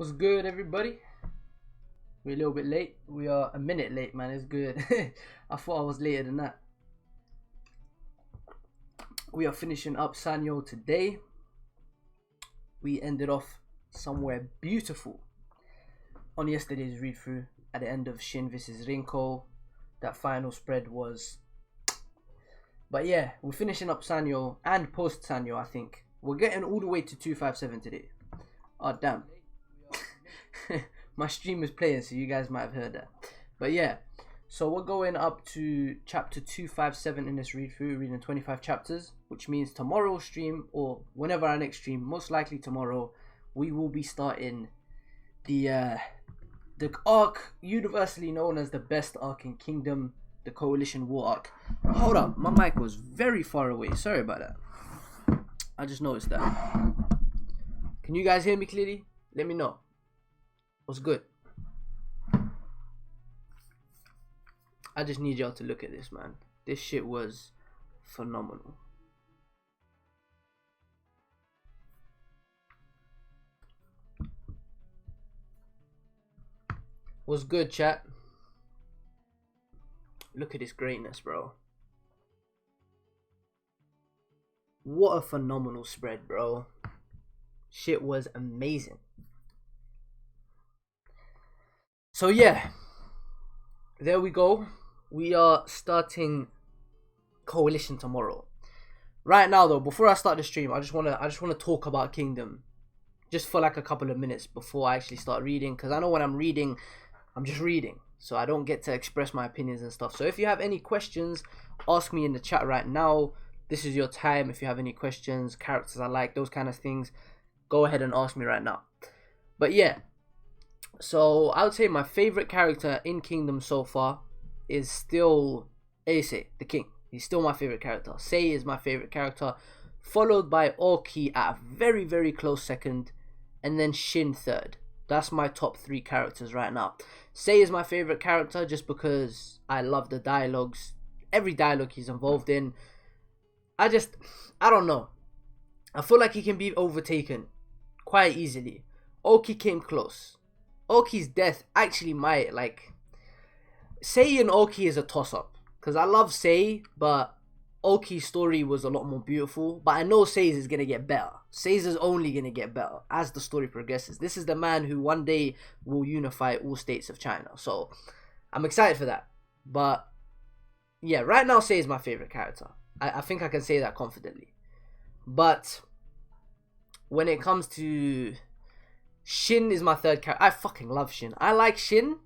What's good, everybody? We're a little bit late. We are a minute late, man. It's good. I thought I was later than that. We are finishing up SANYOU today. We ended off somewhere beautiful on yesterday's read through at the end of Shin vs Rinko. That final spread was... But yeah, we're finishing up SANYOU and post SANYOU, I think. We're getting all the way to 257 today. Oh, damn. My stream is playing, so you guys might have heard that. But yeah, so we're going up to chapter 257 in this read through, reading 25 chapters, which means tomorrow's stream, or whenever our next stream, most likely tomorrow, we will be starting the arc universally known as the best arc in Kingdom, the Coalition War arc. Hold up, my mic was very far away. Sorry about that. I just noticed that. Can you guys hear me clearly? Let me know. What's good? I just need y'all to look at this, man. This shit was phenomenal. What's good, chat? Look at this greatness, bro. What a phenomenal spread, bro. Shit was amazing. So yeah, there we go. We are starting Coalition tomorrow. Right now though, before I start the stream, I just wanna talk about Kingdom just for like a couple of minutes before I actually start reading, because I know when I'm reading, I'm just reading, so I don't get to express my opinions and stuff. So if you have any questions, ask me in the chat right now. This is your time. If you have any questions, characters I like, those kind of things, go ahead and ask me right now. But yeah, so I would say my favorite character in Kingdom so far is still Ace, the king. He's still my favorite character. Sei is my favorite character, followed by Oki at a very, very close second, and then Shin third. That's my top 3 characters right now. Sei is my favorite character just because I love the dialogues, every dialogue he's involved in. I don't know. I feel like he can be overtaken quite easily. Oki came close. Oki's death actually might, like, Sei and Oki is a toss-up, because I love Sei, but Oki's story was a lot more beautiful. But I know Sei's is going to get better. Sei's is only going to get better as the story progresses. This is the man who one day will unify all states of China, so I'm excited for that. But yeah, right now Sei is my favorite character. I think I can say that confidently. But when it comes to Shin is my third character. I fucking love Shin. I like Shin.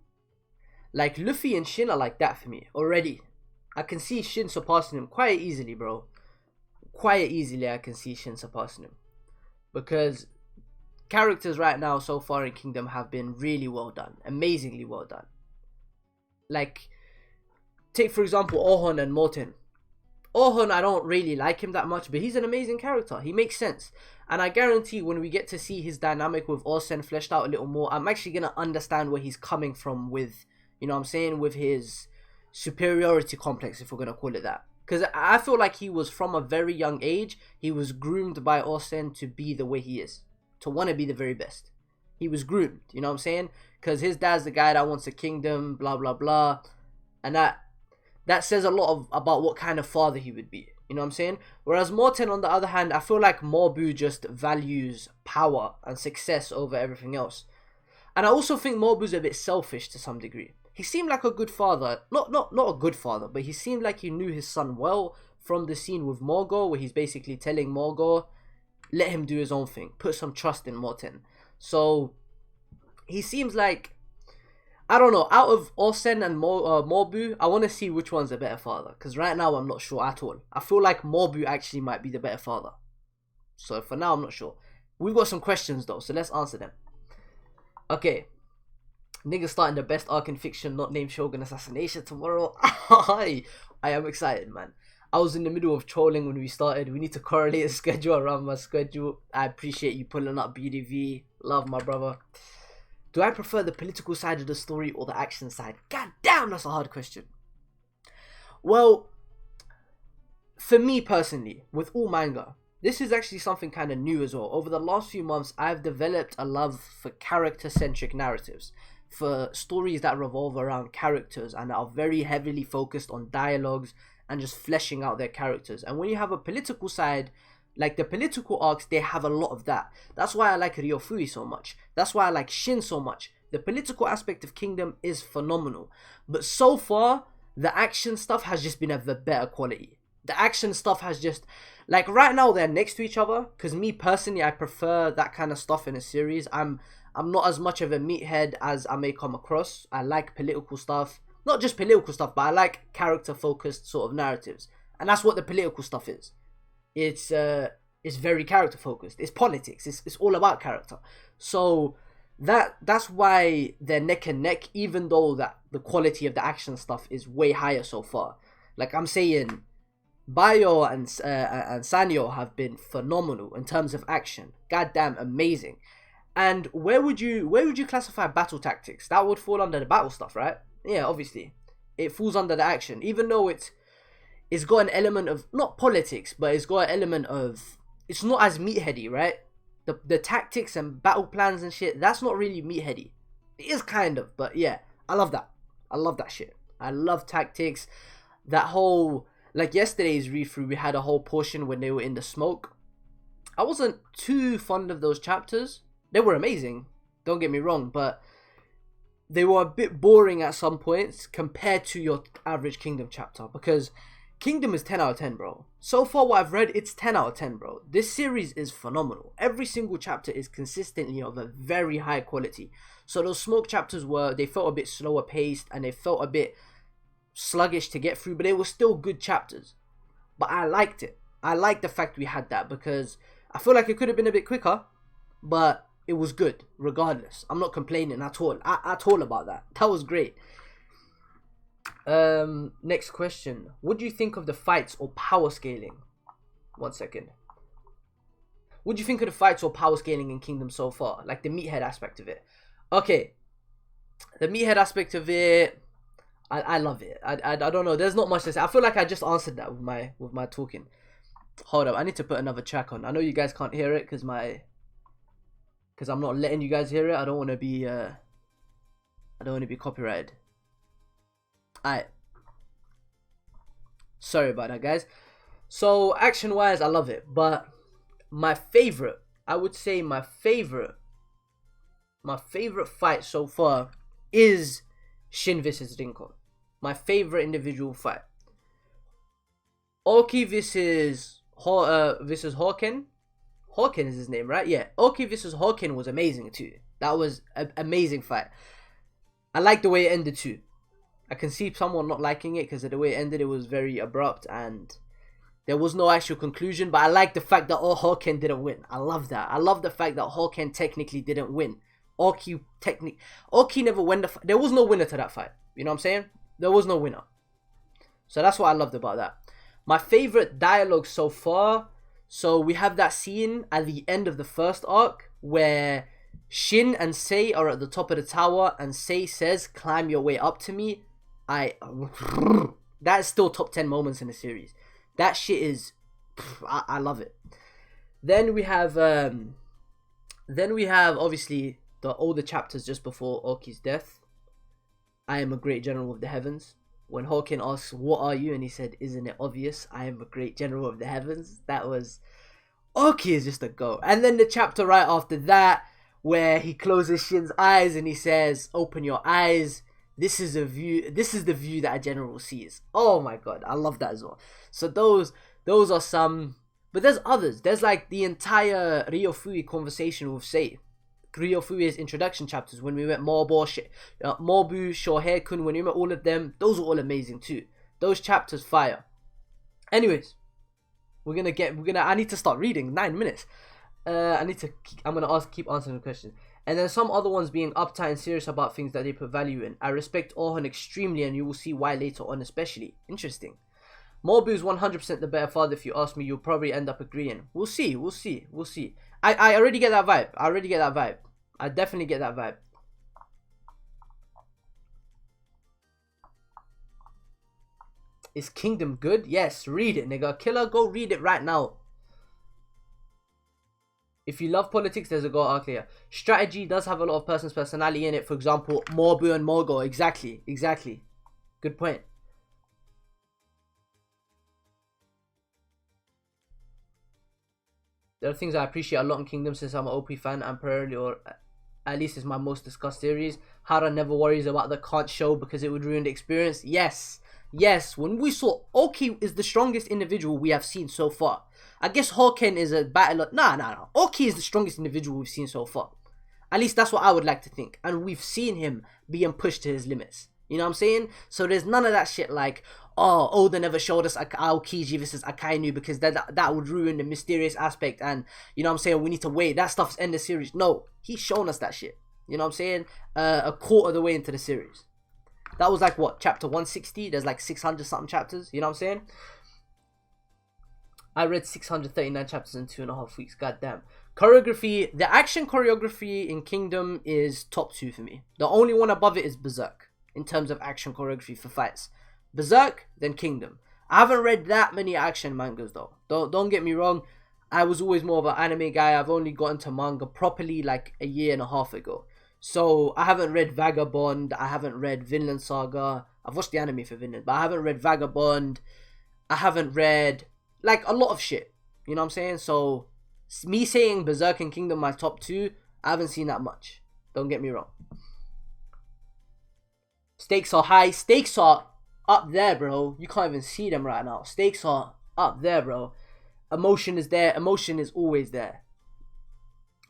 Like, Luffy and Shin are like that for me already. I can see Shin surpassing him quite easily, bro. Quite easily I can see Shin surpassing him. Because characters right now so far in Kingdom have been really well done. Amazingly well done. Like, take for example Ohon and Morten. Ohon, I don't really like him that much, but he's an amazing character. He makes sense. And I guarantee when we get to see his dynamic with Orsen fleshed out a little more, I'm actually going to understand where he's coming from with, you know what I'm saying, with his superiority complex, if we're going to call it that. Because I feel like he was, from a very young age, he was groomed by Orsen to be the way he is. To want to be the very best. He was groomed, you know what I'm saying? Because his dad's the guy that wants a kingdom, blah, blah, blah. And that says a lot about what kind of father he would be. You know what I'm saying? Whereas Morten, on the other hand, I feel like Morbu just values power and success over everything else. And I also think Morbu's a bit selfish to some degree. He seemed like a good father. Not a good father, but he seemed like he knew his son well from the scene with Morgor, where he's basically telling Morgor, let him do his own thing. Put some trust in Morten. So, he seems like, I don't know, out of Orsen and Morbu, I want to see which one's a better father. Because right now, I'm not sure at all. I feel like Morbu actually might be the better father. So for now, I'm not sure. We've got some questions though, so let's answer them. Okay. Nigga starting the best arc in fiction, not named Shogun Assassination tomorrow. I am excited, man. I was in the middle of trolling when we started. We need to correlate a schedule around my schedule. I appreciate you pulling up BDV. Love, my brother. Do I prefer the political side of the story or the action side? God damn, that's a hard question. Well, for me personally, with all manga, this is actually something kind of new as well. Over the last few months, I've developed a love for character-centric narratives, for stories that revolve around characters and are very heavily focused on dialogues and just fleshing out their characters. And when you have a political side, like the political arcs, they have a lot of that. That's why I like Ryofui so much. That's why I like Shin so much. The political aspect of Kingdom is phenomenal. But so far, the action stuff has just been of the better quality. The action stuff has just... Like, right now, they're next to each other. Because me, personally, I prefer that kind of stuff in a series. I'm not as much of a meathead as I may come across. I like political stuff. Not just political stuff, but I like character-focused sort of narratives. And that's what the political stuff is. It's very character-focused. It's politics. It's all about character. So... That's why they're neck and neck, even though that the quality of the action stuff is way higher so far. Like I'm saying, Bayo and SANYOU have been phenomenal in terms of action. Goddamn amazing. And where would you classify battle tactics? That would fall under the battle stuff, right? Yeah, obviously. It falls under the action, even though it's got an element of not politics, but it's got an element of, it's not as meatheady, right? The tactics and battle plans and shit, that's not really meatheady. It is kind of, but yeah, I love that. I love that shit. I love tactics. That whole, like yesterday's read-through, we had a whole portion when they were in the smoke. I wasn't too fond of those chapters. They were amazing, don't get me wrong, but they were a bit boring at some points compared to your average Kingdom chapter, because Kingdom is 10 out of 10, bro. So far what I've read, it's 10 out of 10, bro. This series is phenomenal. Every single chapter is consistently of a very high quality. So those smoke chapters they felt a bit slower paced and they felt a bit sluggish to get through, but they were still good chapters. But I liked it. I liked the fact we had that because I feel like it could have been a bit quicker, but it was good regardless. I'm not complaining at all. At all about that. That was great. Next question. What do you think of the fights or power scaling? 1 second. What do you think of the fights or power scaling in Kingdom so far? Like the meathead aspect of it. Okay. The meathead aspect of it, I love it. I don't know. There's not much to say. I feel like I just answered that with my talking. Hold up. I need to put another track on. I know you guys can't hear it because I'm not letting you guys hear it. I don't want to be copyrighted. Alright. Sorry about that, guys. So, action-wise, I love it. But my favorite, I would say my favorite fight so far is Shin vs Rinko. My favorite individual fight. Oki versus Hawken. Hawken is his name, right? Yeah. Oki versus Hawken was amazing too. That was an amazing fight. I like the way it ended too. I can see someone not liking it because of the way it ended. It was very abrupt and there was no actual conclusion. But I like the fact that Hawken didn't win. I love that. I love the fact that Hawken technically didn't win. Oki never won the fight. There was no winner to that fight. You know what I'm saying? There was no winner. So that's what I loved about that. My favorite dialogue so far. So we have that scene at the end of the first arc where Shin and Sei are at the top of the tower and Sei says, "Climb your way up to me." That is still top 10 moments in the series. That shit is, I love it. Then we have obviously all the chapters just before Oki's death. I am a great general of the heavens. When Hawken asks, "What are you?" and he said, "Isn't it obvious? I am a great general of the heavens." That was, Oki is just a go. And then the chapter right after that, where he closes Shin's eyes and he says, "Open your eyes. This is the view that a general sees." Oh my god, I love that as well. So those are some, but there's others. There's like the entire Ryofui conversation with Sei. Ryofui's introduction chapters when we met Mobu, Shohei-kun, when we met all of them, those were all amazing too. Those chapters fire. Anyways, I need to start reading. 9 minutes. I'm gonna keep answering the question. And then some other ones being uptight and serious about things that they put value in. I respect Orhan extremely, and you will see why later on, especially. Interesting. Mobu is 100% the better father. If you ask me, you'll probably end up agreeing. We'll see. I already get that vibe. I definitely get that vibe. Is Kingdom good? Yes, read it, nigga. Killer, go read it right now. If you love politics, there's a goal arc here. Strategy does have a lot of person's personality in it. For example, Morbu and Morgo. Exactly. Good point. There are things I appreciate a lot in Kingdom since I'm an OP fan and primarily, or at least it's my most discussed series. Hara never worries about the can't show because it would ruin the experience. Yes. When we saw Oki is the strongest individual we have seen so far. I guess Hawken is a battler. Nah. Oki is the strongest individual we've seen so far. At least that's what I would like to think. And we've seen him being pushed to his limits. You know what I'm saying? So there's none of that shit like, oh, Oda never showed us Aokiji versus Akainu because that would ruin the mysterious aspect. And, you know what I'm saying, we need to wait. That stuff's end the series. No, he's shown us that shit. You know what I'm saying? A quarter of the way into the series. That was like, what, chapter 160? There's like 600 something chapters. You know what I'm saying? I read 639 chapters in 2.5 weeks. Goddamn. Choreography. The action choreography in Kingdom is top 2 for me. The only one above it is Berserk. In terms of action choreography for fights. Berserk, then Kingdom. I haven't read that many action mangas though. Don't get me wrong. I was always more of an anime guy. I've only got into manga properly like a year and a half ago. So I haven't read Vagabond. I haven't read Vinland Saga. I've watched the anime for Vinland, but I haven't read Vagabond. I haven't read like a lot of shit. You know what I'm saying? So me saying Berserk and Kingdom my top 2, I haven't seen that much. Don't get me wrong. Stakes are high. Stakes are up there, bro. You can't even see them right now. Stakes are up there, bro. Emotion is there. Emotion is always there.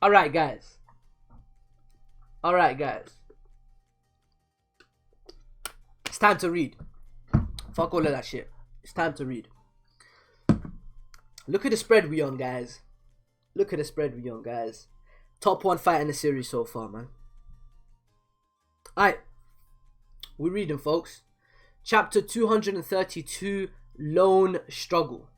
Alright, guys. It's time to read. Fuck all of that shit. It's time to read. Look at the spread we on, guys. Top 1 fight in the series so far, man. Alright. We're reading, folks. Chapter 232, Lone Struggle.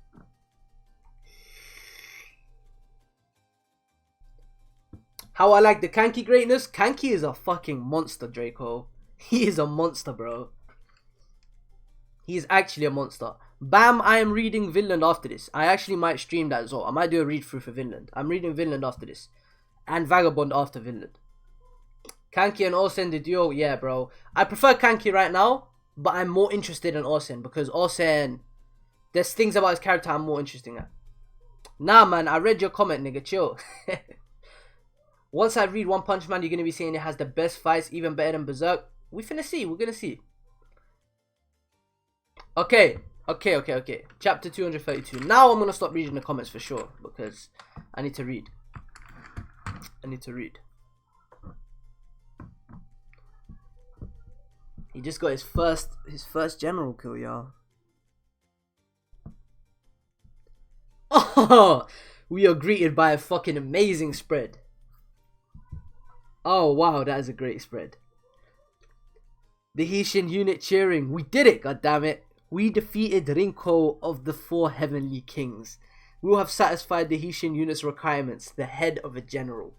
How I like the Kanki greatness. Kanki is a fucking monster, Draco. He is a monster, bro. He is actually a monster. Bam, I am reading Vinland after this. I actually might stream that as well. I might do a read through for Vinland. I'm reading Vinland after this. And Vagabond after Vinland. Kanki and Osen, the duo, yeah, bro. I prefer Kanki right now, but I'm more interested in Osen because Osen, there's things about his character I'm more interested in. Nah, man, I read your comment, nigga. Chill. Once I read One Punch Man, you're going to be saying it has the best fights, even better than Berserk. We're finna see. We're going to see. Okay. Chapter 232. Now I'm going to stop reading the comments for sure because I need to read. He just got his first general kill, y'all. Oh, we are greeted by a fucking amazing spread. Oh wow, that is a great spread. The Hisshin unit cheering. We did it, goddammit. We defeated Rinko of the 4 Heavenly Kings. We will have satisfied the Hisshin unit's requirements. The head of a general.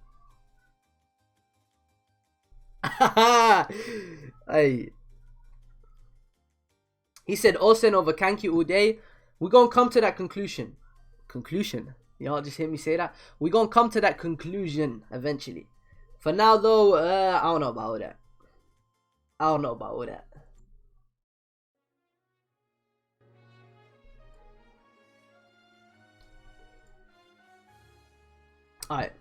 Hey. He said Osen over Kanki all day. We're gonna come to that conclusion. Y'all just hear me say that? We're gonna come to that conclusion eventually. For now though, I don't know about all that. Alright.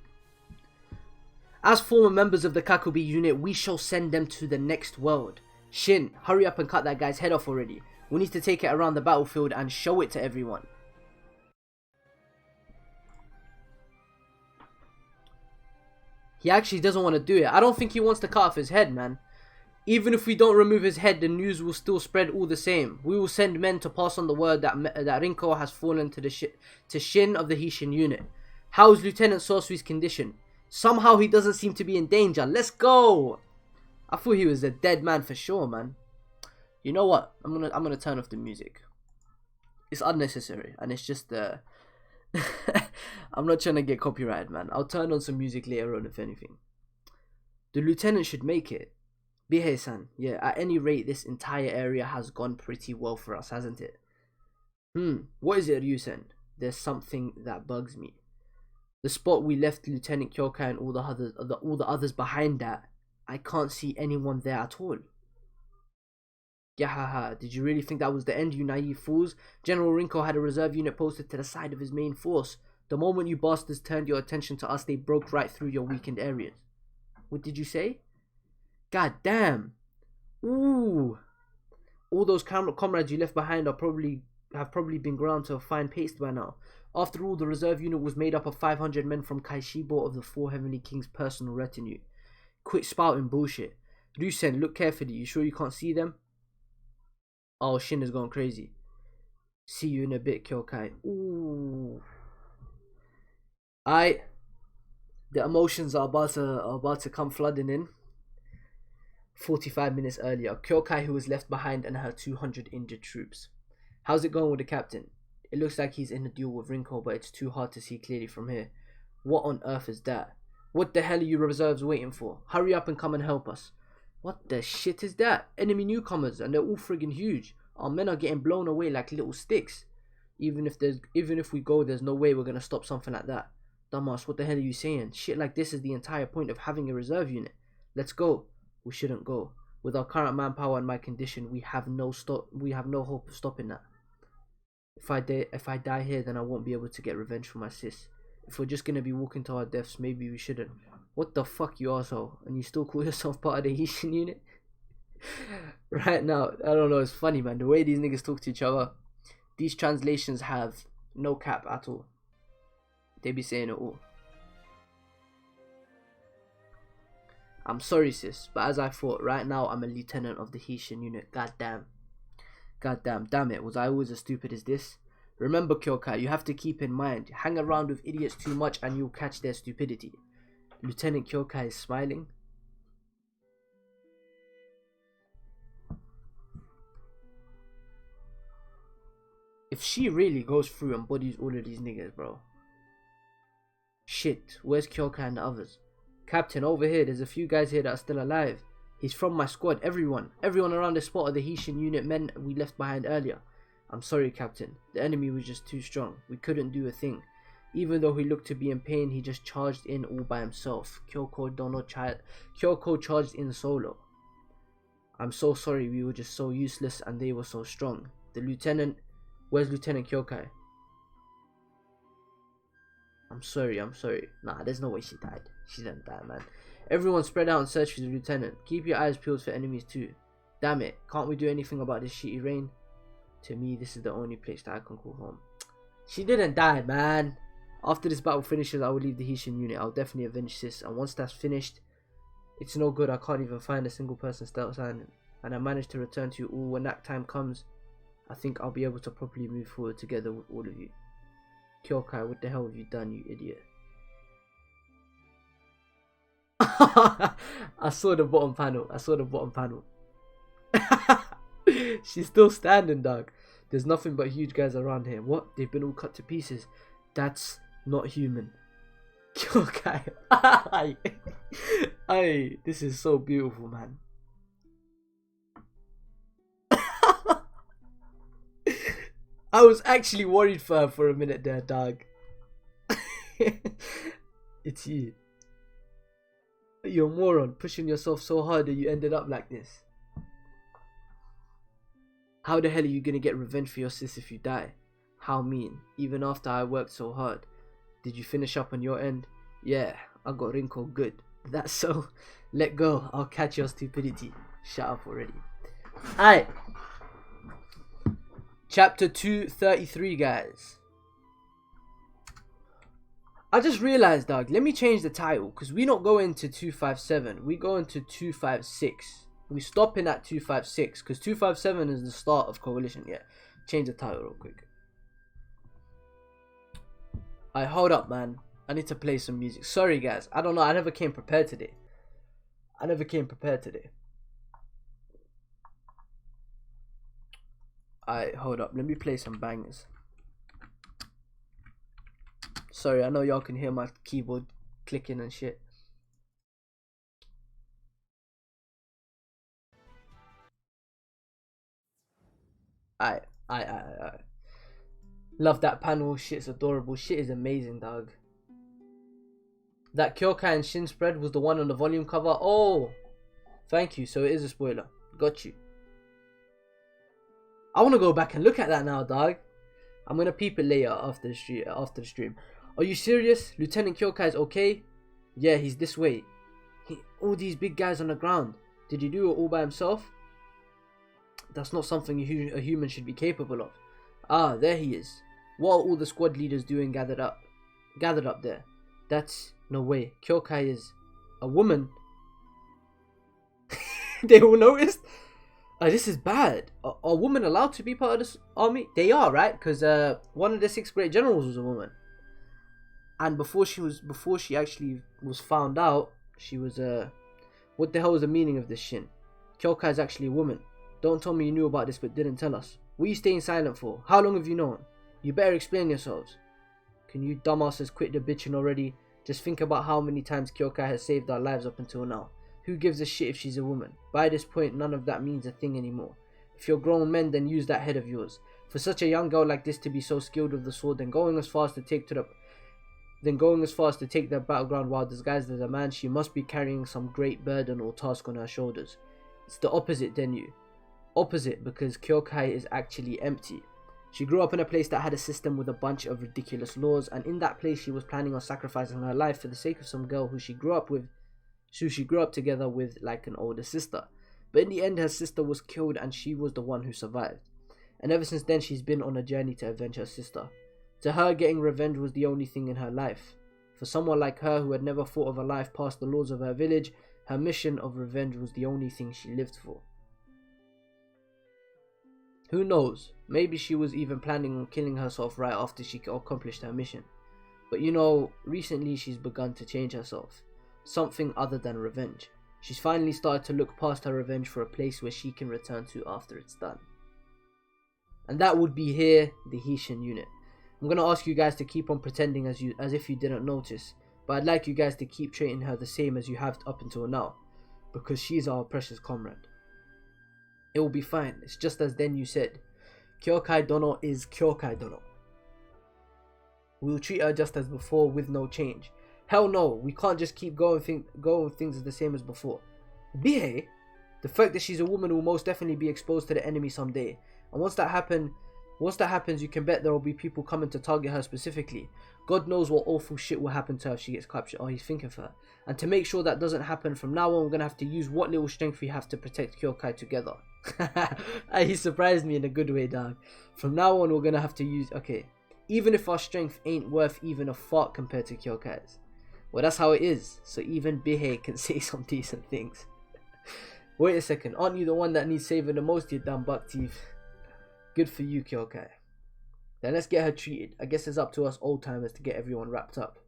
As former members of the Kakubi unit, we shall send them to the next world. Shin, hurry up and cut that guy's head off already. We need to take it around the battlefield and show it to everyone. He actually doesn't want to do it. I don't think he wants to cut off his head, man. Even if we don't remove his head, the news will still spread all the same. We will send men to pass on the word that Rinko has fallen to Shin of the Hisshin unit. How is Lieutenant Sosui's condition? Somehow he doesn't seem to be in danger. Let's go! I thought he was a dead man for sure, man. You know what? I'm gonna turn off the music. It's unnecessary, and it's just I'm not trying to get copyrighted, man. I'll turn on some music later on, if anything. The lieutenant should make it. Bihei-san, yeah, at any rate, this entire area has gone pretty well for us, hasn't it? What is it, Ryu-sen? There's something that bugs me. The spot we left Lieutenant Kyokai and all the others behind that, I can't see anyone there at all. Yahaha, did you really think that was the end, you naive fools? General Rinko had a reserve unit posted to the side of his main force. The moment you bastards turned your attention to us, they broke right through your weakened areas. What did you say? God damn. Ooh. All those comrades you left behind have probably been ground to a fine paste by now. After all, the reserve unit was made up of 500 men from Kaishibo of the Four Heavenly King's personal retinue. Quit spouting bullshit. Ryusen, look carefully. You sure you can't see them? Oh, Shin has gone crazy. See you in a bit, Kyokai. Ooh. The emotions are about to come flooding in. 45 minutes earlier, Kyokai, who was left behind, and her 200 injured troops. How's it going with the captain? It looks like he's in a duel with Rinko, but it's too hard to see clearly from here. What on earth is that? What the hell are you reserves waiting for? Hurry up and come and help us. What the shit is that? Enemy newcomers, and they're all friggin' huge. Our men are getting blown away like little sticks. Even if we go, there's no way we're gonna stop something like that. Dumbass, what the hell are you saying? Shit like this is the entire point of having a reserve unit. Let's go. We shouldn't go. With our current manpower and my condition, we have no hope of stopping that. If I die here, then I won't be able to get revenge for my sis. If we're just gonna be walking to our deaths, maybe we shouldn't. What the fuck, you asshole? And you still call yourself part of the Haitian unit? Right now, I don't know, it's funny, man. The way these niggas talk to each other. These translations have no cap at all. They be saying it all. I'm sorry, sis, but as I thought, right now I'm a lieutenant of the Haitian unit. Goddamn. Goddamn, damn it. Was I always as stupid as this? Remember, Kyokai, you have to keep in mind, hang around with idiots too much and you'll catch their stupidity. Lieutenant Kyokai is smiling. If she really goes through and bodies all of these niggas, bro. Shit, where's Kyokai and the others? Captain, over here, there's a few guys here that are still alive. He's from my squad, everyone around this spot are the Haitian unit men we left behind earlier. I'm sorry, Captain, the enemy was just too strong. We couldn't do a thing. Even though he looked to be in pain, he just charged in all by himself. Kyoko charged in solo. I'm so sorry, we were just so useless and they were so strong. The lieutenant... Where's Lieutenant Kyokai? I'm sorry. Nah, there's no way she died. She didn't die, man. Everyone spread out and search for the lieutenant. Keep your eyes peeled for enemies too. Damn it, can't we do anything about this shitty rain? To me, this is the only place that I can call home. She didn't die, man. After this battle finishes, I will leave the Haitian unit. I'll definitely avenge sis. And once that's finished, it's no good. I can't even find a single person still silent. And I managed to return to you all. When that time comes, I think I'll be able to properly move forward together with all of you. Kyokai, what the hell have you done, you idiot? I saw the bottom panel. She's still standing, dog. There's nothing but huge guys around here. What? They've been all cut to pieces. That's not human. Kyokai. Aye, this is so beautiful, man. I was actually worried for her for a minute there, dog. It's you. You're a moron, pushing yourself so hard that you ended up like this. How the hell are you gonna get revenge for your sis if you die? How mean, even after I worked so hard. Did you finish up on your end? Yeah, I got Rinko good. That's so. Let go, I'll catch your stupidity. Shut up already. Alright. Chapter 233, guys. I just realized, dog, let me change the title, because we don't go into 257, we go into 256. We stopping at 256, because 257 is the start of Coalition. Yeah, change the title real quick. Alright, hold up, man. I need to play some music. Sorry, guys. I don't know. I never came prepared today. Alright, hold up. Let me play some bangers. Sorry, I know y'all can hear my keyboard clicking and shit. Alright. Love that panel. Shit's adorable. Shit is amazing, dog. That Kyokai and Shin spread was the one on the volume cover. Oh, thank you. So it is a spoiler. Got you. I want to go back and look at that now, dog. I'm gonna peep it later after the stream. Are you serious? Lieutenant Kyokai is okay? Yeah, he's this way. All these big guys on the ground. Did he do it all by himself? That's not something a human should be capable of. Ah, there he is. What are all the squad leaders doing gathered up there? That's no way. Kyokai is a woman. They all noticed? This is bad. Are women allowed to be part of this army? They are, right? Because one of the 6 great generals was a woman. And before she actually was found out, she was what the hell is the meaning of this Shin? Kyokai is actually a woman. Don't tell me you knew about this but didn't tell us. What are you staying silent for? How long have you known? You better explain yourselves. Can you dumbasses quit the bitching already? Just think about how many times Kyokai has saved our lives up until now. Who gives a shit if she's a woman? By this point, none of that means a thing anymore. If you're grown men, then use that head of yours. For such a young girl like this to be so skilled with the sword, then going as far as to take the battleground while disguised as a man, she must be carrying some great burden or task on her shoulders. It's the opposite, SANYOU. Opposite, because Kyokai is actually empty. She grew up in a place that had a system with a bunch of ridiculous laws, and in that place she was planning on sacrificing her life for the sake of some girl who she grew up together with like an older sister. But in the end, her sister was killed and she was the one who survived. And ever since then, she's been on a journey to avenge her sister. To her, getting revenge was the only thing in her life. For someone like her who had never thought of a life past the laws of her village, her mission of revenge was the only thing she lived for. Who knows, maybe she was even planning on killing herself right after she accomplished her mission. But you know, recently she's begun to change herself. Something other than revenge. She's finally started to look past her revenge for a place where she can return to after it's done. And that would be here, the Hishin unit. I'm going to ask you guys to keep on pretending as if you didn't notice, but I'd like you guys to keep treating her the same as you have up until now, because she's our precious comrade. It will be fine, it's just as SANYOU said. Kyokai Dono is Kyokai Dono. We'll treat her just as before with no change. Hell no, we can't just keep going with things as the same as before. Bihei, the fact that she's a woman will most definitely be exposed to the enemy someday. And once that happens, you can bet there will be people coming to target her specifically. God knows what awful shit will happen to her if she gets captured. Oh, he's thinking of her. And to make sure that doesn't happen, from now on, we're going to have to use what little strength we have to protect Kyokai together. He surprised me in a good way, dog. From now on, we're going to have to use... Okay, even if our strength ain't worth even a fart compared to Kyokai's. Well, that's how it is. So even Bihei can say some decent things. Wait a second. Aren't you the one that needs saving the most, you dumb buck teeth? Good for you, Kyokai. Then let's get her treated. I guess it's up to us old timers to get everyone wrapped up.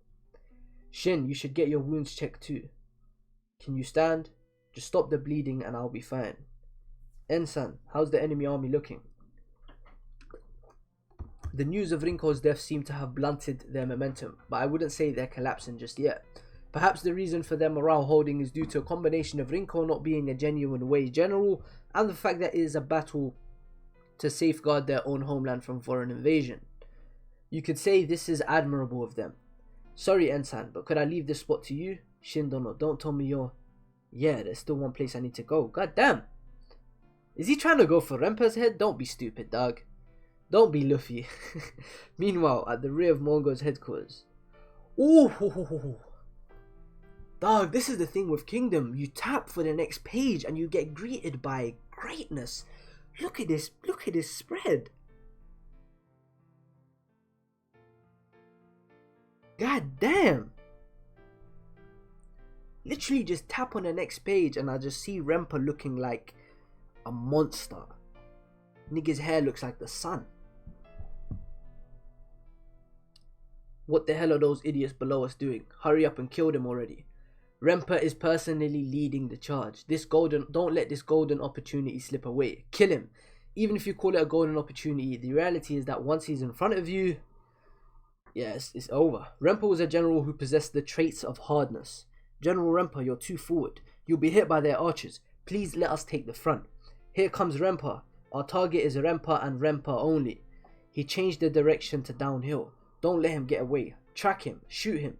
Shin, you should get your wounds checked too. Can you stand? Just stop the bleeding and I'll be fine. Ensan, how's the enemy army looking? The news of Rinko's death seemed to have blunted their momentum, but I wouldn't say they're collapsing just yet. Perhaps the reason for their morale holding is due to a combination of Rinko not being a genuine wage general and the fact that it is a battle to safeguard their own homeland from foreign invasion. You could say this is admirable of them. Sorry, Ensan, but could I leave this spot to you? Shindono, don't tell me you're... Yeah, there's still one place I need to go. God damn! Is he trying to go for Renpa's head? Don't be stupid, dog. Don't be Luffy. Meanwhile, at the rear of Mongo's headquarters. Ooh! Dog, this is the thing with Kingdom. You tap for the next page and you get greeted by greatness. Look at this spread. God damn. Literally just tap on the next page and I just see Renpa looking like a monster. Nigga's hair looks like the sun. What the hell are those idiots below us doing? Hurry up and kill them already. Renpa is personally leading the charge. Don't let this golden opportunity slip away. Kill him. Even if you call it a golden opportunity, the reality is that once he's in front of you, yes, it's over. Renpa was a general who possessed the traits of hardness. General Renpa, you're too forward. You'll be hit by their archers. Please let us take the front. Here comes Renpa. Our target is Renpa and Renpa only. He changed the direction to downhill. Don't let him get away. Track him. Shoot him.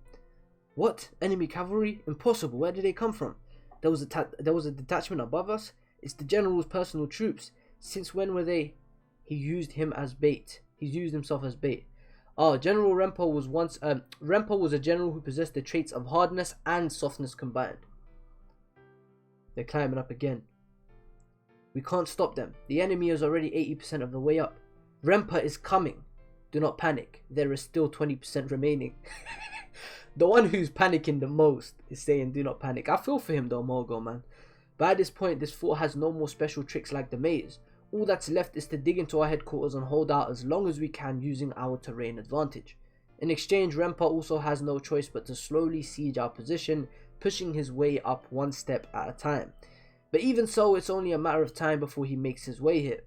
What? Enemy cavalry? Impossible. Where did they come from? There was a detachment above us? It's the general's personal troops. Since when were they? He used him as bait. He's used himself as bait. Oh, General Rempo was once... Rempo was a general who possessed the traits of hardness and softness combined. They're climbing up again. We can't stop them. The enemy is already 80% of the way up. Rempa is coming. Do not panic. There is still 20% remaining. The one who's panicking the most is saying do not panic. I feel for him though, Morgo, man. But at this point, this fort has no more special tricks like the maze. All that's left is to dig into our headquarters and hold out as long as we can using our terrain advantage. In exchange, Rempa also has no choice but to slowly siege our position, pushing his way up one step at a time. But even so, it's only a matter of time before he makes his way here.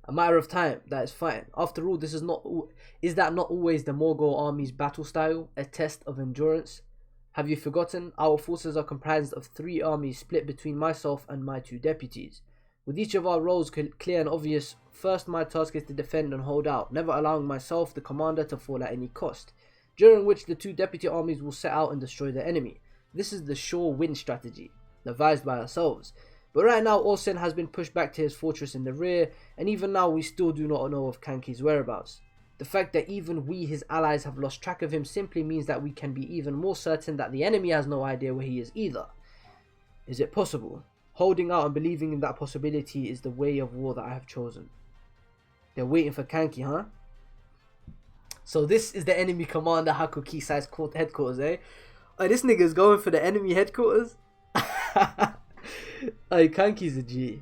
A matter of time, that is fine. After all, is that not always the Morgul army's battle style? A test of endurance? Have you forgotten? Our forces are comprised of 3 armies split between myself and my 2 deputies. With each of our roles clear and obvious, first my task is to defend and hold out, never allowing myself, the commander, to fall at any cost, during which the 2 deputy armies will set out and destroy the enemy. This is the sure win strategy, devised by ourselves. But right now, Orsen has been pushed back to his fortress in the rear, and even now we still do not know of Kanki's whereabouts. The fact that even we, his allies, have lost track of him simply means that we can be even more certain that the enemy has no idea where he is either. Is it possible? Holding out and believing in that possibility is the way of war that I have chosen. They're waiting for Kanki, huh? So this is the enemy commander Haku Kisai's headquarters, eh? Oh, this nigga's going for the enemy headquarters? Hey, Kanki's a G.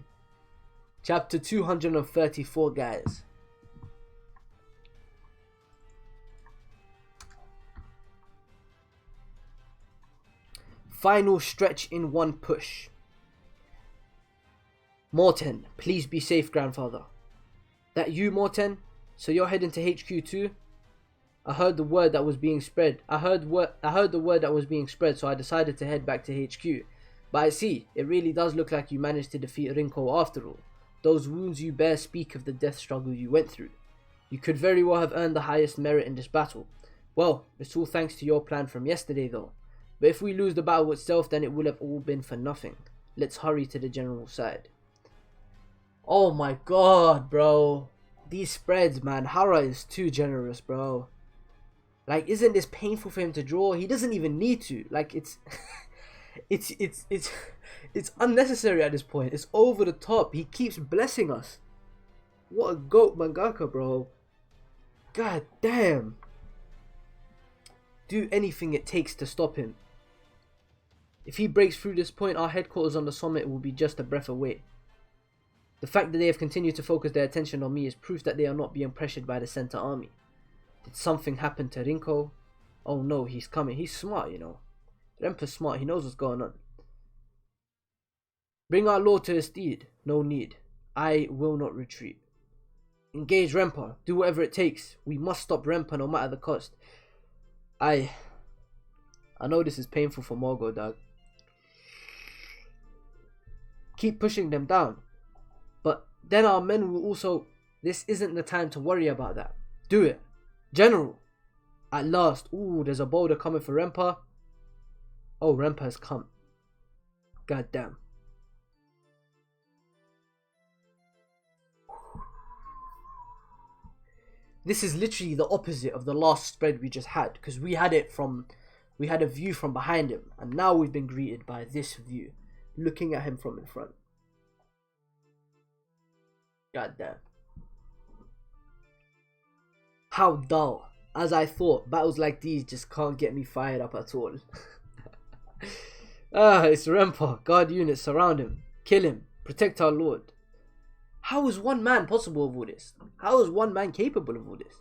Chapter 234, guys. Final stretch in one push. Morten, please be safe, grandfather. That you, Morten? So you're heading to HQ too? I heard the word that was being spread. I heard the word that was being spread, so I decided to head back to HQ. But I see, it really does look like you managed to defeat Rinko after all. Those wounds you bear speak of the death struggle you went through. You could very well have earned the highest merit in this battle. Well, it's all thanks to your plan from yesterday though. But if we lose the battle itself, then it will have all been for nothing. Let's hurry to the general side. Oh my god, bro. These spreads, man. Hara is too generous, bro. Like, isn't this painful for him to draw? He doesn't even need to. Like, it's... it's unnecessary at this point. It's over the top. He keeps blessing us. What a goat mangaka, bro. God damn. Do anything it takes to stop him. If he breaks through this point, our headquarters on the summit will be just a breath away. The fact that they have continued to focus their attention on me is proof that they are not being pressured by the center army. Did something happen to Rinko? Oh no, he's coming. He's smart, you know. Remper's smart. He knows what's going on. Bring our lord to his steed. No need. I will not retreat. Engage Rempa. Do whatever it takes. We must stop Rempa no matter the cost. I know this is painful for Morgo, dog. Keep pushing them down. But then our men will also... This isn't the time to worry about that. Do it. General. At last. Ooh, there's a boulder coming for Rempa. Oh, Rempa has come. God damn. This is literally the opposite of the last spread we just had, because we had a view from behind him, and now we've been greeted by this view, looking at him from in front. God damn. How dull. As I thought, battles like these just can't get me fired up at all. It's Rempa. Guard units, surround him. Kill him. Protect our lord. How is one man possible of all this? How is one man capable of all this?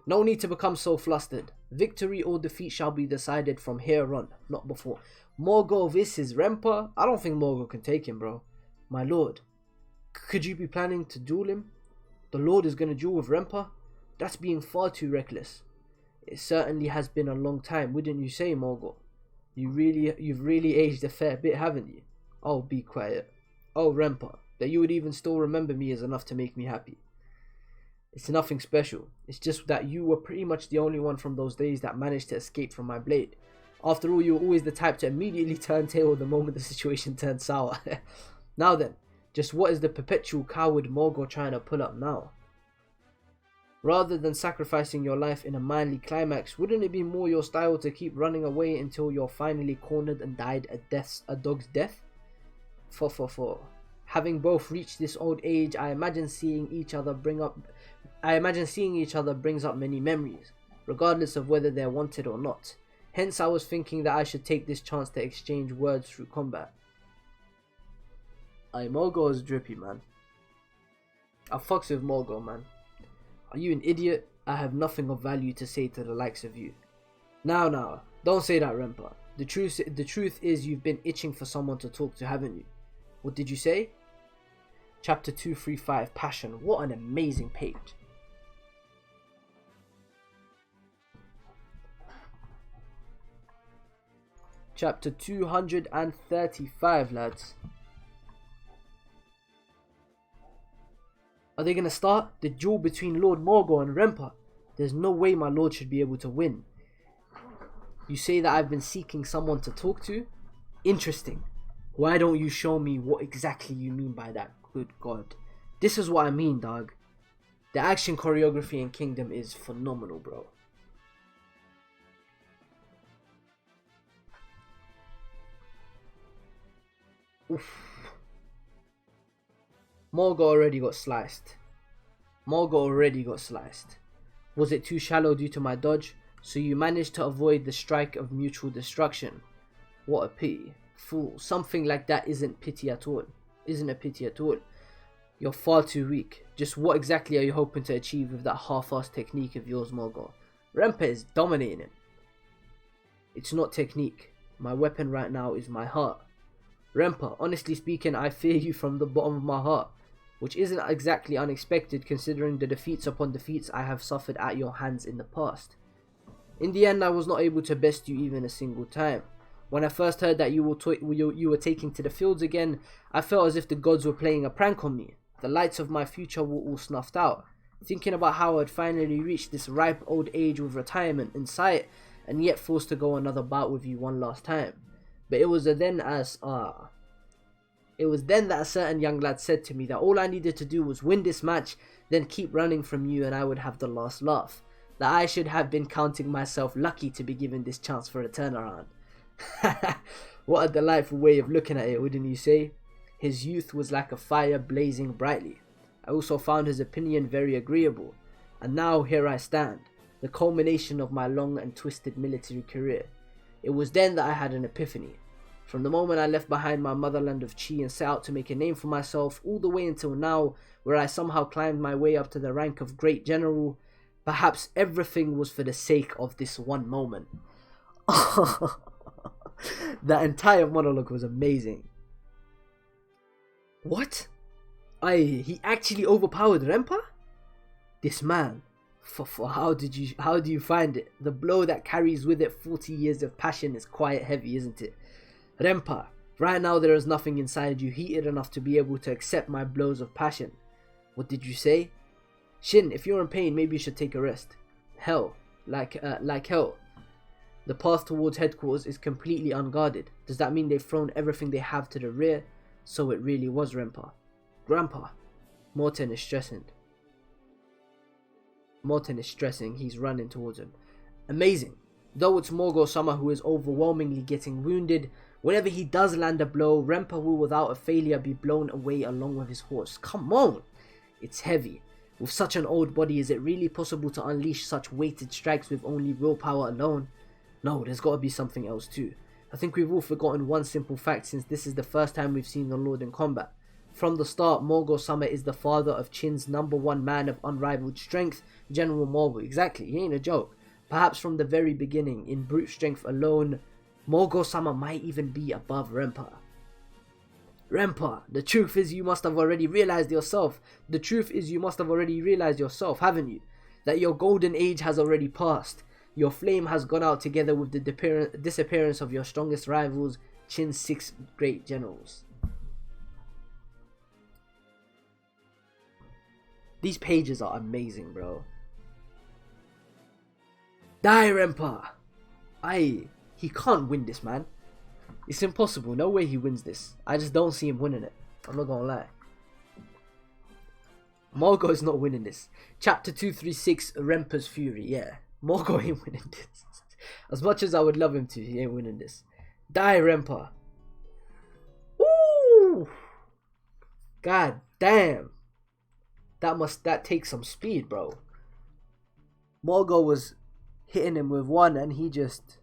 No need to become so flustered. Victory or defeat shall be decided from here on, not before. Morgo vs Rempa? I don't think Morgo can take him, bro. My lord, could you be planning to duel him? The lord is going to duel with Rempa? That's being far too reckless. It certainly has been a long time, wouldn't you say, Morgo? You've really aged a fair bit, haven't you? Oh, be quiet. Oh, Rempa, that you would even still remember me is enough to make me happy. It's nothing special. It's just that you were pretty much the only one from those days that managed to escape from my blade. After all, you were always the type to immediately turn tail the moment the situation turned sour. Now then, just what is the perpetual coward Morgor trying to pull up now? Rather than sacrificing your life in a manly climax, wouldn't it be more your style to keep running away until you're finally cornered and died a dog's death? 444. Having both reached this old age, I imagine seeing each other brings up many memories, regardless of whether they're wanted or not. Hence, I was thinking that I should take this chance to exchange words through combat. Morgor is drippy, man. I fucks with Morgor, man. Are you an idiot? I have nothing of value to say to the likes of you. Now, don't say that, Rempa. The truth is you've been itching for someone to talk to, haven't you? What did you say? Chapter 235, Passion. What an amazing page. Chapter 235, lads. Are they going to start the duel between Lord Morgor and Rempa? There's no way my lord should be able to win. You say that I've been seeking someone to talk to? Interesting. Why don't you show me what exactly you mean by that? Good God. This is what I mean, dog. The action choreography in Kingdom is phenomenal, bro. Oof. Morgor already got sliced. Was it too shallow due to my dodge? So you managed to avoid the strike of mutual destruction. What a pity. Fool, something like that isn't a pity at all. You're far too weak. Just what exactly are you hoping to achieve with that half-assed technique of yours, Morgor? Rempa is dominating him. It's not technique. My weapon right now is my heart. Rempa, honestly speaking, I fear you from the bottom of my heart, which isn't exactly unexpected considering the defeats upon defeats I have suffered at your hands in the past. In the end, I was not able to best you even a single time. When I first heard that you were taking to the fields again, I felt as if the gods were playing a prank on me. The lights of my future were all snuffed out. Thinking about how I'd finally reached this ripe old age with retirement in sight, and yet forced to go another bout with you one last time. But it was then that a certain young lad said to me that all I needed to do was win this match, then keep running from you and I would have the last laugh. That I should have been counting myself lucky to be given this chance for a turnaround. What a delightful way of looking at it, wouldn't you say? His youth was like a fire blazing brightly. I also found his opinion very agreeable. And now here I stand, the culmination of my long and twisted military career. It was then that I had an epiphany. From the moment I left behind my motherland of Chi and set out to make a name for myself, all the way until now, where I somehow climbed my way up to the rank of Great General, perhaps everything was for the sake of this one moment. That entire monologue was amazing. What? He actually overpowered Rempa? This man. How do you find it? The blow that carries with it 40 years of passion is quite heavy, isn't it? Rempa, right now there is nothing inside you heated enough to be able to accept my blows of passion. What did you say? Shin, if you're in pain, maybe you should take a rest. Hell, like hell. The path towards headquarters is completely unguarded. Does that mean they've thrown everything they have to the rear? So it really was Rempa. Grandpa. Morten is stressing. He's running towards him. Amazing. Though it's Morgor-sama who is overwhelmingly getting wounded, whenever he does land a blow, Rempa will without a failure be blown away along with his horse. Come on! It's heavy. With such an old body, is it really possible to unleash such weighted strikes with only willpower alone? No, there's got to be something else too. I think we've all forgotten one simple fact since this is the first time we've seen the Lord in combat. From the start, Morgor-sama is the father of Chin's #1 man of unrivaled strength, General Morgul. Exactly, he ain't a joke. Perhaps from the very beginning, in brute strength alone, Morgor-sama might even be above Rempa. Rempa, the truth is you must have already realized yourself, haven't you? That your golden age has already passed. Your flame has gone out together with the disappearance of your strongest rivals, Qin's 6 great generals. These pages are amazing, bro. Die, Rempa! He can't win this, man. It's impossible. No way he wins this. I just don't see him winning it. I'm not gonna lie. Morgo is not winning this. Chapter 236, Rempa's Fury. Yeah, Morgo ain't winning this. As much as I would love him to, he ain't winning this. Die, Rempa. Ooh! God damn. That takes some speed, bro. Morgo was hitting him with one and he just...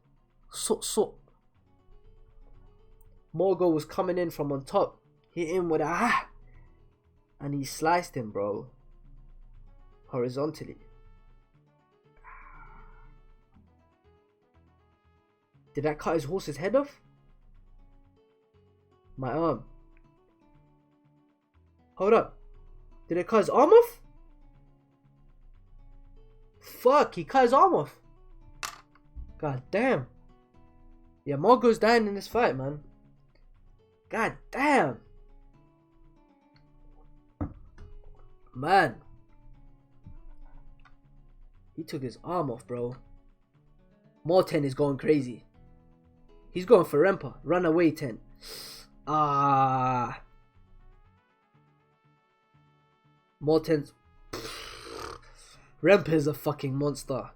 Morgo was coming in from on top. Hit him with a... And he sliced him, bro. Horizontally. Did that cut his horse's head off? My arm. Hold up. Did it cut his arm off? Fuck, he cut his arm off. God damn. Yeah, Morgo's dying in this fight, man. God damn. Man. He took his arm off, bro. Morten is going crazy. He's going for Rempa. Run away, Ten. Morten's... Rempa is a fucking monster.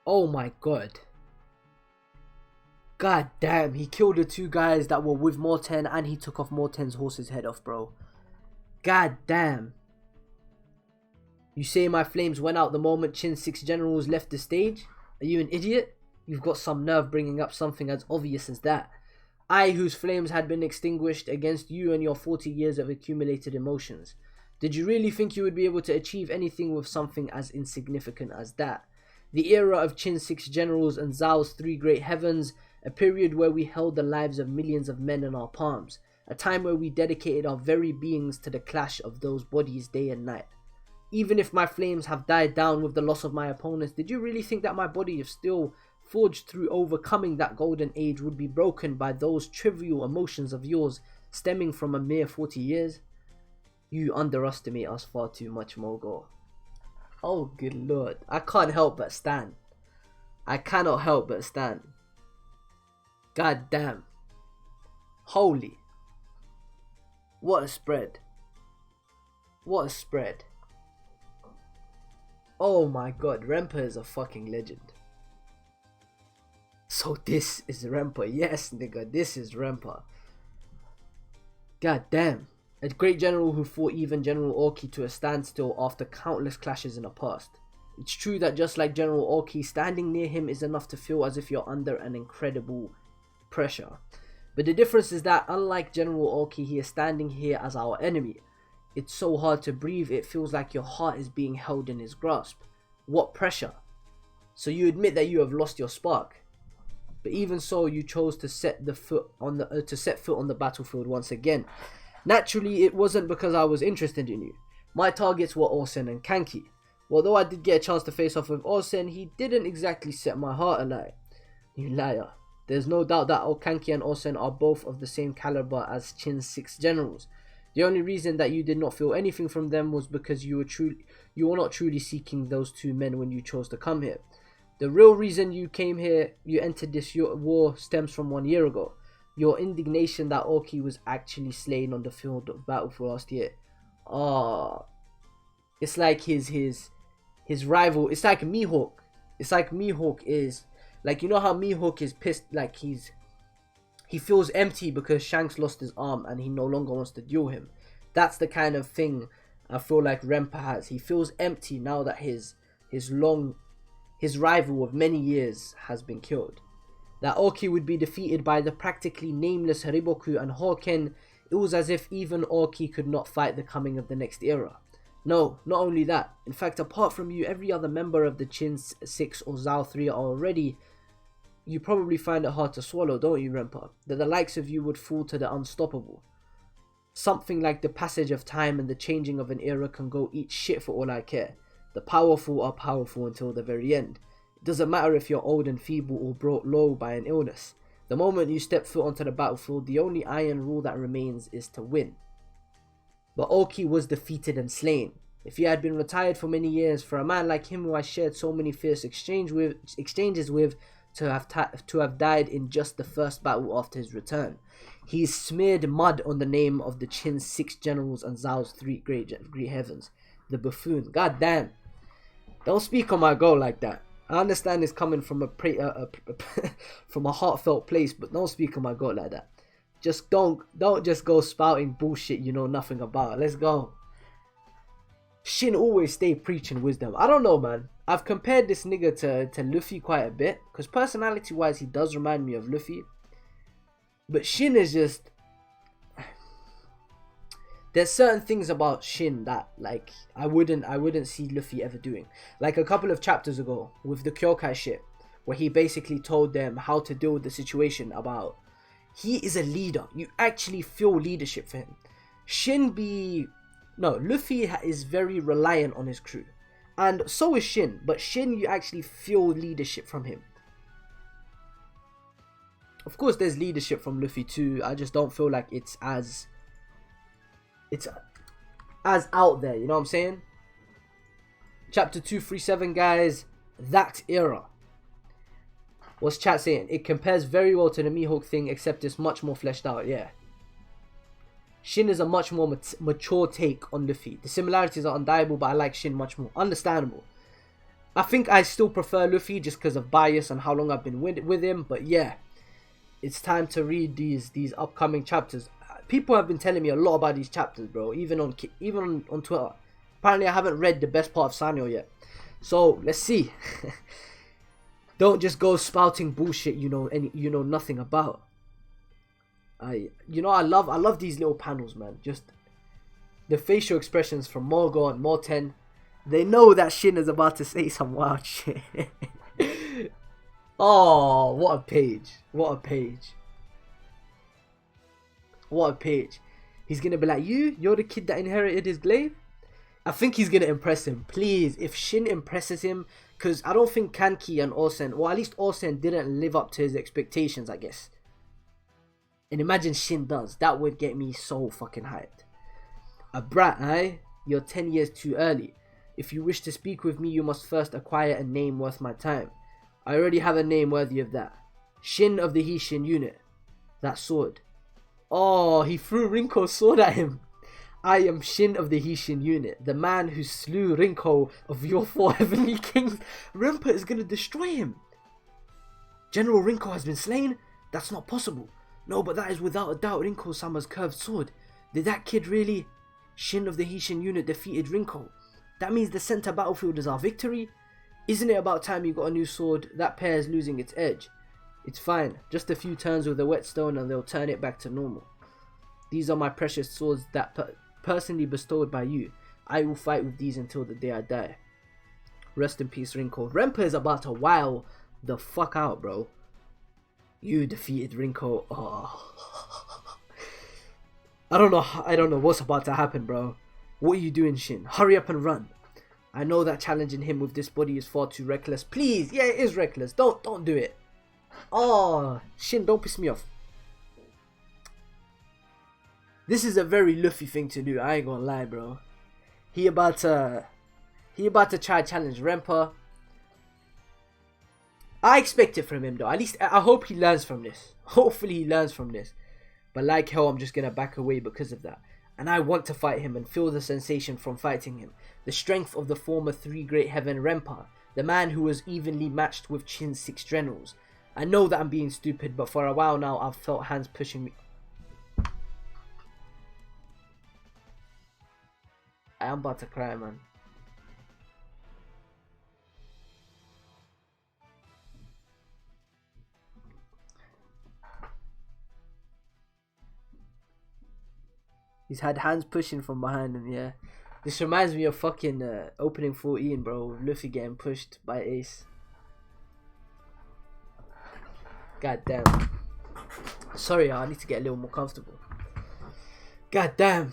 Oh my god. God damn, he killed the two guys that were with Morten and he took off Morten's horse's head off, bro. God damn. You say my flames went out the moment Qin's 6 generals left the stage? Are you an idiot? You've got some nerve bringing up something as obvious as that. I, whose flames had been extinguished against you and your 40 years of accumulated emotions. Did you really think you would be able to achieve anything with something as insignificant as that? The era of Qin's 6 generals and Zhao's 3 great heavens, a period where we held the lives of millions of men in our palms, a time where we dedicated our very beings to the clash of those bodies day and night. Even if my flames have died down with the loss of my opponents, did you really think that my body of steel, forged through overcoming that golden age, would be broken by those trivial emotions of yours stemming from a mere 40 years? You underestimate us far too much, Morgo. Oh, good lord. I can't help but stand. I cannot help but stand. God damn. Holy. What a spread. What a spread. Oh my god, Rempa is a fucking legend. So this is Rempa. Yes, nigga, this is Rempa. God damn. A great general who fought even General Orki to a standstill after countless clashes in the past. It's true that just like General Orki, standing near him is enough to feel as if you're under an incredible pressure. But the difference is that unlike General Orki, he is standing here as our enemy. It's so hard to breathe, it feels like your heart is being held in his grasp. What pressure? So you admit that you have lost your spark. But even so, you chose to set foot on the battlefield once again. Naturally, it wasn't because I was interested in you. My targets were Orsen and Kanki. Although I did get a chance to face off with Orsen, he didn't exactly set my heart alight. You liar. There's no doubt that Kanki and Orsen are both of the same caliber as Qin's 6 generals. The only reason that you did not feel anything from them was because you were not truly seeking those two men when you chose to come here. The real reason you came here, you entered this war, stems from 1 year ago. Your indignation that Orki was actually slain on the field of battle for last year. It's like his rival. It's like Mihawk. It's like Mihawk is like, you know how Mihawk is pissed, like he feels empty because Shanks lost his arm and he no longer wants to duel him. That's the kind of thing I feel like Rempa has. He feels empty now that his rival of many years has been killed. That Orki would be defeated by the practically nameless Hariboku and Hawken, it was as if even Orki could not fight the coming of the next era. No, not only that, in fact, apart from you, every other member of the Qin 6 or Zhao 3 are already... You probably find it hard to swallow, don't you, Rempa? That the likes of you would fall to the unstoppable. Something like the passage of time and the changing of an era can go eat shit for all I care. The powerful are powerful until the very end. It doesn't matter if you're old and feeble or brought low by an illness. The moment you step foot onto the battlefield, the only iron rule that remains is to win. But Orki was defeated and slain. If he had been retired for many years, for a man like him who I shared so many fierce exchanges with, to have died in just the first battle after his return. He smeared mud on the name of the Qin's 6 generals and Zhao's 3 great heavens. The buffoon. God damn. Don't speak on my girl like that. I understand it's coming from from a heartfelt place, but don't speak on my girl like that. Just don't just go spouting bullshit you know nothing about. Let's go. Shin always stay preaching wisdom. I don't know, man. I've compared this nigga to Luffy quite a bit, because personality wise he does remind me of Luffy. But Shin is just... There's certain things about Shin that like I wouldn't see Luffy ever doing. Like a couple of chapters ago with the Kyokai shit, where he basically told them how to deal with the situation about... He is a leader. You actually feel leadership for him. Luffy is very reliant on his crew. And so is Shin. But Shin, you actually feel leadership from him. Of course, there's leadership from Luffy too. I just don't feel like it's as out there. You know what I'm saying? Chapter 237, guys. That era. What's chat saying? It compares very well to the Mihawk thing, except it's much more fleshed out. Yeah. Shin is a much more mature take on Luffy. The similarities are undeniable, but I like Shin much more. Understandable. I think I still prefer Luffy just because of bias and how long I've been with him. But yeah, it's time to read these upcoming chapters. People have been telling me a lot about these chapters, bro. Even on Twitter. Apparently, I haven't read the best part of SANYOU yet. So let's see. Don't just go spouting bullshit you know nothing about. I love these little panels, man. Just the facial expressions from Morgo and Morten. They know that Shin is about to say some wild shit. Oh, what a page. What a page. What a page. He's gonna be like, you're the kid that inherited his glaive? I think he's gonna impress him. Please, if Shin impresses him, because I don't think Kanki and Osen, or at least Osen, didn't live up to his expectations, I guess. And imagine Shin does. That would get me so fucking hyped. A brat, eh? You're 10 years too early. If you wish to speak with me, you must first acquire a name worth my time. I already have a name worthy of that. Shin of the Hishin unit. That sword. Oh, he threw Rinko's sword at him. I am Shin of the Hishin unit. The man who slew Rinko of your 4 heavenly kings. Rinpa is going to destroy him. General Rinko has been slain? That's not possible. No, but that is without a doubt Rinko-sama's curved sword. Did that kid really? Shin of the Hishin unit defeated Rinko. That means the center battlefield is our victory? Isn't it about time you got a new sword? That pair is losing its edge. It's fine. Just a few turns with the whetstone and they'll turn it back to normal. These are my precious swords that personally bestowed by you. I will fight with these until the day I die. Rest in peace, Rinko. Renpa is about to wow the fuck out, bro. You defeated Rinko. Oh. I don't know what's about to happen, bro. What are you doing, Shin? Hurry up and run. I know that challenging him with this body is far too reckless. Please, yeah, it is reckless. Don't do it. Oh, Shin, don't piss me off. This is a very Luffy thing to do. I ain't gonna lie, bro. He about to try to challenge Renpa. I expect it from him though. At least I hope he learns from this. Hopefully he learns from this. But like hell, I'm just gonna back away because of that. And I want to fight him and feel the sensation from fighting him. The strength of the former 3 Great Heaven Renpa. The man who was evenly matched with Qin's 6 generals. I know that I'm being stupid, but for a while now I've felt hands pushing me. I am about to cry, man. He's had hands pushing from behind him, yeah. This reminds me of fucking opening 14, bro. With Luffy getting pushed by Ace. God damn. Sorry, I need to get a little more comfortable. God damn.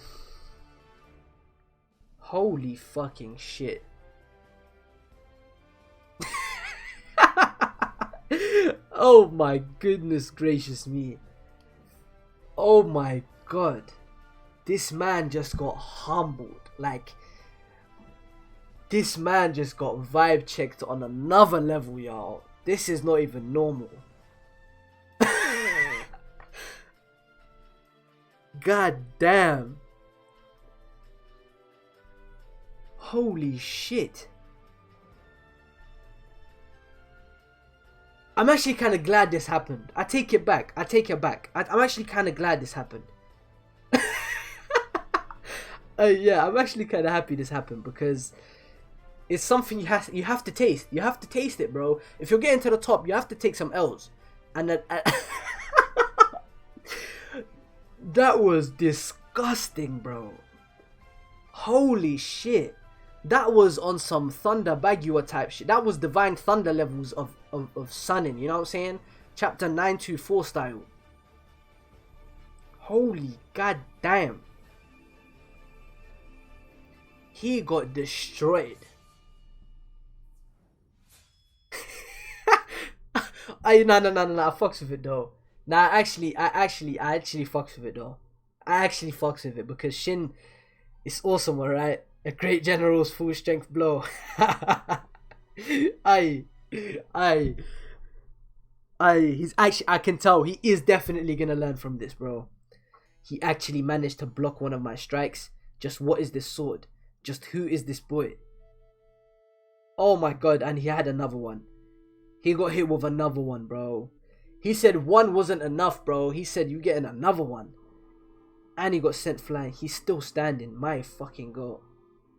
Holy fucking shit. Oh my goodness gracious me. Oh my god. This man just got humbled. Like, This man just got vibe checked on another level, y'all. This is not even normal. God damn. Holy shit. I'm actually kind of glad this happened. I take it back. I'm actually kind of glad this happened. Yeah, I'm actually kind of happy this happened because it's something you have to taste. You have to taste it, bro. If you're getting to the top, you have to take some L's. And that was disgusting, bro. Holy shit. That was on some Thunder Bagua type shit. That was Divine Thunder levels of sunning, you know what I'm saying? Chapter 924 style. Holy goddamn. He got destroyed. No, I fucks with it though. Nah, I actually fucks with it though. I actually fucks with it because Shin is awesome, alright? A great general's full strength blow. He's actually, I can tell he is definitely gonna learn from this, bro. He actually managed to block one of my strikes. Just what is this sword? Just who is this boy? Oh my god, and he had another one. He got hit with another one, bro. He said one wasn't enough, bro. He said you getting another one. And he got sent flying. He's still standing. My fucking god.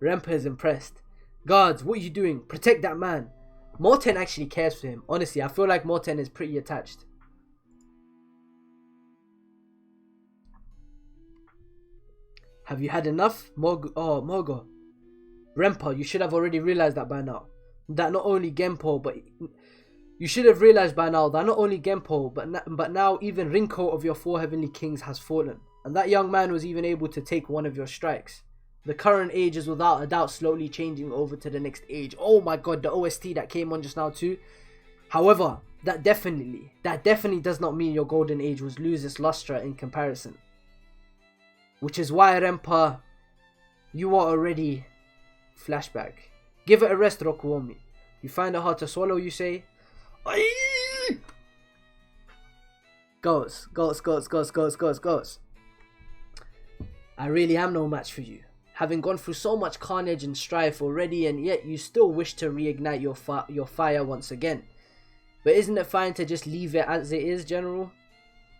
Rempa is impressed. Guards, what are you doing? Protect that man. Morten actually cares for him. Honestly, I feel like Morten is pretty attached. Have you had enough? Mogo. Rempa, you should have already realized that by now. That not only Genpo, but... You should have realized by now that not only Genpo, but now even Rinko of your 4 heavenly kings has fallen. And that young man was even able to take one of your strikes. The current age is without a doubt slowly changing over to the next age. Oh my god, the OST that came on just now too. However, that definitely does not mean your golden age will lose its luster in comparison. Which is why, Rempa, you are already... Flashback. Give it a rest, Rokuomi. You find it hard to swallow, you say? Goes. I really am no match for you. Having gone through so much carnage and strife already, and yet you still wish to reignite your fire once again. But isn't it fine to just leave it as it is, General?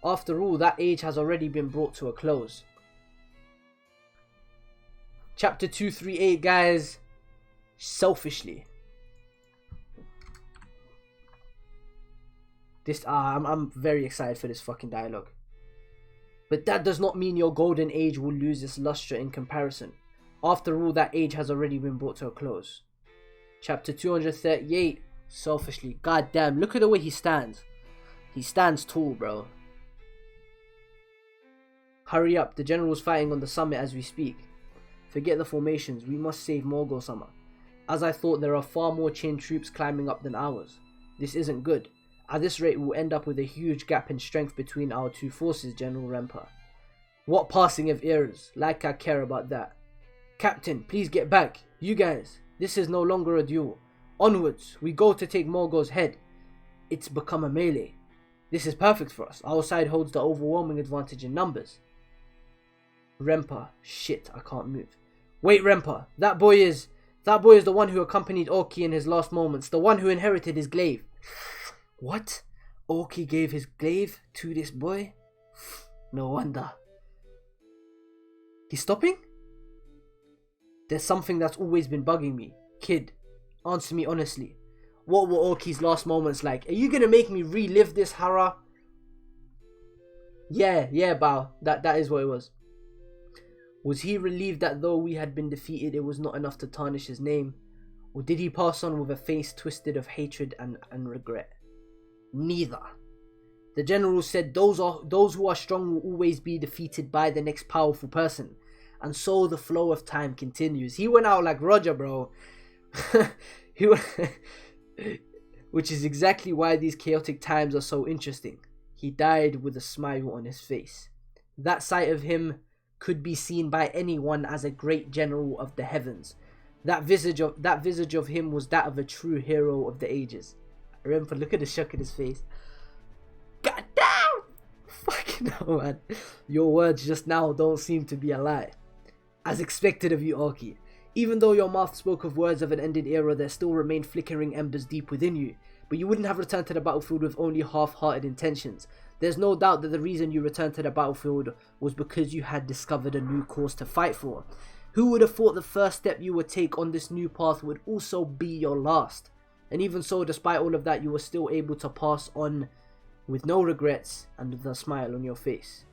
After all, that age has already been brought to a close. Chapter 238, guys. Selfishly. I'm very excited for this fucking dialogue. But that does not mean your golden age will lose its luster in comparison. After all, that age has already been brought to a close. Chapter 238, selfishly. God damn, look at the way he stands. He stands tall, bro. Hurry up, the general's fighting on the summit as we speak. Forget the formations, we must save Morgul-sama. As I thought, there are far more chain troops climbing up than ours. This isn't good. At this rate, we'll end up with a huge gap in strength between our two forces, General Rempa. What passing of eras? Like I care about that. Captain, please get back. You guys, this is no longer a duel. Onwards, we go to take Morgul's head. It's become a melee. This is perfect for us. Our side holds the overwhelming advantage in numbers. Rempa, shit, I can't move. Wait, Rempa, that boy is the one who accompanied Oki in his last moments, the one who inherited his glaive. What? Oki gave his glaive to this boy? No wonder. He's stopping? There's something that's always been bugging me. Kid, answer me honestly. What were Oki's last moments like? Are you gonna make me relive this horror? Yeah, Bao. That is what it was. Was he relieved that though we had been defeated, it was not enough to tarnish his name? Or did he pass on with a face twisted of hatred and regret? Neither. The general said those who are strong will always be defeated by the next powerful person. And so the flow of time continues. He went out like Roger, bro. Which is exactly why these chaotic times are so interesting. He died with a smile on his face. That sight of him could be seen by anyone as a great general of the heavens. That visage of him was that of a true hero of the ages. Remember, look at the shock in his face. God damn! Fucking hell, man. Your words just now don't seem to be a lie. As expected of you, Arky. Even though your mouth spoke of words of an ended era, there still remained flickering embers deep within you. But you wouldn't have returned to the battlefield with only half-hearted intentions. There's no doubt that the reason you returned to the battlefield was because you had discovered a new cause to fight for. Who would have thought the first step you would take on this new path would also be your last? And even so, despite all of that, you were still able to pass on with no regrets and with a smile on your face.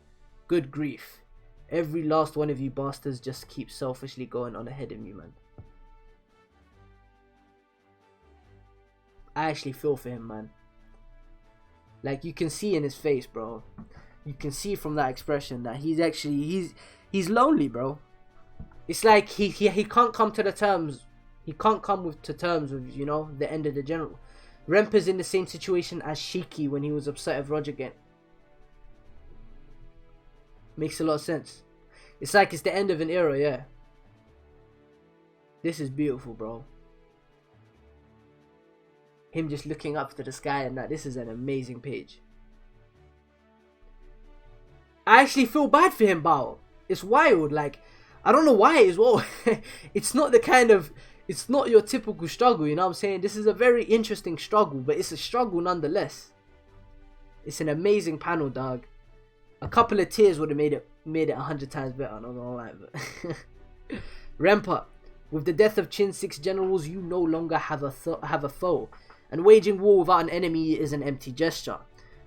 Good grief. Every last one of you bastards just keeps selfishly going on ahead of me, man. I actually feel for him, man. Like, you can see in his face, bro. You can see from that expression that he's lonely, bro. It's like he can't come to the terms. He can't come to terms with, you know, the end of the general. Rempa's in the same situation as Shiki when he was upset with Roger again. Makes a lot of sense. It's like it's the end of an era, yeah. This is beautiful, bro. Him just looking up to the sky and that. This is an amazing page. I actually feel bad for him, Bao. It's wild. Like, I don't know why as well. It's not the kind of... It's not your typical struggle, you know what I'm saying? This is a very interesting struggle, but it's a struggle nonetheless. It's an amazing panel, dog. A couple of tears would have made it 100 times better, I'm not gonna lie, but... Rempa, with the death of Qin's 6 generals, you no longer have a foe. And waging war without an enemy is an empty gesture.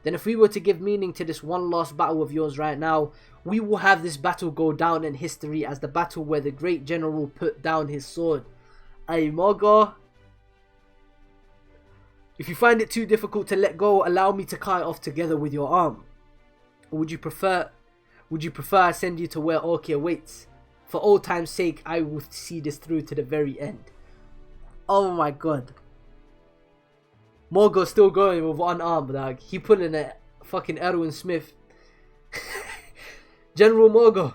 Then if we were to give meaning to this one last battle of yours right now, we will have this battle go down in history as the battle where the great general put down his sword. Ay, Mogo. If you find it too difficult to let go, allow me to cut it off together with your arm. Or would you prefer I send you to where Orki awaits? For old time's sake, I will see this through to the very end. Oh my god. Morgo's still going with one arm, dog. He pulling a fucking Erwin Smith. General Morgo.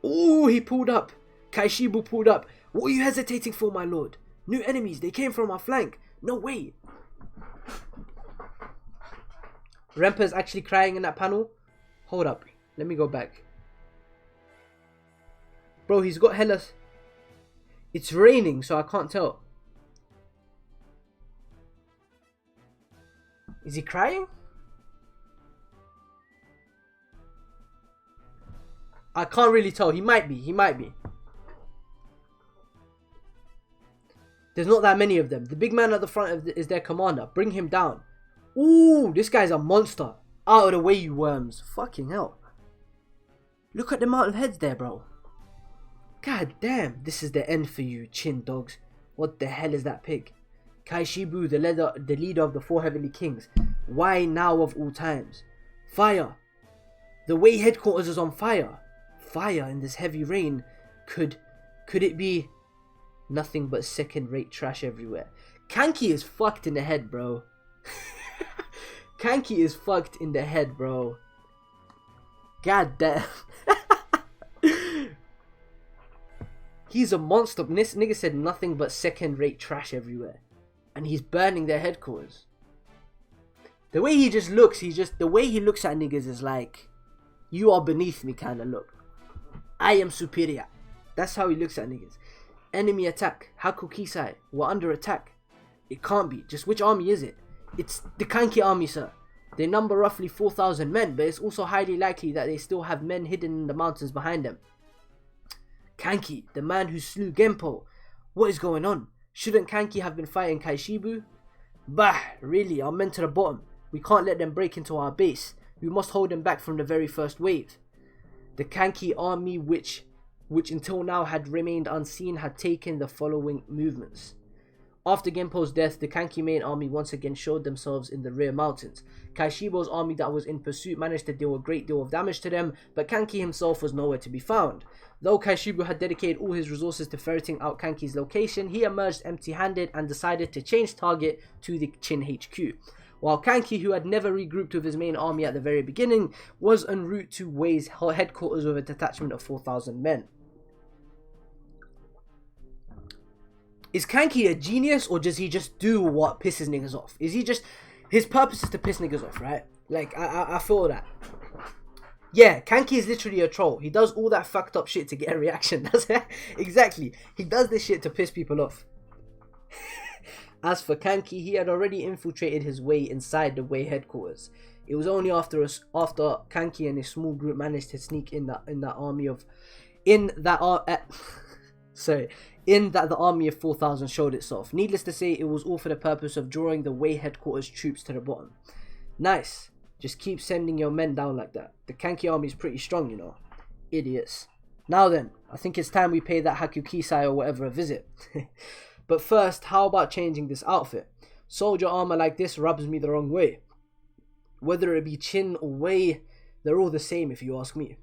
Ooh, he pulled up. Kaishibu pulled up. What are you hesitating for, my lord? New enemies, they came from our flank. No way. Rempa's actually crying in that panel. Hold up. Let me go back. Bro, he's got hella... It's raining, so I can't tell. Is he crying? I can't really tell. He might be. He might be. There's not that many of them. The big man at the front is their commander. Bring him down. Ooh, this guy's a monster. Out of the way, you worms. Fucking hell. Look at the amount of heads there, bro. God damn. This is the end for you, chin dogs. What the hell is that pig? Kaishibu, the leader of the 4 heavenly kings. Why now of all times? Fire. The way headquarters is on fire. Fire in this heavy rain. Could it be nothing but second-rate trash everywhere? Kanki is fucked in the head, bro. Kanki is fucked in the head, bro. God damn. He's a monster. This nigga said nothing but second-rate trash everywhere. And he's burning their headquarters. The way he just looks, the way he looks at niggas is like, you are beneath me kind of look. I am superior. That's how he looks at niggas. Enemy attack. Haku Kisai. We're under attack. It can't be. Just which army is it? It's the Kanki army, sir. They number roughly 4,000 men, but it's also highly likely that they still have men hidden in the mountains behind them. Kanki, the man who slew Genpo. What is going on? Shouldn't Kanki have been fighting Kaishibu? Bah, really, our men to the bottom. We can't let them break into our base. We must hold them back from the very first wave. The Kanki army, which until now had remained unseen, had taken the following movements. After Genpo's death, the Kanki main army once again showed themselves in the rear mountains. Kaishibo's army that was in pursuit managed to deal a great deal of damage to them, but Kanki himself was nowhere to be found. Though Kaishibu had dedicated all his resources to ferreting out Kanki's location, he emerged empty-handed and decided to change target to the Qin HQ. While Kanki, who had never regrouped with his main army at the very beginning, was en route to Wei's headquarters with a detachment of 4,000 men. Is Kanki a genius, or does he just do what pisses niggas off? Is he just... His purpose is to piss niggas off, right? Like, I feel that. Yeah, Kanki is literally a troll. He does all that fucked up shit to get a reaction. That's exactly. He does this shit to piss people off. As for Kanki, he had already infiltrated his way inside the Way headquarters. It was only after Kanki and his small group managed to sneak in that the army of 4,000 showed itself. Needless to say, it was all for the purpose of drawing the Way headquarters troops to the bottom. Nice. Just keep sending your men down like that. The Kanki army is pretty strong, you know. Idiots. Now then, I think it's time we pay that Hakukisai or whatever a visit. But first, how about changing this outfit? Soldier armor like this rubs me the wrong way. Whether it be Chin or Wei, they're all the same if you ask me.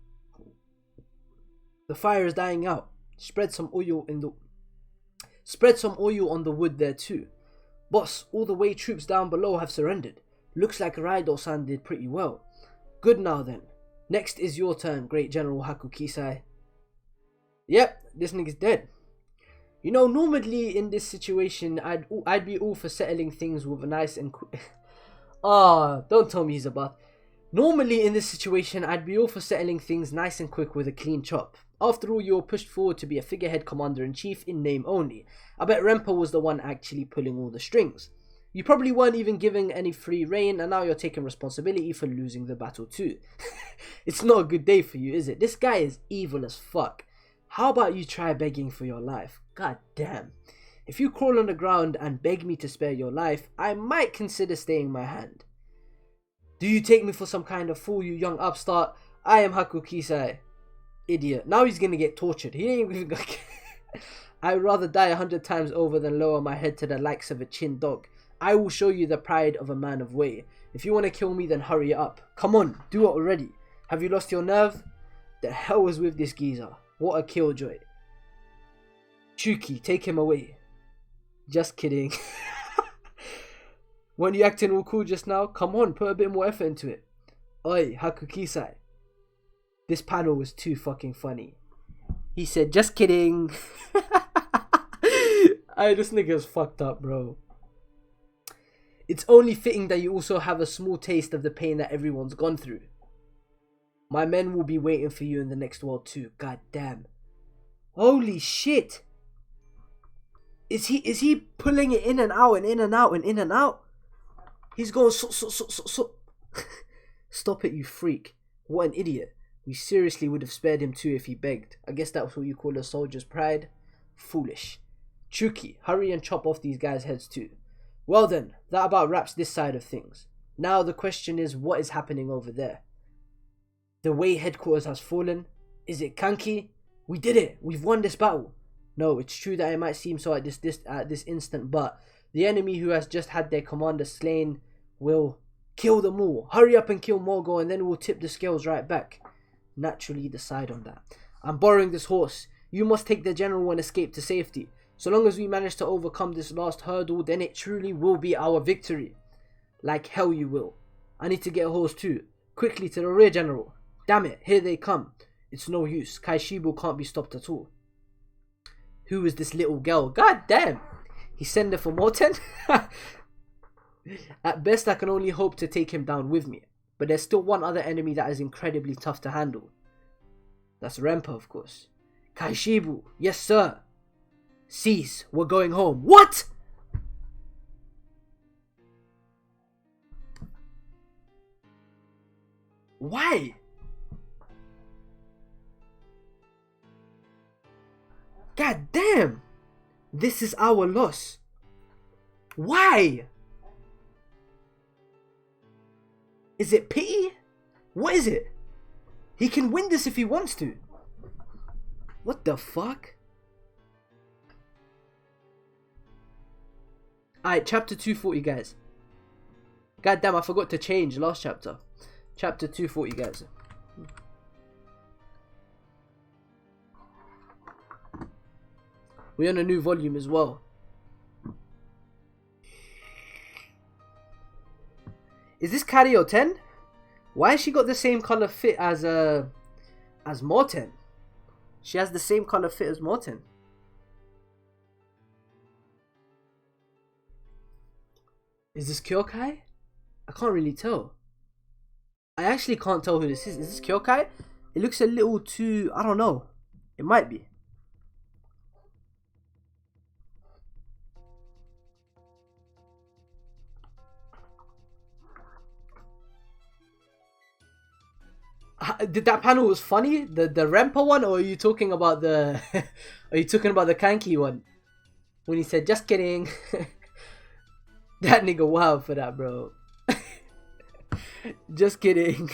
The fire is dying out. Spread some oil on the wood there too. Boss, all the Wei troops down below have surrendered. Looks like Raido-san did pretty well. Good now then. Next is your turn, Great General Hakukisai. Yep, this nigga's dead. You know, normally in this situation, I'd be all for settling things with a nice and quick... don't tell me he's a buff. Normally in this situation, I'd be all for settling things nice and quick with a clean chop. After all, you were pushed forward to be a figurehead commander-in-chief in name only. I bet Rempa was the one actually pulling all the strings. You probably weren't even given any free reign, and now you're taking responsibility for losing the battle too. It's not a good day for you, is it? This guy is evil as fuck. How about you try begging for your life? God damn. If you crawl on the ground and beg me to spare your life, I might consider staying my hand. Do you take me for some kind of fool, you young upstart? I am Hakukisai. Idiot. Now he's gonna get tortured. He ain't even gonna I'd rather die 100 times over than lower my head to the likes of a chin dog. I will show you the pride of a man of Wei. If you want to kill me, then hurry up. Come on, do it already. Have you lost your nerve? The hell is with this geezer? What a killjoy. Chuki, take him away. Just kidding. Weren't you acting all cool just now? Come on, put a bit more effort into it. Oi, Hakukisai. This panel was too fucking funny. He said, just kidding. This nigga's fucked up, bro. It's only fitting that you also have a small taste of the pain that everyone's gone through. My men will be waiting for you in the next world too. God damn. Holy shit. Is he pulling it in and out and in and out and in and out? He's going so. Stop it, you freak. What an idiot. We seriously would have spared him too if he begged. I guess that's what you call a soldier's pride. Foolish. Chuki, hurry and chop off these guys' heads too. Well then, that about wraps this side of things. Now the question is, what is happening over there? The Wei headquarters has fallen. Is it Kanki? We did it. We've won this battle. No, it's true that it might seem so at this instant, but the enemy who has just had their commander slain will kill them all. Hurry up and kill Morgo, and then we'll tip the scales right back. Naturally decide on that. I'm borrowing this horse. You must take the general and escape to safety. So long as we manage to overcome this last hurdle, then it truly will be our victory. Like hell you will. I need to get a horse too. Quickly to the rear general. Damn it, here they come. It's no use. Kaishibu can't be stopped at all. Who is this little girl? God damn. He sent her for Morten? At best, I can only hope to take him down with me. But there's still one other enemy that is incredibly tough to handle. That's Rempa, of course. Kaishibu, yes sir. Cease, we're going home. What? Why? God damn. This is our loss. Why? Is it pity? What is it? He can win this if he wants to. What the fuck? Alright, chapter 240, guys. God damn, I forgot to change last chapter. Chapter 240, guys. We're on a new volume as well. Is this Kario 10? Why has she got the same color fit as Morten? She has the same color fit as Morten. Is this Kyokai? I can't really tell. I actually can't tell who this is. Is this Kyokai? It looks a little too... I don't know. It might be. Did that panel was funny? The Rempa one, or are you talking about the are you talking about the Kanki one? When he said, just kidding. That nigga wild for that, bro. Just kidding.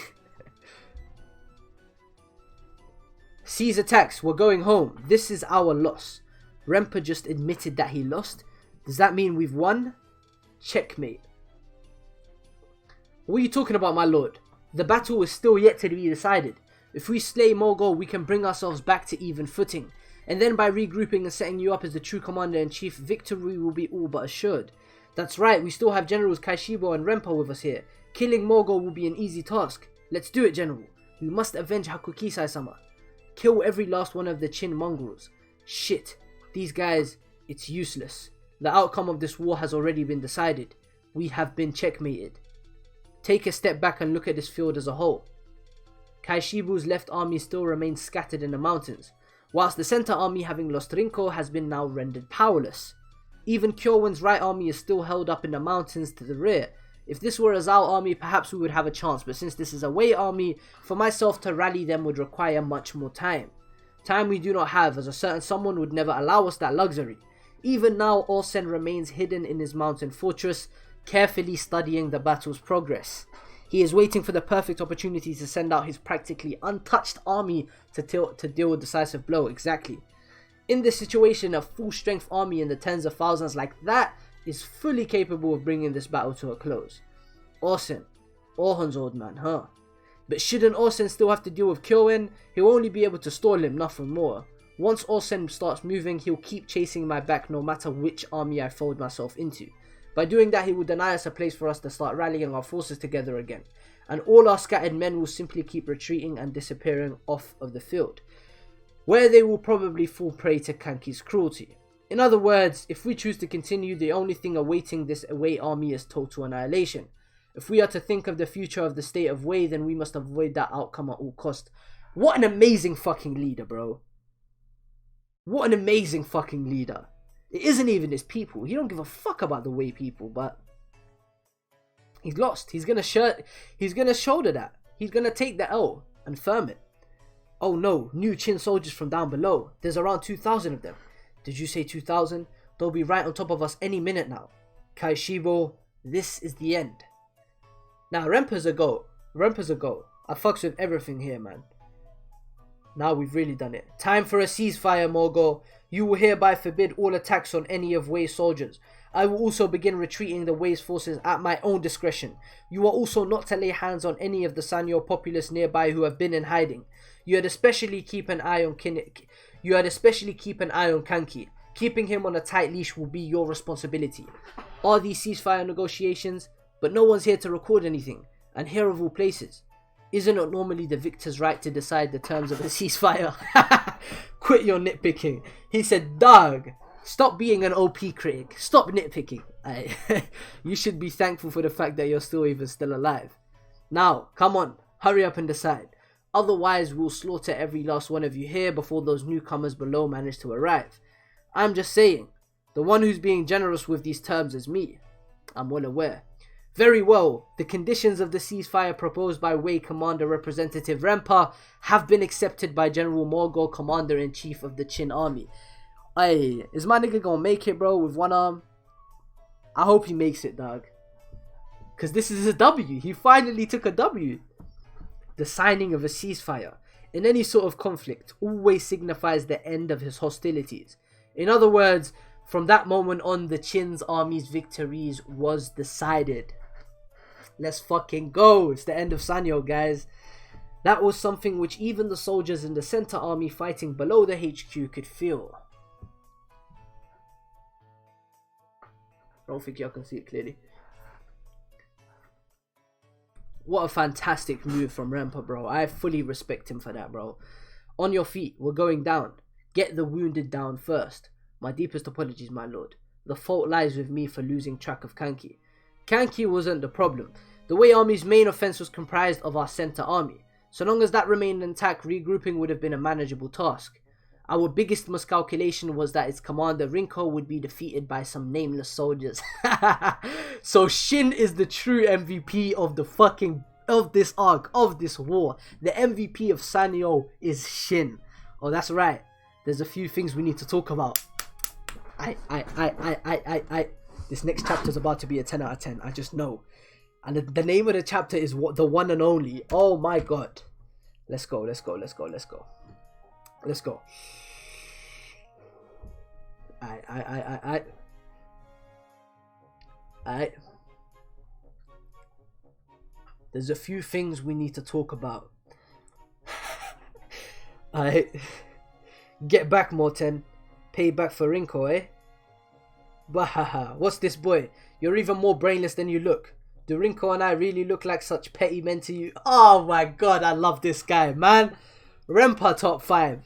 Seize attacks, we're going home. This is our loss. Rempa just admitted that he lost. Does that mean we've won? Checkmate. What are you talking about, my lord? The battle is still yet to be decided. If we slay Morgul, we can bring ourselves back to even footing. And then by regrouping and setting you up as the true commander-in-chief, victory will be all but assured. That's right, we still have Generals Kaishibo and Rempa with us here. Killing Morgul will be an easy task. Let's do it, General. We must avenge Hakukisai-sama. Kill every last one of the Chin mongrels. Shit, these guys, it's useless. The outcome of this war has already been decided. We have been checkmated. Take a step back and look at this field as a whole. Kaishibu's left army still remains scattered in the mountains, whilst the center army, having lost Rinko, has been now rendered powerless. Even Kyowen's right army is still held up in the mountains to the rear. If this were a Zhao army, perhaps we would have a chance, but since this is a Wei army, for myself to rally them would require much more time. Time we do not have, as a certain someone would never allow us that luxury. Even now, Orsen remains hidden in his mountain fortress, carefully studying the battle's progress. He is waiting for the perfect opportunity to send out his practically untouched army to deal a decisive blow. Exactly. In this situation, a full-strength army in the tens of thousands like that is fully capable of bringing this battle to a close. Orsen, Orhun's old man, huh? But shouldn't Orsen still have to deal with Kyowen? He'll only be able to stall him, nothing more. Once Orsen starts moving, he'll keep chasing my back no matter which army I fold myself into. By doing that, he will deny us a place for us to start rallying our forces together again, and all our scattered men will simply keep retreating and disappearing off of the field, where they will probably fall prey to Kanki's cruelty. In other words, if we choose to continue, the only thing awaiting this Wei army is total annihilation. If we are to think of the future of the state of Wei, then we must avoid that outcome at all cost. What an amazing fucking leader, bro. What an amazing fucking leader. It isn't even his people. He don't give a fuck about the Wei people, but he's lost. He's gonna shoulder that. He's gonna take the L and firm it. Oh no, new Chin soldiers from down below. There's around 2,000 of them. Did you say 2,000? They'll be right on top of us any minute now. Kaishibo, this is the end. Now, Rempa's a goat. Rempa's a goat. I fucks with everything here, man. Now we've really done it. Time for a ceasefire, Morgul. You will hereby forbid all attacks on any of Wei's soldiers. I will also begin retreating the Wei's forces at my own discretion. You are also not to lay hands on any of the SANYOU populace nearby who have been in hiding. You had especially keep an eye on Kanki. Keeping him on a tight leash will be your responsibility. Are these ceasefire negotiations? But no one's here to record anything. And here of all places. Isn't it normally the victor's right to decide the terms of a ceasefire? Quit your nitpicking. He said, dog, stop being an OP critic. Stop nitpicking. You should be thankful for the fact that you're still alive. Now, come on, hurry up and decide. Otherwise, we'll slaughter every last one of you here before those newcomers below manage to arrive. I'm just saying, the one who's being generous with these terms is me. I'm well aware. Very well, the conditions of the ceasefire proposed by Wei Commander Representative Rempa have been accepted by General Morgul, Commander-in-Chief of the Chin Army. Hey, is my nigga gonna make it, bro, with one arm? I hope he makes it, dog. Because this is a W. He finally took a W. The signing of a ceasefire in any sort of conflict always signifies the end of his hostilities. In other words, from that moment on, the Chin's army's victories was decided. Let's fucking go. It's the end of SANYOU, guys. That was something which even the soldiers in the center army fighting below the HQ could feel. I don't think y'all can see it clearly. What a fantastic move from Rempa, bro. I fully respect him for that, bro. On your feet. We're going down. Get the wounded down first. My deepest apologies, my lord. The fault lies with me for losing track of Kanki. Kanki wasn't the problem. The Wei Army's main offense was comprised of our center army. So long as that remained intact, regrouping would have been a manageable task. Our biggest miscalculation was that its commander Rinko would be defeated by some nameless soldiers. So Shin is the true MVP of this arc, of this war. The MVP of SANYOU is Shin. Oh, that's right. There's a few things we need to talk about. This next chapter is about to be a 10 out of 10. I just know. And the name of the chapter is the one and only. Oh my god. Let's go. Alright. There's a few things we need to talk about. Alright. Get back, Morten. Pay back for Rinko, eh? Bahaha. What's this, boy? You're even more brainless than you look. Do Rinko and I really look like such petty men to you? Oh my god, I love this guy, man. Rempa top 5.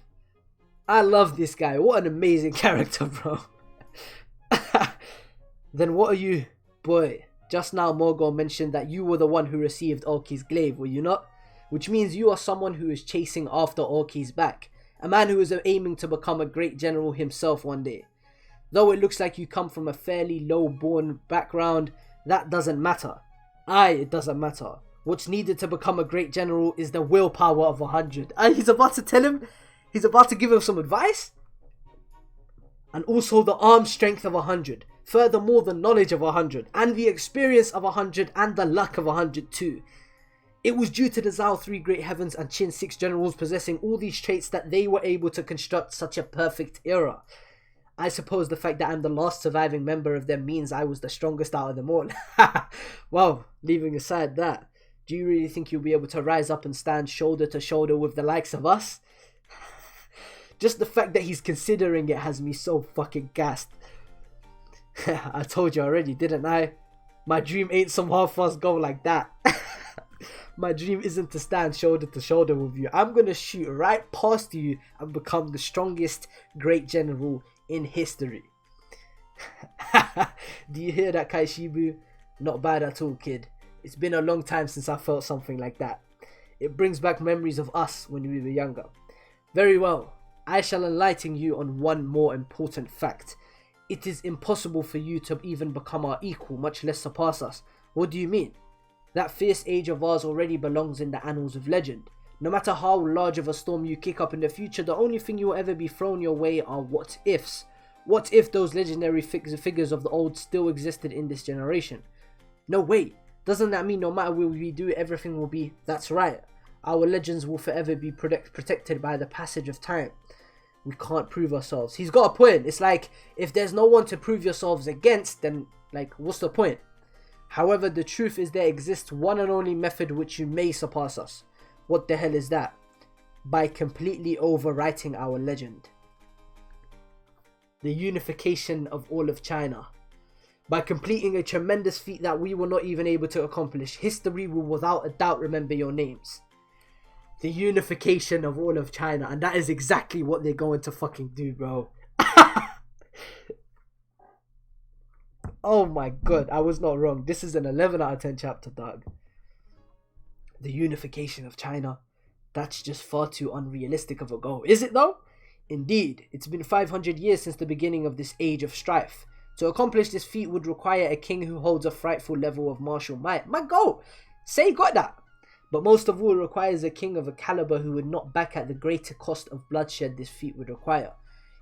I love this guy. What an amazing character, bro. Then what are you? Boy, just now Morgul mentioned that you were the one who received Orki's glaive, were you not? Which means you are someone who is chasing after Orki's back. A man who is aiming to become a great general himself one day. Though it looks like you come from a fairly low-born background, that doesn't matter. It doesn't matter. What's needed to become a great general is the willpower of 100. He's about to tell him, he's about to give him some advice? And also the arm strength of 100. Furthermore, the knowledge of 100. And the experience of 100 and the luck of 100 too. It was due to the Zhao 3 Great Heavens and Qin 6 generals possessing all these traits that they were able to construct such a perfect era. I suppose the fact that I'm the last surviving member of them means I was the strongest out of them all. Well, leaving aside that, do you really think you'll be able to rise up and stand shoulder to shoulder with the likes of us? Just the fact that he's considering it has me so fucking gassed. I told you already, didn't I? My dream ain't some half-fast goal like that. My dream isn't to stand shoulder to shoulder with you. I'm gonna shoot right past you and become the strongest great general in history. Do you hear that, Kaishibu? Not bad at all, kid. It's been a long time since I felt something like that. It brings back memories of us when we were younger. Very well. I shall enlighten you on one more important fact. It is impossible for you to even become our equal, much less surpass us. What do you mean? That fierce age of ours already belongs in the annals of legend. No matter how large of a storm you kick up in the future, the only thing you will ever be thrown your way are what ifs. What if those legendary figures of the old still existed in this generation? No way. Doesn't that mean no matter what we do, everything will be, that's right. Our legends will forever be protected by the passage of time. We can't prove ourselves. He's got a point. It's like, if there's no one to prove yourselves against, then, like, what's the point? However, the truth is there exists one and only method which you may surpass us. What the hell is that? By completely overwriting our legend. The unification of all of China. By completing a tremendous feat that we were not even able to accomplish, history will without a doubt remember your names. The unification of all of China, and that is exactly what they're going to fucking do, bro. Oh my god, I was not wrong. This is an 11 out of 10 chapter, dog. The unification of China. That's just far too unrealistic of a goal. Is it though? Indeed, it's been 500 years since the beginning of this age of strife. To accomplish this feat would require a king who holds a frightful level of martial might. My goal! Say got that! But most of all, it requires a king of a caliber who would not back at the greater cost of bloodshed this feat would require.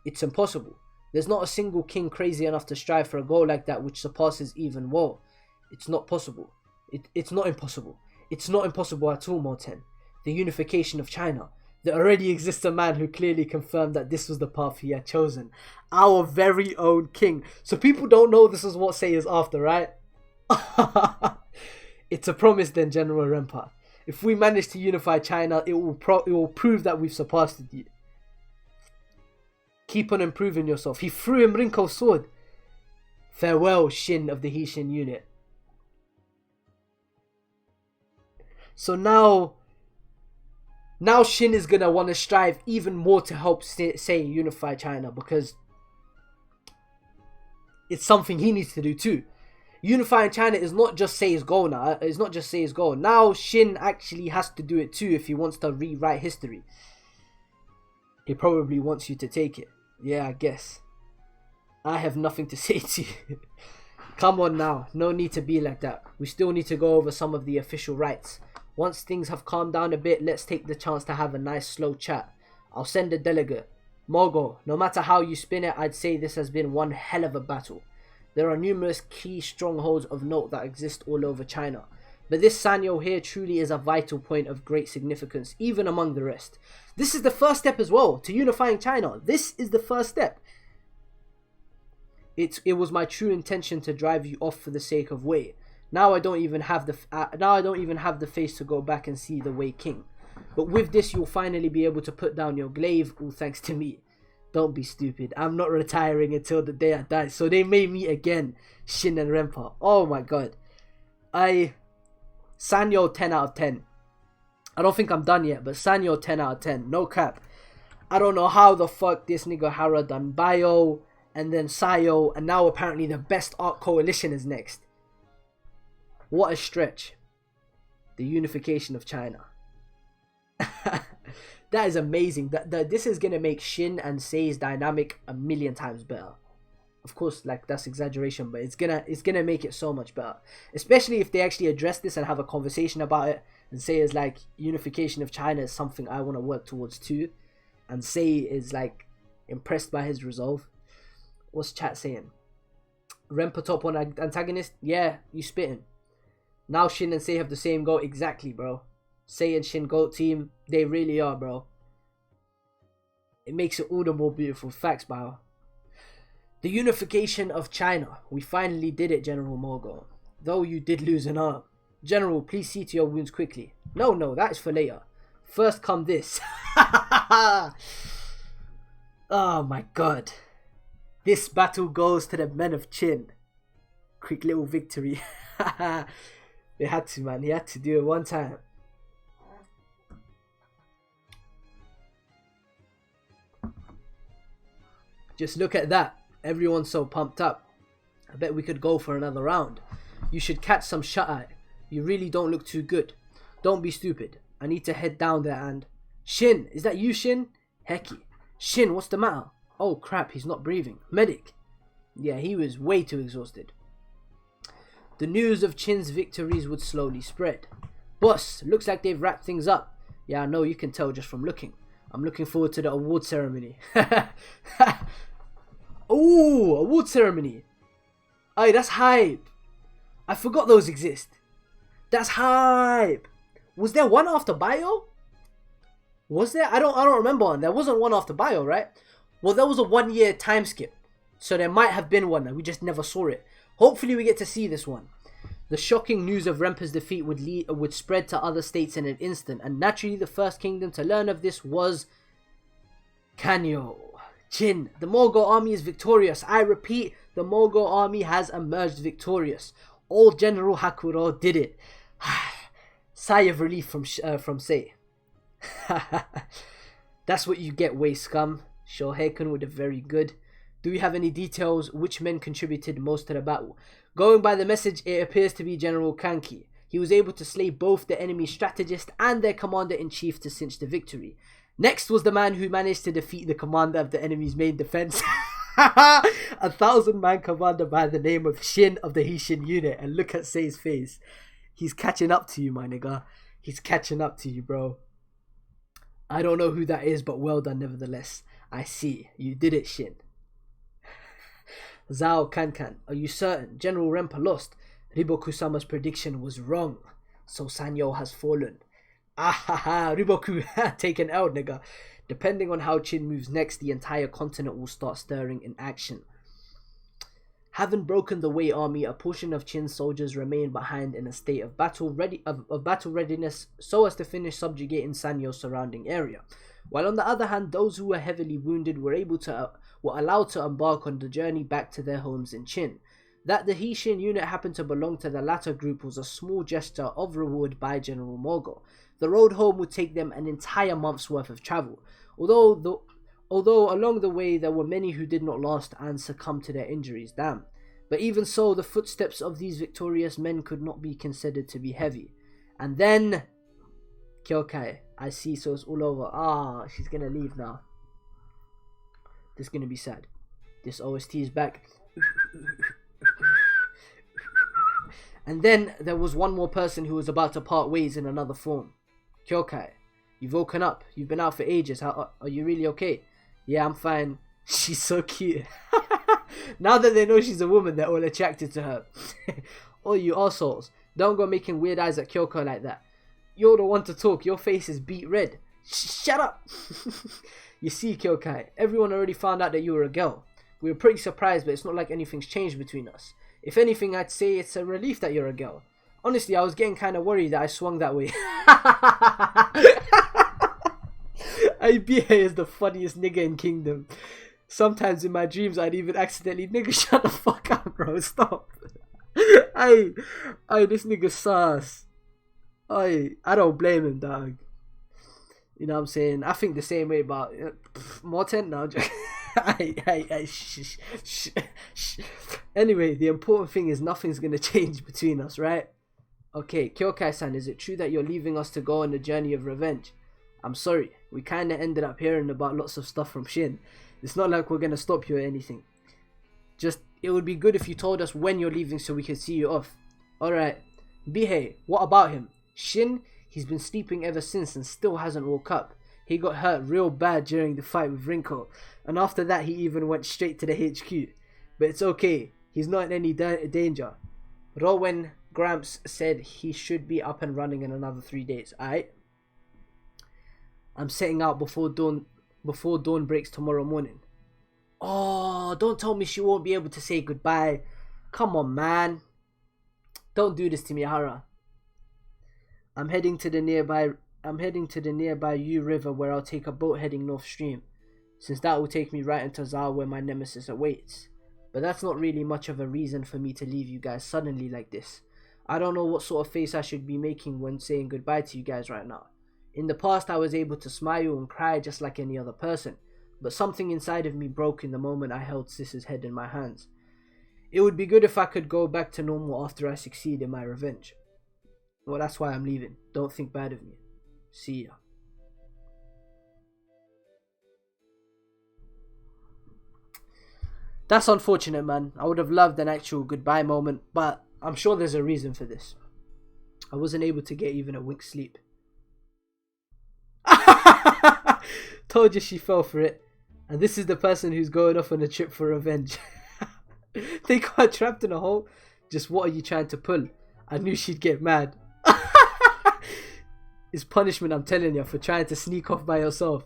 It's impossible. There's not a single king crazy enough to strive for a goal like that which surpasses even war. It's not possible. It's not impossible. It's not impossible at all, Morten. The unification of China. There already exists a man who clearly confirmed that this was the path he had chosen. Our very own king. So people don't know this is what Say is after, right? It's a promise then, General Rempa. If we manage to unify China, it will prove that we've surpassed you. Keep on improving yourself. He threw him Rinko's sword. Farewell, Shin of the Heishin unit. So now Shin is gonna want to strive even more to help Say unify China, because it's something he needs to do too. unifying China is not just Say's goal now. It's not just Say's goal. Now Shin actually has to do it too if he wants to rewrite history. He probably wants you to take it. Yeah, I guess. I have nothing to say to you. Come on now. No need to be like that. We still need to go over some of the official rights. Once things have calmed down a bit, let's take the chance to have a nice slow chat. I'll send a delegate. Mogo, no matter how you spin it, I'd say this has been one hell of a battle. There are numerous key strongholds of note that exist all over China. But this SANYOU here truly is a vital point of great significance, even among the rest. This is the first step as well to unifying China. This is the first step. It was my true intention to drive you off for the sake of Wei. Now I don't even have the face to go back and see the Wei King. But with this, you'll finally be able to put down your glaive, all thanks to me. Don't be stupid. I'm not retiring until the day I die. So they may meet again, Shin and Renpa. Oh my god. SANYOU 10 out of 10. I don't think I'm done yet, but SANYOU 10 out of 10. No cap. I don't know how the fuck this nigga Hara done Bio, and then Sayo, and now apparently the best art coalition is next. What a stretch. The unification of China. That is amazing. This is gonna make Shin and Say's dynamic a million times better. Of course, like, that's exaggeration, but it's gonna make it so much better. Especially if they actually address this and have a conversation about it, and Say is like, unification of China is something I want to work towards too, and Say is like impressed by his resolve. What's chat saying? Renpa top one antagonist? Yeah, you spitting. Now Shin and Say have the same goal. Exactly, bro. Say and Shin GOAT team, they really are, bro. It makes it all the more beautiful. Facts, Bao. The unification of China. We finally did it, General Mogo. Though you did lose an arm. General, please see to your wounds quickly. No, that is for later. First come this. Oh my god. This battle goes to the men of Chin. Quick little victory. They had to, man. He had to do it one time. Just look at that. Everyone's so pumped up. I bet we could go for another round. You should catch some shut-eye. You really don't look too good. Don't be stupid. I need to head down there and... Shin! Is that you, Shin? Hecky. Shin, what's the matter? Oh crap, he's not breathing. Medic! Yeah, he was way too exhausted. The news of Chin's victories would slowly spread. Boss, looks like they've wrapped things up. Yeah, I know, you can tell just from looking. I'm looking forward to the award ceremony. Oh, award ceremony. Aye, that's hype. I forgot those exist. That's hype. Was there one after Bio? Was there? I don't remember one. There wasn't one after Bio, right? Well, there was a 1 year time skip. So there might have been one. We just never saw it. Hopefully we get to see this one. The shocking news of Renpa's defeat would spread to other states in an instant. And naturally the first kingdom to learn of this was... Kanyo. Chin, the Mongol army is victorious. I repeat, the Mongol army has emerged victorious. Old General Hakuro did it. Sigh of relief from Say. That's what you get, Wei scum. Shohei-kun with a very good. Do we have any details? Which men contributed most to the battle? Going by the message, it appears to be General Kanki. He was able to slay both the enemy strategist and their commander-in-chief to cinch the victory. Next was the man who managed to defeat the commander of the enemy's main defense. A 1,000-man commander by the name of Shin of the Hishin unit. And look at Say's face. He's catching up to you, my nigga. He's catching up to you, bro. I don't know who that is, but well done nevertheless. I see. You did it, Shin. Zhao Kankan, are you certain? General Renpa lost. Riboku-sama's prediction was wrong. So SANYOU has fallen. Ahaha, Riboku, take an L, nigga. Depending on how Chin moves next, the entire continent will start stirring in action. Having broken the Wei army, a portion of Chin's soldiers remained behind in a state of battle readiness so as to finish subjugating SANYOU's surrounding area. While on the other hand, those who were heavily wounded were allowed to embark on the journey back to their homes in Chin. That the Hishin unit happened to belong to the latter group was a small gesture of reward by General Mogo. The road home would take them an entire month's worth of travel. Although along the way there were many who did not last and succumbed to their injuries. Damn. But even so, the footsteps of these victorious men could not be considered to be heavy. And then... Kyokai, I see, so it's all over. Ah, she's gonna leave now. This is gonna be sad. This OST is back. And then there was one more person who was about to part ways in another form. Kyokai, you've woken up. You've been out for ages. Are you really okay? Yeah, I'm fine. She's so cute. Now that they know she's a woman, they're all attracted to her. Oh, you assholes. Don't go making weird eyes at Kyoko like that. You're the one to talk. Your face is beet red. Shut up. You see, Kyokai, everyone already found out that you were a girl. We were pretty surprised, but it's not like anything's changed between us. If anything, I'd say it's a relief that you're a girl. Honestly, I was getting kind of worried that I swung that way. IBA is the funniest nigga in Kingdom. Sometimes in my dreams, I'd even accidentally nigga shut the fuck up, bro. Stop. Hey, this nigga sus. I don't blame him, dog. You know what I'm saying? I think the same way about more tent now. Anyway, the important thing is nothing's gonna change between us, right? Okay, Kyokai-san, is it true that you're leaving us to go on the journey of revenge? I'm sorry, we kinda ended up hearing about lots of stuff from Shin. It's not like we're gonna stop you or anything. Just, it would be good if you told us when you're leaving so we can see you off. Alright, Bihei, what about him? Shin, he's been sleeping ever since and still hasn't woke up. He got hurt real bad during the fight with Rinko, and after that he even went straight to the HQ. But it's okay, he's not in any danger. Rowan Gramps said he should be up and running in another 3 days, alright? I'm setting out before dawn breaks tomorrow morning. Oh, don't tell me she won't be able to say goodbye. Come on, man. Don't do this to me, Hara. I'm heading to the nearby Yu River where I'll take a boat heading north stream, since that will take me right into Zal where my nemesis awaits. But that's not really much of a reason for me to leave you guys suddenly like this. I don't know what sort of face I should be making when saying goodbye to you guys right now. In the past I was able to smile and cry just like any other person, but something inside of me broke in the moment I held Sis's head in my hands. It would be good if I could go back to normal after I succeed in my revenge. Well, that's why I'm leaving. Don't think bad of me. See ya. That's unfortunate, man. I would have loved an actual goodbye moment, but I'm sure there's a reason for this. I wasn't able to get even a wink's sleep. Told you she fell for it. And this is the person who's going off on a trip for revenge. They got trapped in a hole. Just what are you trying to pull? I knew she'd get mad. It's punishment, I'm telling you, for trying to sneak off by yourself.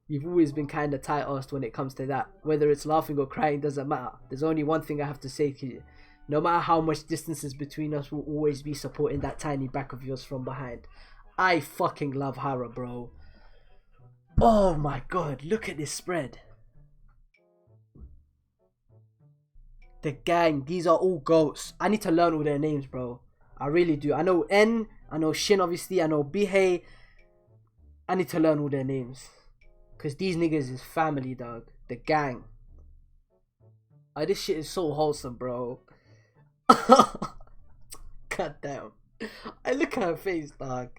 You've always been kind of tight-assed when it comes to that. Whether it's laughing or crying doesn't matter. There's only one thing I have to say to you. No matter how much distance is between us, we'll always be supporting that tiny back of yours from behind. I fucking love Hara, bro. Oh my god, look at this spread. The gang, these are all goats. I need to learn all their names, bro. I really do. I know N, I know Shin, obviously. I know Bihei. I need to learn all their names. Because these niggas is family, dog. The gang. This shit is so wholesome, bro. God damn. I look at her face, dog.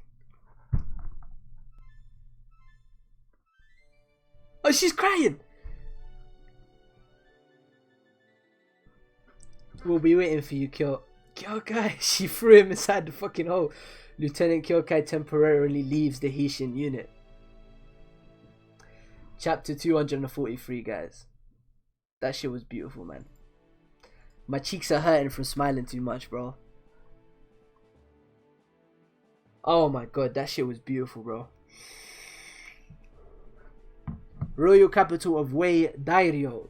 Oh, she's crying. We'll be waiting for you, Kyokai. She threw him inside the fucking hole. Lieutenant Kyokai temporarily leaves the Heishin unit. Chapter 243, guys. That shit was beautiful, man. My cheeks are hurting from smiling too much, bro. Oh my god, that shit was beautiful, bro. Royal capital of Wei Dairyo.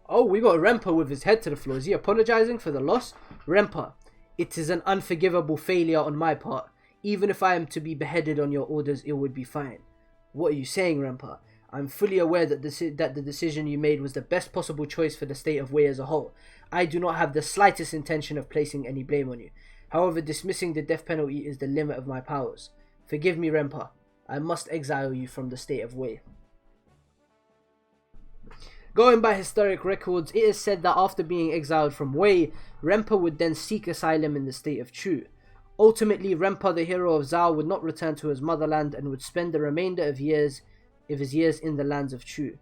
Oh, we got Rempa with his head to the floor. Is he apologizing for the loss? Rempa, it is an unforgivable failure on my part. Even if I am to be beheaded on your orders, it would be fine. What are you saying, Rempa? I'm fully aware that the decision you made was the best possible choice for the state of Wei as a whole. I do not have the slightest intention of placing any blame on you. However, dismissing the death penalty is the limit of my powers. Forgive me, Rempa. I must exile you from the state of Wei. Going by historic records, it is said that after being exiled from Wei, Rempa would then seek asylum in the state of Chu. Ultimately, Rempa, the hero of Zhao, would not return to his motherland and would spend the remainder of his years in the lands of Chu.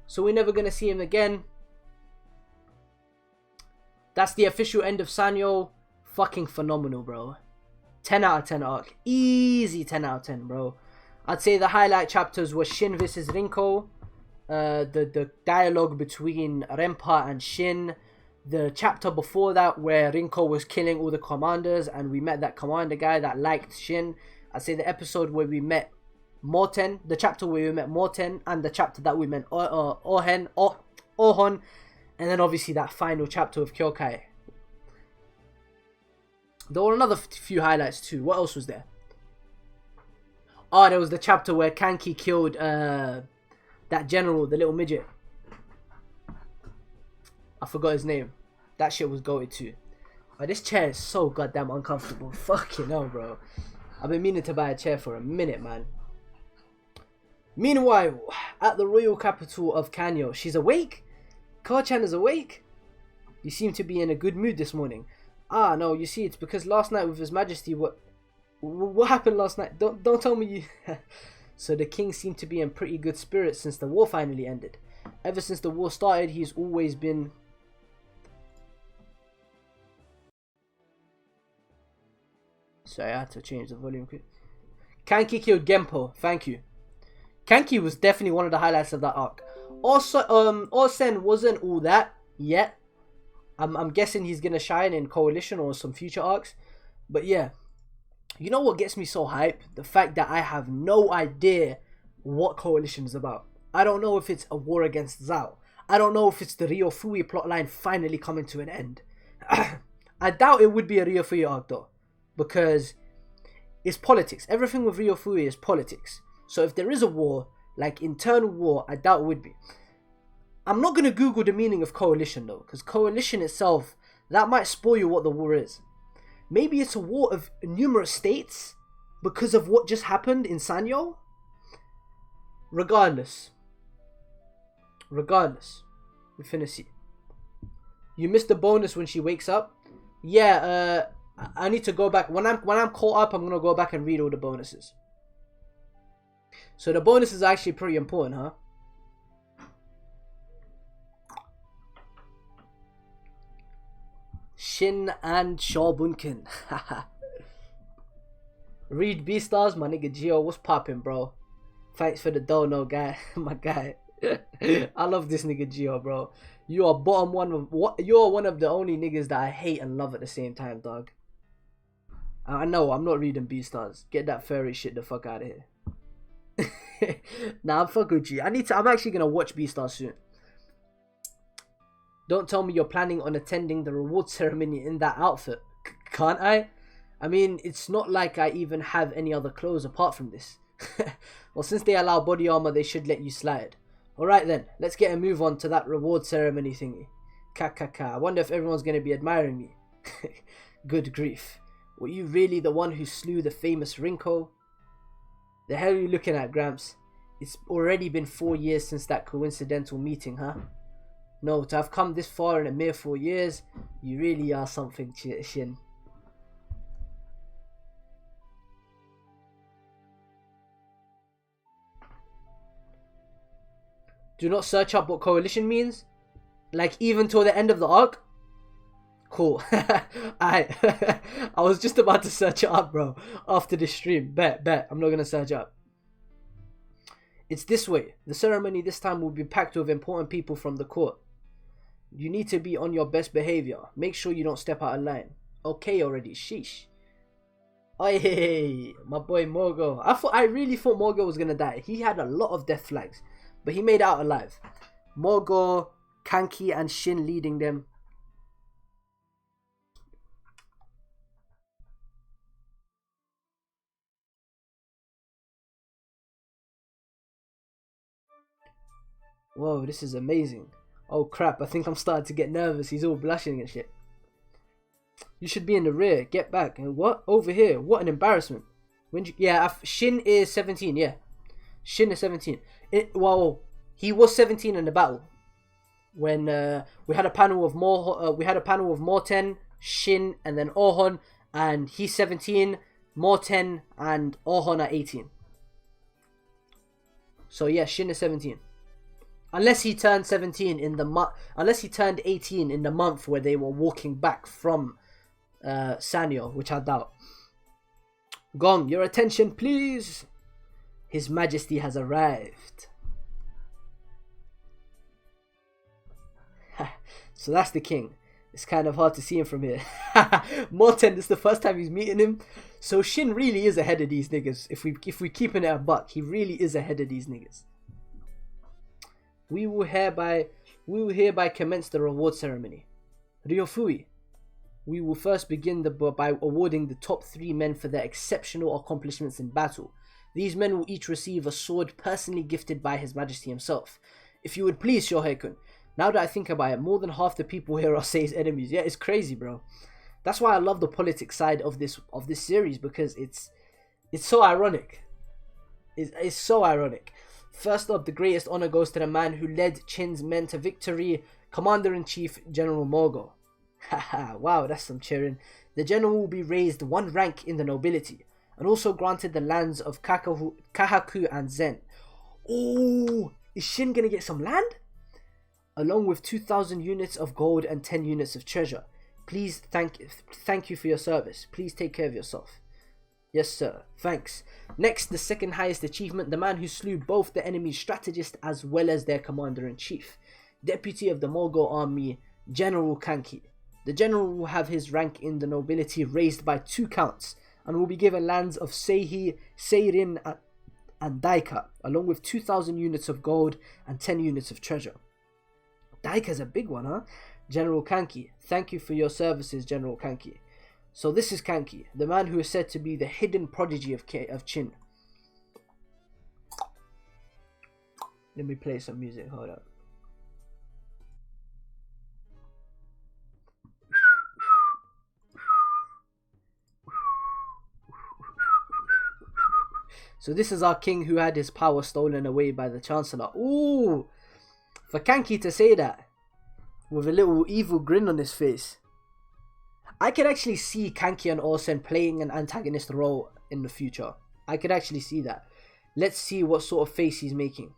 So we're never going to see him again. That's the official end of SANYOU. Fucking phenomenal, bro. 10 out of 10 arc. Easy 10 out of 10, bro. I'd say the highlight chapters were Shin versus Rinko. The dialogue between Rempa and Shin. The chapter before that where Rinko was killing all the commanders and we met that commander guy that liked Shin. I'd say the episode where we met Morten. The chapter where we met Morten. And the chapter that we met Ohon. And then obviously that final chapter of Kyokai. There were another few highlights too. What else was there? Oh, there was the chapter where Kanki killed that general, the little midget. I forgot his name. That shit was goated too. Oh, this chair is so goddamn uncomfortable. Fucking hell, bro. I've been meaning to buy a chair for a minute, man. Meanwhile, at the royal capital of Kanyo, she's awake? Ka-chan is awake? You seem to be in a good mood this morning. Ah, no, you see, it's because last night with His Majesty, what happened last night? Don't tell me you... So the king seemed to be in pretty good spirits since the war finally ended. Ever since the war started, he's always been... Sorry, I had to change the volume. Kanki killed Genpo, thank you. Kanki was definitely one of the highlights of that arc. Also, Osen wasn't all that yet. I'm guessing he's gonna shine in Coalition or some future arcs. But yeah, you know what gets me so hyped? The fact that I have no idea what Coalition is about. I don't know if it's a war against Zhao. I don't know if it's the Ryofui plotline finally coming to an end. I doubt it would be a Ryofui arc though, because it's politics. Everything with Ryofui is politics. So if there is a war, like internal war, I doubt it would be. I'm not going to Google the meaning of Coalition though, because Coalition itself, that might spoil you what the war is. Maybe it's a war of numerous states because of what just happened in SANYOU? Regardless, we're finna see. You missed the bonus when she wakes up? Yeah, I need to go back. When I'm caught up, I'm going to go back and read all the bonuses. So the bonus is actually pretty important, huh? Shin and Shobunkin. Read Beastars, my nigga Gio. What's poppin', bro? Thanks for the dono, guy. My guy. I love this nigga Gio, bro. You are you are one of the only niggas that I hate and love at the same time, dog. I know, I'm not reading Beastars. Get that furry shit the fuck out of here. Nah, I'm fuck with you. I'm actually gonna watch Beastars soon. Don't tell me you're planning on attending the reward ceremony in that outfit. Can't I? I mean, it's not like I even have any other clothes apart from this. Well, since they allow body armor, they should let you slide. Alright then, let's get a move on to that reward ceremony thingy. I wonder if everyone's going to be admiring me. Good grief. Were you really the one who slew the famous Rinko? The hell are you looking at, Gramps? It's already been 4 years since that coincidental meeting, huh? No, to have come this far in a mere 4 years, you really are something, Shin. Do not search up what coalition means. Like, even till the end of the arc. Cool. I was just about to search it up, bro. After this stream. Bet. I'm not going to search up. It's this way. The ceremony this time will be packed with important people from the court. You need to be on your best behavior. Make sure you don't step out of line. Okay already. Sheesh. Oh, hey, my boy Morgo. I really thought Morgo was going to die. He had a lot of death flags. But he made it out alive. Morgo, Kanki and Shin leading them. Whoa, this is amazing. Oh crap, I think I'm starting to get nervous. He's all blushing and shit. You should be in the rear. Get back. And what? Over here. What an embarrassment. Shin is 17, yeah. Shin is 17. Well, he was 17 in the battle. when we had a panel of Morten, Shin, and then Orhon, and he's 17. Morten and Orhon are 18. So yeah, Shin is 17. Unless he turned 17 in the month, unless he turned 18 in the month where they were walking back from SANYOU, which I doubt. Gong, your attention, please. His Majesty has arrived. So that's the king. It's kind of hard to see him from here. Morten, this is the first time he's meeting him. So Shin really is ahead of these niggas. If we keeping it a buck, he really is ahead of these niggas. We will hereby commence the reward ceremony. Ryofui. We will first begin by awarding the top 3 men for their exceptional accomplishments in battle. These men will each receive a sword personally gifted by His Majesty himself. If you would please, Shohei-kun. Now that I think about it, more than half the people here are Sei's enemies. Yeah, it's crazy, bro. That's why I love the politics side of this series, because it's so ironic. It's so ironic. First up, the greatest honor goes to the man who led Chin's men to victory, Commander-in-Chief General Mogo. Haha, wow, that's some cheering. The general will be raised 1 rank in the nobility, and also granted the lands of Kahaku and Zen. Oh, is Shin gonna get some land? Along with 2,000 units of gold and 10 units of treasure. Please thank you for your service. Please take care of yourself. Yes, sir. Thanks. Next, the second highest achievement, the man who slew both the enemy's strategist as well as their commander-in-chief. Deputy of the Mogul army, General Kanki. The general will have his rank in the nobility raised by 2 counts and will be given lands of Seihi, Seirin, and Daika, along with 2,000 units of gold and 10 units of treasure. Daika's a big one, huh? General Kanki. Thank you for your services, General Kanki. So this is Kanki, the man who is said to be the hidden prodigy of Chin. Let me play some music, hold up. So this is our king who had his power stolen away by the Chancellor. Ooh! For Kanki to say that, with a little evil grin on his face. I could actually see Kanki and Orsen playing an antagonist role in the future. I could actually see that. Let's see what sort of face he's making.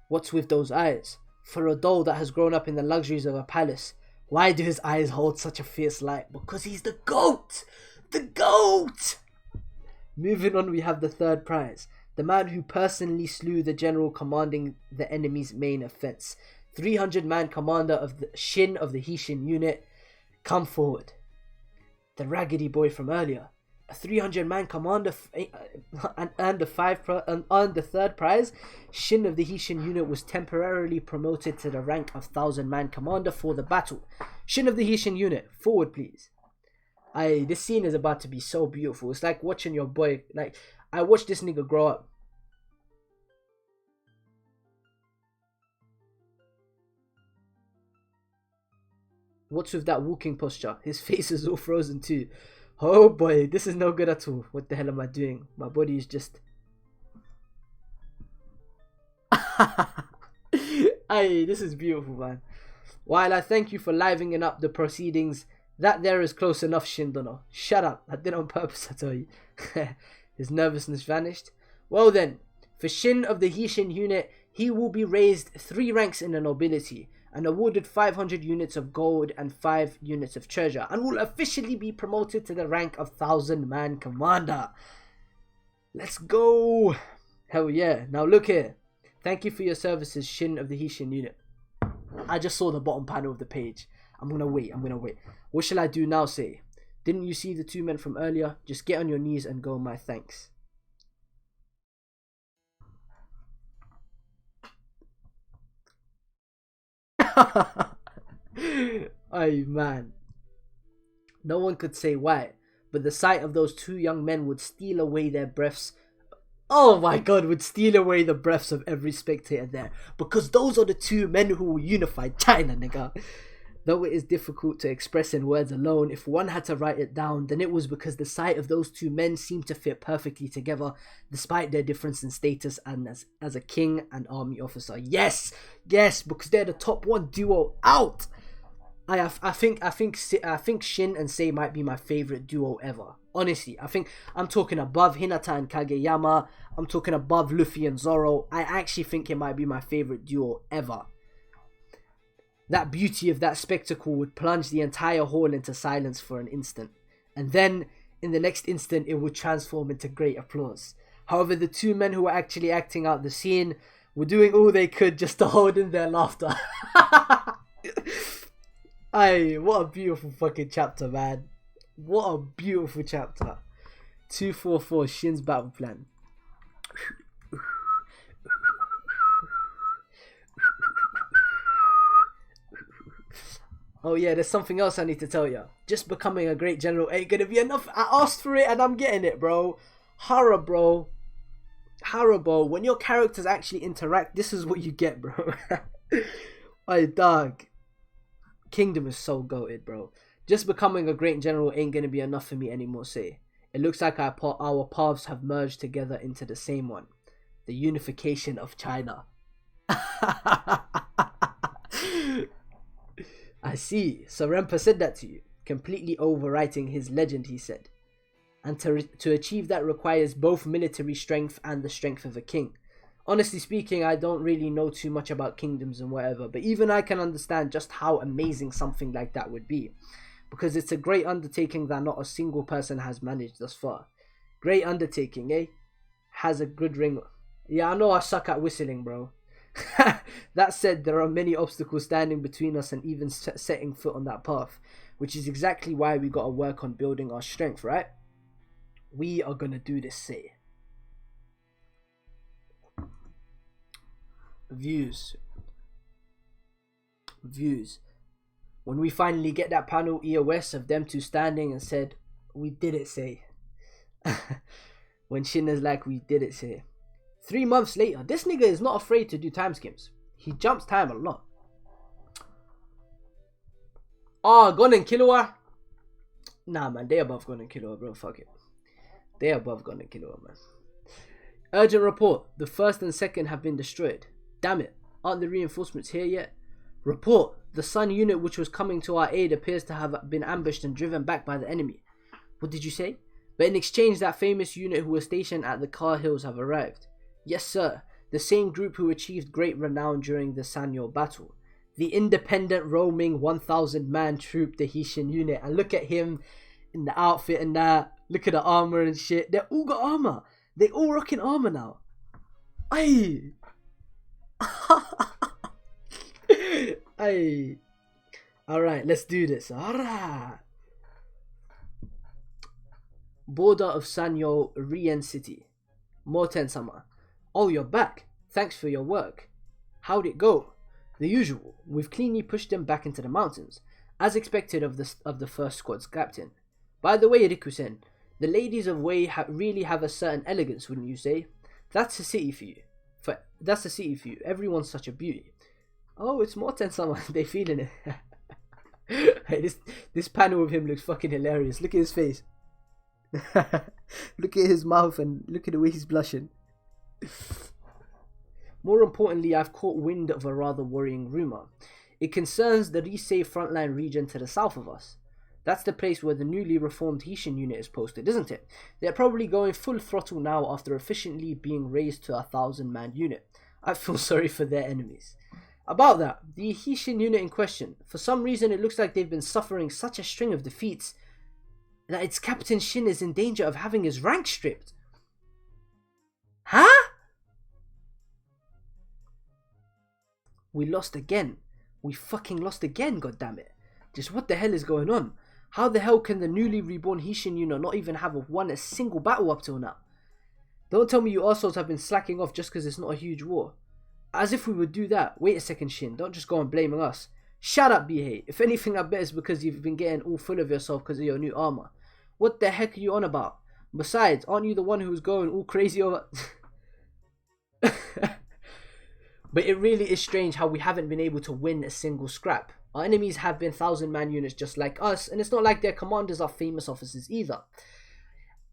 What's with those eyes? For a doll that has grown up in the luxuries of a palace, why do his eyes hold such a fierce light? Because he's the GOAT! The GOAT! Moving on, we have the third prize. The man who personally slew the general commanding the enemy's main offense. 300-man commander of the Shin of the Hishin unit. Come forward. The raggedy boy from earlier. A 300-man commander and the third prize. Shin of the Hishin unit was temporarily promoted to the rank of 1,000-man commander for the battle. Shin of the Hishin unit, forward please. This scene is about to be so beautiful. It's like watching your boy, like, I watched this nigga grow up. What's with that walking posture? His face is all frozen too. Oh boy, this is no good at all. What the hell am I doing? My body is just... This is beautiful, man. While I thank you for livening up the proceedings, that there is close enough, Shindono. Shut up. I did it on purpose, I tell you. His nervousness vanished. Well then, for Shin of the Hishin unit, he will be raised 3 ranks in the nobility and awarded 500 units of gold and 5 units of treasure, and will officially be promoted to the rank of 1,000-man commander. Let's go. Hell yeah. Now look here. Thank you for your services, Shin of the Hishin unit. I just saw the bottom panel of the page. I'm gonna wait. What shall I do now, Sei? Didn't you see the 2 men from earlier? Just get on your knees and go my thanks. Ay man. No one could say why, but the sight of those 2 young men would steal away their breaths. Oh my god, would steal away the breaths of every spectator there. Because those are the 2 men who will unify China, nigga. Though it is difficult to express in words alone, if one had to write it down, then it was because the sight of those two men seemed to fit perfectly together, despite their difference in status and as a king and army officer. Yes, because they're the top one duo out. I think Shin and Sei might be my favorite duo ever. Honestly, I think I'm talking above Hinata and Kageyama. I'm talking above Luffy and Zoro. I actually think it might be my favorite duo ever. That beauty of that spectacle would plunge the entire hall into silence for an instant, and then in the next instant it would transform into great applause. However, the two men who were actually acting out the scene were doing all they could just to hold in their laughter. Aye, what a beautiful fucking chapter, man. What a beautiful chapter. 244 Shin's battle plan. Oh yeah, there's something else I need to tell you. Just becoming a great general ain't gonna be enough. I asked for it and I'm getting it, bro. Horror, bro. When your characters actually interact, this is what you get, bro. Aye, dog. Kingdom is so goated, bro. Just becoming a great general ain't gonna be enough for me anymore, say. It looks like our paths have merged together into the same one. The unification of China. I see. So Rempa said that to you, completely overwriting his legend, he said. And to achieve that requires both military strength and the strength of a king. Honestly speaking, I don't really know too much about kingdoms and whatever, but even I can understand just how amazing something like that would be. Because it's a great undertaking that not a single person has managed thus far. Great undertaking, eh? Has a good ring. Yeah, I know I suck at whistling, bro. That said, there are many obstacles standing between us and even setting foot on that path, which is exactly why we gotta work on building our strength, right? We are gonna do this, say. Views. When we finally get that panel EOS of them two standing and said, we did it, say. When Shin is like, we did it, say. 3 months later, this nigga is not afraid to do time skips. He jumps time a lot. Oh, Gon and Killua? Nah, man, they above Gon and Killua, bro. Fuck it. They above Gon and Killua, man. Urgent report. The first and second have been destroyed. Damn it. Aren't the reinforcements here yet? Report. The Sun unit which was coming to our aid appears to have been ambushed and driven back by the enemy. What did you say? But in exchange, that famous unit who was stationed at the Car Hills have arrived. Yes, sir. The same group who achieved great renown during the SANYOU battle. The independent roaming 1,000-man troop, the Hishin unit. And look at him in the outfit and that. Look at the armor and shit. They all got armor. They all rocking armor now. Aye. Aye. Alright, let's do this. Alright. Border of SANYOU, Rien City. Moten-sama. Oh, you're back. Thanks for your work. How'd it go? The usual. We've cleanly pushed them back into the mountains, as expected of the first squad's captain. By the way, Riku-sen, the ladies of Wei really have a certain elegance, wouldn't you say? That's a city for you. That's a city for you. Everyone's such a beauty. Oh, it's Moten-sama. They feeling it. Hey, this panel of him looks fucking hilarious. Look at his face. Look at his mouth and look at the way he's blushing. More importantly, I've caught wind of a rather worrying rumour. It concerns the Risei frontline region to the south of us. That's the place where the newly reformed Hishin unit is posted, isn't it? They're probably going full throttle now after efficiently being raised to a 1,000-man unit. I feel sorry for their enemies. About that, the Hishin unit in question, for some reason it looks like they've been suffering such a string of defeats that its Captain Shin is in danger of having his rank stripped. Huh? We lost again. We fucking lost again, goddammit. Just what the hell is going on? How the hell can the newly reborn Hishin unit not even have won a single battle up till now? Don't tell me you assholes have been slacking off just because it's not a huge war. As if we would do that. Wait a second, Shin. Don't just go on blaming us. Shut up, Bihei. If anything, I bet it's because you've been getting all full of yourself because of your new armor. What the heck are you on about? Besides, aren't you the one who was going all crazy over... But it really is strange how we haven't been able to win a single scrap. Our enemies have been 1,000-man units just like us, and it's not like their commanders are famous officers either.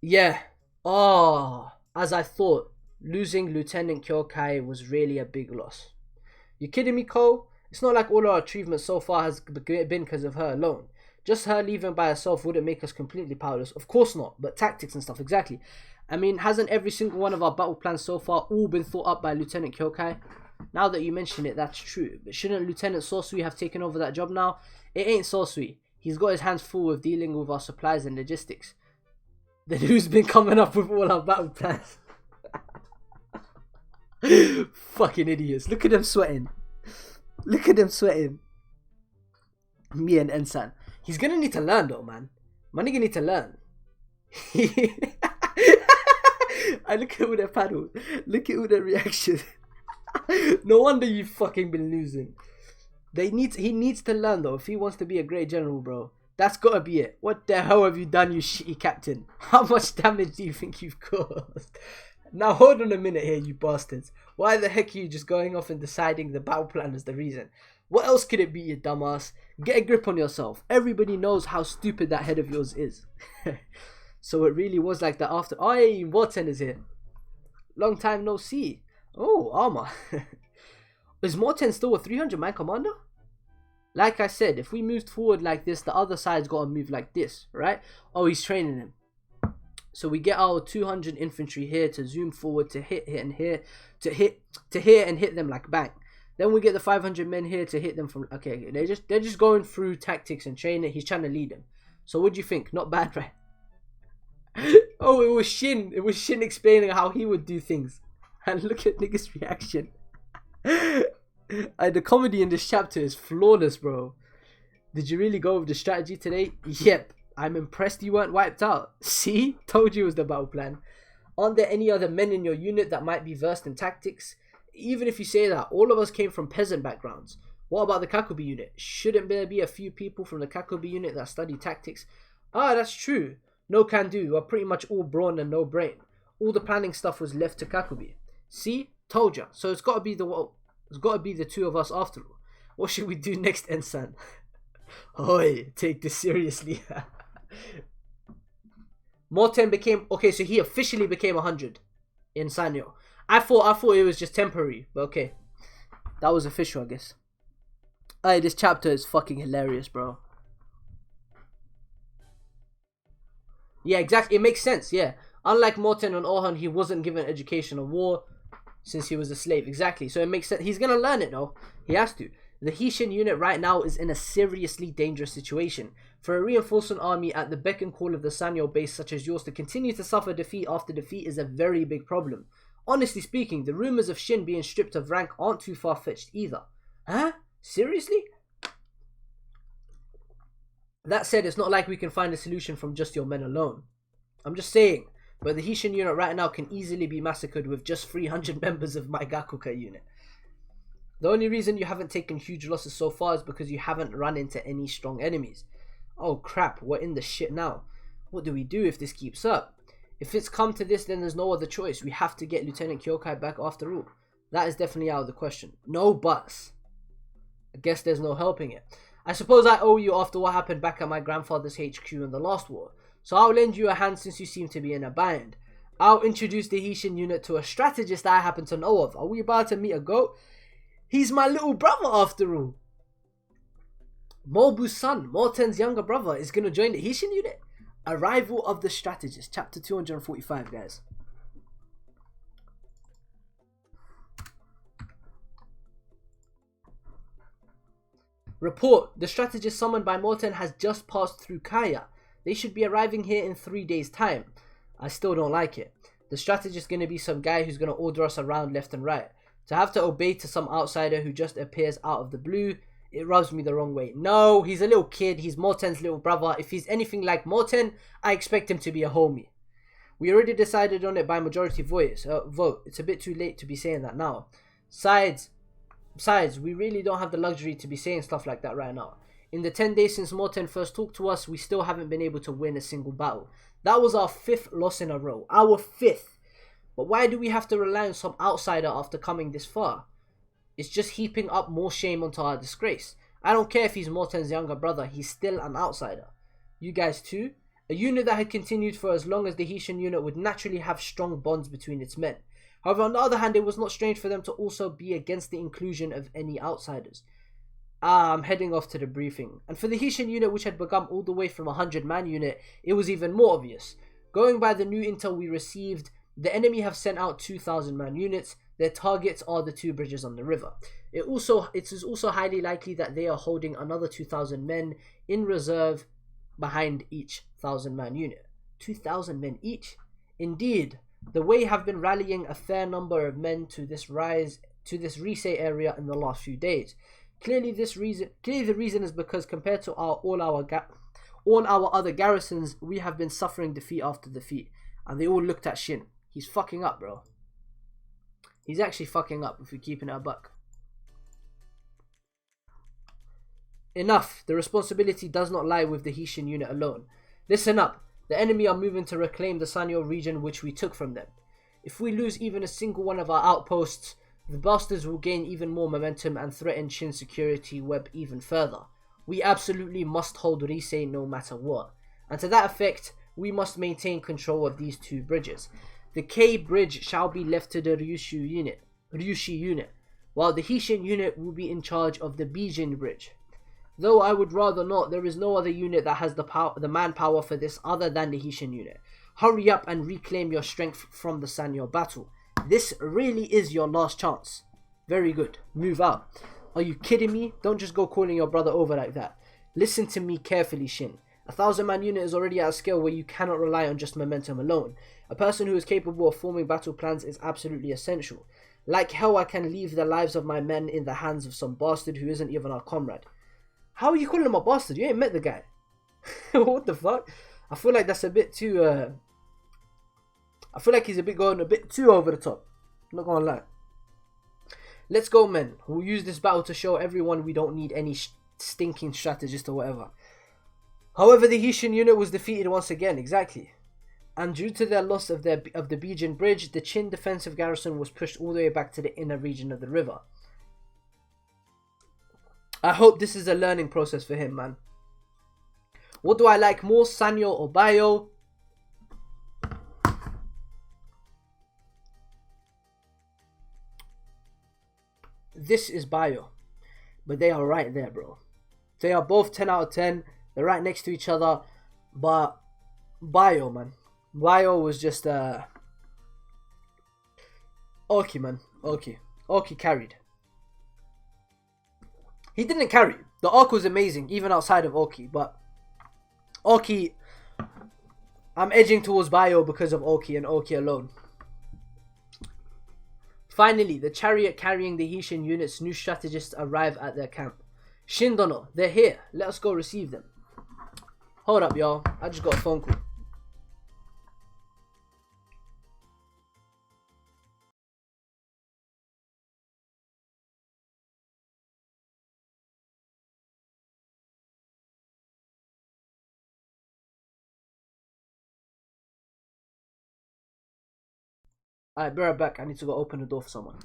Yeah. Oh, as I thought, losing Lieutenant Kyokai was really a big loss. You kidding me, Cole? It's not like all our achievements so far has been because of her alone. Just her leaving by herself wouldn't make us completely powerless. Of course not, but tactics and stuff, exactly. I mean, hasn't every single one of our battle plans so far all been thought up by Lieutenant Kyokai? Now that you mention it, that's true. But shouldn't Lieutenant Sosui have taken over that job now? It ain't Sosui. He's got his hands full with dealing with our supplies and logistics. Then who's been coming up with all our battle plans? Fucking idiots. Look at them sweating. Look at them sweating. Me and Ensan. He's gonna need to learn though, man. Man, gonna need to learn. I look at all their paddles. Look at all their reactions. No wonder you've fucking been losing. He needs to learn though if he wants to be a great general, bro. That's gotta be it. What the hell have you done, you shitty captain? How much damage do you think you've caused? Now hold on a minute here, you bastards. Why the heck are you just going off and deciding the battle plan is the reason? What else could it be, you dumbass? Get a grip on yourself. Everybody knows how stupid that head of yours is. So it really was like that after... Oh, hey, Morten is here. Long time no see. Oh, armor. Is Morten still a 300-man commander? Like I said, if we moved forward like this, the other side's got to move like this, right? Oh, he's training him. So we get our 200 infantry here to zoom forward to hit and here, to hit and hit them like bang. Then we get the 500 men here to hit them from... Okay, they're just going through tactics and training. He's trying to lead them. So what do you think? Not bad, right? Oh, it was Shin. It was Shin explaining how he would do things. And look at niggas' reaction. The comedy in this chapter is flawless, bro. Did you really go with the strategy today? Yep. I'm impressed you weren't wiped out. See? Told you it was the battle plan. Aren't there any other men in your unit that might be versed in tactics? Even if you say that, all of us came from peasant backgrounds. What about the Kakubi unit? Shouldn't there be a few people from the Kakubi unit that study tactics? Ah, that's true. No can do. We're pretty much all brawn and no brain. All the planning stuff was left to Kakubi. See? Told ya. So it's got to be the two of us after all. What should we do next, Ensan? Oi, take this seriously. Morten became... Okay, so he officially became 100 in SANYOU. I thought it was just temporary, but okay. That was official, I guess. Hey, this chapter is fucking hilarious, bro. Yeah, exactly. It makes sense, yeah. Unlike Morten and Orhan, he wasn't given education on war since he was a slave. Exactly. So it makes sense. He's gonna learn it, though. He has to. The Hishin unit right now is in a seriously dangerous situation. For a reinforcement army at the beck and call of the SANYOU base such as yours to continue to suffer defeat after defeat is a very big problem. Honestly speaking, the rumors of Shin being stripped of rank aren't too far-fetched either. Huh? Seriously? That said, it's not like we can find a solution from just your men alone. I'm just saying, but the Hishin unit right now can easily be massacred with just 300 members of my Gakuka unit. The only reason you haven't taken huge losses so far is because you haven't run into any strong enemies. Oh crap, we're in the shit now. What do we do if this keeps up? If it's come to this, then there's no other choice. We have to get Lieutenant Kyokai back after all. That is definitely out of the question. No buts. I guess there's no helping it. I suppose I owe you after what happened back at my grandfather's HQ in the last war. So I'll lend you a hand since you seem to be in a bind. I'll introduce the Hishin unit to a strategist I happen to know of. Are we about to meet a goat? He's my little brother after all. Mobu's son, Morten's younger brother, is going to join the Hishin unit. Arrival of the Strategist, chapter 245, guys. Report, the strategist summoned by Morten has just passed through Kaya. They should be arriving here in 3 days' time. I still don't like it. The strategist is going to be some guy who's going to order us around left and right. To have to obey to some outsider who just appears out of the blue, it rubs me the wrong way. No, he's a little kid. He's Morten's little brother. If he's anything like Morten, I expect him to be a homie. We already decided on it by majority vote. It's a bit too late to be saying that now. Besides, we really don't have the luxury to be saying stuff like that right now. In the 10 days since Morten first talked to us, we still haven't been able to win a single battle. That was our 5th loss in a row. Our 5th. But why do we have to rely on some outsider after coming this far? It's just heaping up more shame onto our disgrace. I don't care if he's Morton's younger brother, he's still an outsider. You guys too? A unit that had continued for as long as the Hessian unit would naturally have strong bonds between its men. However, on the other hand, it was not strange for them to also be against the inclusion of any outsiders. I'm heading off to the briefing. And for the Hessian unit, which had begun all the way from a 100-man unit, it was even more obvious. Going by the new intel we received, the enemy have sent out 2,000-man units. Their targets are the 2 bridges on the river. It is also highly likely that they are holding another 2,000 men in reserve behind each 1,000-man unit. 2,000 men each? Indeed, the Wei have been rallying a fair number of men to this Rise area in the last few days. Clearly the reason is because compared to all our other garrisons, we have been suffering defeat after defeat. And they all looked at Shin. He's fucking up, bro. He's actually fucking up if we're keeping it a buck. Enough. The responsibility does not lie with the Hessian unit alone. Listen up. The enemy are moving to reclaim the SANYOU region which we took from them. If we lose even a single one of our outposts, the bastards will gain even more momentum and threaten Shin's security web even further. We absolutely must hold Rise no matter what. And to that effect, we must maintain control of these 2 bridges. The K bridge shall be left to the Ryushi unit, while the Hessian unit will be in charge of the Bijin bridge. Though I would rather not, there is no other unit that has the manpower for this other than the Hessian unit. Hurry up and reclaim your strength from the SANYOU battle. This really is your last chance. Very good. Move out. Are you kidding me? Don't just go calling your brother over like that. Listen to me carefully, Shin. A 1,000-man unit is already at a scale where you cannot rely on just momentum alone. A person who is capable of forming battle plans is absolutely essential. Like hell, I can leave the lives of my men in the hands of some bastard who isn't even our comrade. How are you calling him a bastard? You ain't met the guy. What the fuck? I feel like that's a bit too, I feel like he's going a bit too over the top. I'm not gonna lie. Let's go, men. We'll use this battle to show everyone we don't need any stinking strategist or whatever. However, the Hessian unit was defeated once again, exactly. And due to their loss of the Bijin bridge, the Qin defensive garrison was pushed all the way back to the inner region of the river. I hope this is a learning process for him, man. What do I like more, SANYOU or Bio? This is Bio. But they are right there, bro. They are both 10 out of 10. They're right next to each other. But Bio, man. Bio was just Oki, man. Oki carried. He didn't carry. The arc was amazing, even outside of Oki. But Oki, I'm edging towards Bio because of Oki and Oki alone. Finally, the chariot carrying the Hessian unit's new strategists arrive at their camp. Shindono, they're here. Let us go receive them. Hold up, y'all. I just got a phone call. Alright, be right back. I need to go open the door for someone.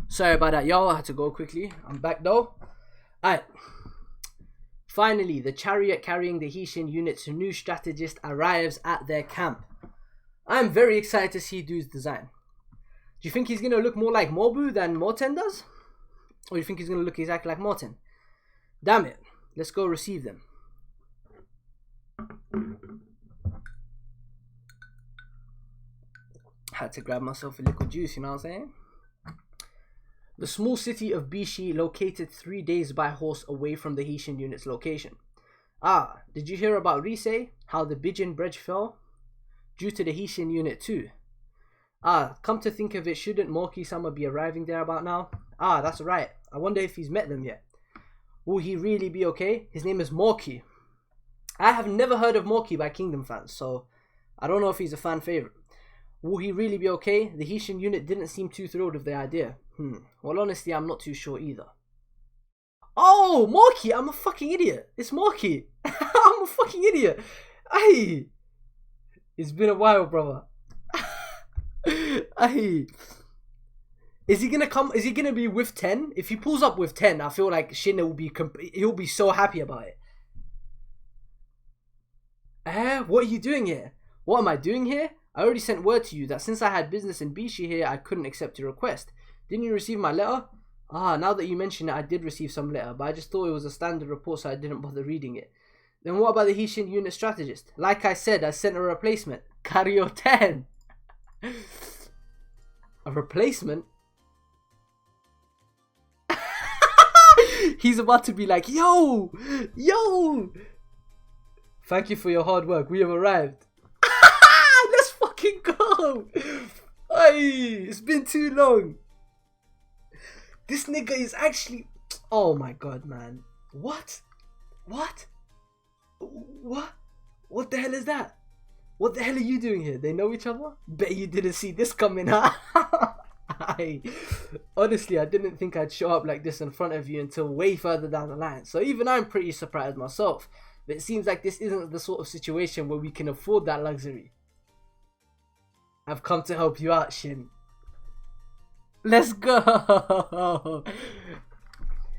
Sorry about that, y'all. I had to go quickly. I'm back though. Alright. Finally, the chariot carrying the Heishin unit's new strategist arrives at their camp. I'm very excited to see dude's design. Do you think he's going to look more like Mobu than Morten does? Or do you think he's going to look exactly like Morten? Damn it. Let's go receive them. Had to grab myself a little juice, you know what I'm saying? The small city of Bishi, located 3 days by horse away from the Heishin unit's location. Ah, did you hear about Rise? How the Bijin bridge fell? Due to the Heishin unit too. Ah, come to think of it, shouldn't Moki-sama be arriving there about now? Ah, that's right. I wonder if he's met them yet. Will he really be okay? His name is Morki. I have never heard of Morki by Kingdom fans, so I don't know if he's a fan favorite. Will he really be okay? The Heishin unit didn't seem too thrilled with the idea. Well, honestly, I'm not too sure either. Oh, Morki! I'm a fucking idiot. It's Morki. I'm a fucking idiot. Hey, it's been a while, brother. Hey, is he gonna come? Is he gonna be with 10? If he pulls up with 10, I feel like Shin will be. He'll be so happy about it. What are you doing here? What am I doing here? I already sent word to you that since I had business in Bishi here, I couldn't accept your request. Didn't you receive my letter? Ah, now that you mention it, I did receive some letter, but I just thought it was a standard report, so I didn't bother reading it. Then what about the Heishin unit strategist? Like I said, I sent a replacement. Karyo 10. A replacement? He's about to be like, yo! Thank you for your hard work. We have arrived. Let's fucking go! Hey, it's been too long. This nigga is actually... Oh my god, man. What? What the hell is that? What the hell are you doing here? They know each other? Bet you didn't see this coming, huh? Honestly, I didn't think I'd show up like this in front of you until way further down the line. So even I'm pretty surprised myself. But it seems like this isn't the sort of situation where we can afford that luxury. I've come to help you out, Shin. Let's go!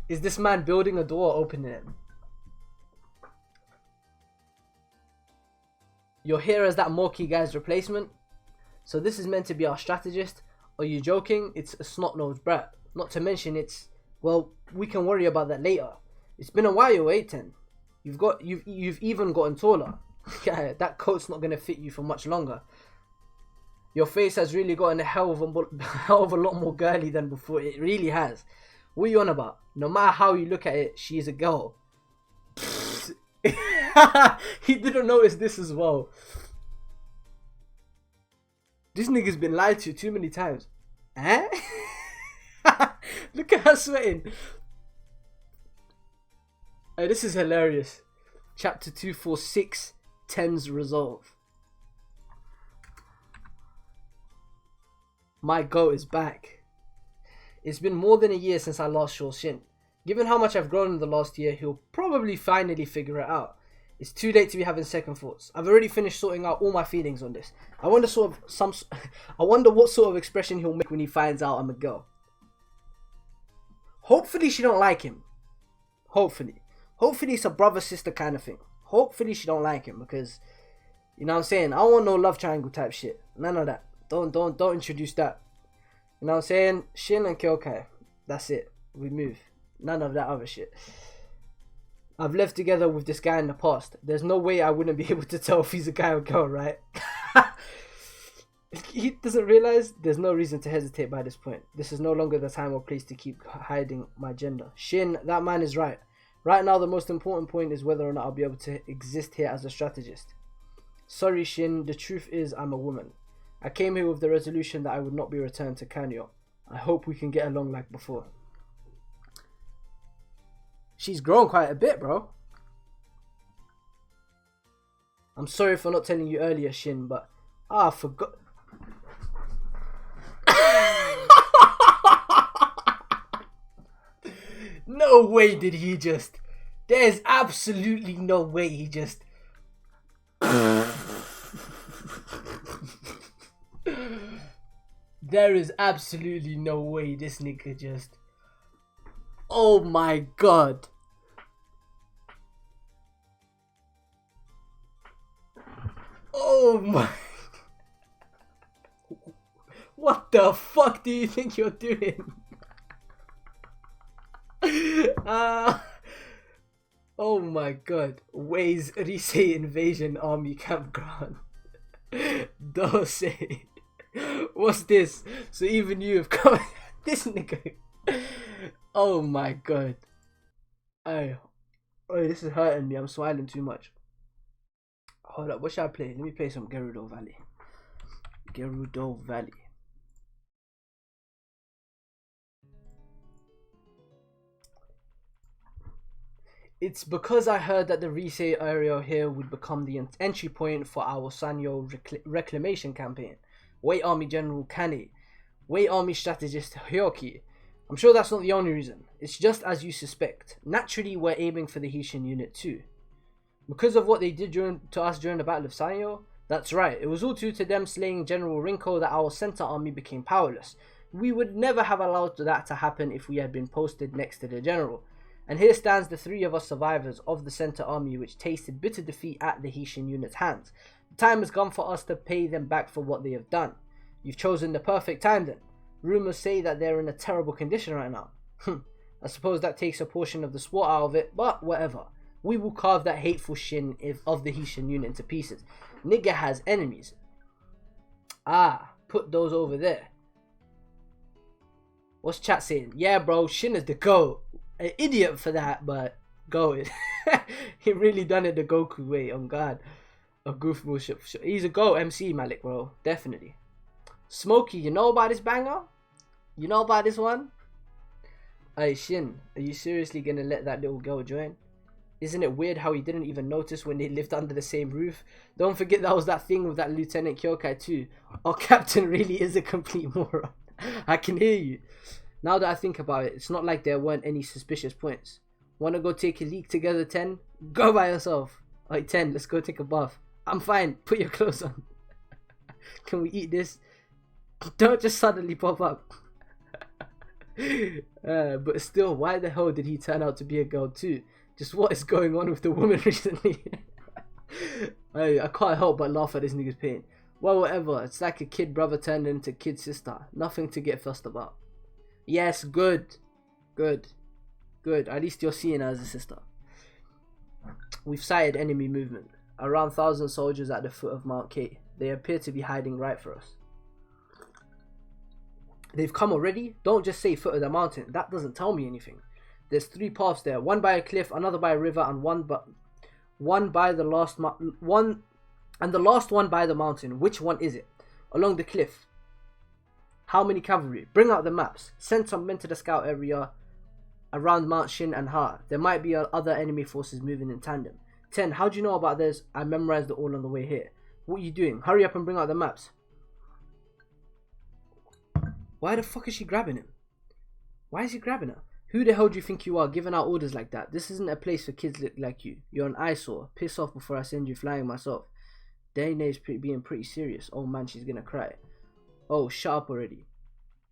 Is this man building a door or opening it? You're here as that Morki guy's replacement? So this is meant to be our strategist? Are you joking? It's a snot-nosed brat. Not to mention it's... Well, we can worry about that later. It's been a while, 810. You've even gotten taller. Yeah, that coat's not gonna fit you for much longer. Your face has really gotten a hell of a lot more girly than before. It really has. What are you on about? No matter how you look at it, she is a girl. He didn't notice this as well. This nigga's been lied to too many times. Eh? Look at her sweating. Hey, this is hilarious. Chapter 246, Ten's Resolve. My goat is back. It's been more than a year since I last saw Shin. Given how much I've grown in the last year, he'll probably finally figure it out. It's too late to be having second thoughts. I've already finished sorting out all my feelings on this. I wonder what sort of expression he'll make when he finds out I'm a girl. Hopefully she don't like him. Hopefully it's a brother-sister kind of thing. Hopefully she don't like him because, you know what I'm saying? I don't want no love triangle type shit. None of that. Don't introduce that. You know what I'm saying? Shin and Kyokai. That's it. We move. None of that other shit. I've lived together with this guy in the past. There's no way I wouldn't be able to tell if he's a guy or girl, right? He doesn't realize there's no reason to hesitate by this point. This is no longer the time or place to keep hiding my gender. Shin, that man is right. Right now, the most important point is whether or not I'll be able to exist here as a strategist. Sorry, Shin. The truth is I'm a woman. I came here with the resolution that I would not be returned to Kanyo. I hope we can get along like before. She's grown quite a bit, bro. I'm sorry for not telling you earlier, Shin, but... I forgot... No way did he just... There's absolutely no way he just... There is absolutely no way this nigga just... Oh my god. Oh my... What the fuck do you think you're doing? Oh my god. Ways Risei invasion army campground. Don't say. What's this? So even you have come. This nigga. Oh my god. Oh, this is hurting me. I'm smiling too much. Hold up. What should I play? Let me play some Gerudo Valley. Gerudo Valley. It's because I heard that the Risei area here would become the entry point for our SANYOU reclamation campaign. Wait Army General Kane. Wait Army Strategist Hyoki. I'm sure that's not the only reason. It's just as you suspect. Naturally, we're aiming for the Hishin unit too. Because of what they did to us during the Battle of SANYOU? That's right, it was all due to them slaying General Rinko that our center army became powerless. We would never have allowed that to happen if we had been posted next to the general. And here stands the three of us survivors of the center army which tasted bitter defeat at the Hishin unit's hands. The time has come for us to pay them back for what they have done. You've chosen the perfect time then. Rumors say that they're in a terrible condition right now. I suppose that takes a portion of the sport out of it, but whatever. We will carve that hateful shin of the Hishin unit into pieces. Nigga has enemies. Ah, put those over there. What's chat saying? Yeah bro, Shin is the GOAT. An idiot for that, but GOAT. He really done it the Goku way, on God. A goofball shit. He's a GOAT MC, Malik, bro. Definitely. Smokey, you know about this banger? You know about this one? Hey Shin, are you seriously gonna let that little girl join? Isn't it weird how he didn't even notice when they lived under the same roof? Don't forget that was that thing with that Lieutenant Kyokai too. Our captain really is a complete moron. I can hear you. Now that I think about it, it's not like there weren't any suspicious points. Wanna go take a leak together, 10? Go by yourself. Alright, 10, let's go take a bath. I'm fine, put your clothes on. Can we eat this? Don't just suddenly pop up. But still, why the hell did he turn out to be a girl too? Just what is going on with the woman recently? I can't help but laugh at this nigga's pain. Well, whatever. It's like a kid brother turned into kid sister. Nothing to get fussed about. Yes, good. Good. Good. At least you're seeing her as a sister. We've sighted enemy movement. Around 1,000 soldiers at the foot of Mount K. They appear to be hiding right for us. They've come already? Don't just say foot of the mountain. That doesn't tell me anything. There's 3 paths there. One by a cliff, another by a river, and the last one by the mountain. Which one is it? Along the cliff. How many cavalry? Bring out the maps. Send some men to the scout area around Mount Shin and Ha. There might be other enemy forces moving in tandem. 10. How do you know about this? I memorized it all on the way here. What are you doing? Hurry up and bring out the maps. Why the fuck is she grabbing him? Why is he grabbing her? Who the hell do you think you are giving out orders like that? This isn't a place for kids like you. You're an eyesore. Piss off before I send you flying myself. Dane's being pretty serious. Oh man, she's gonna cry. Oh, shut up already.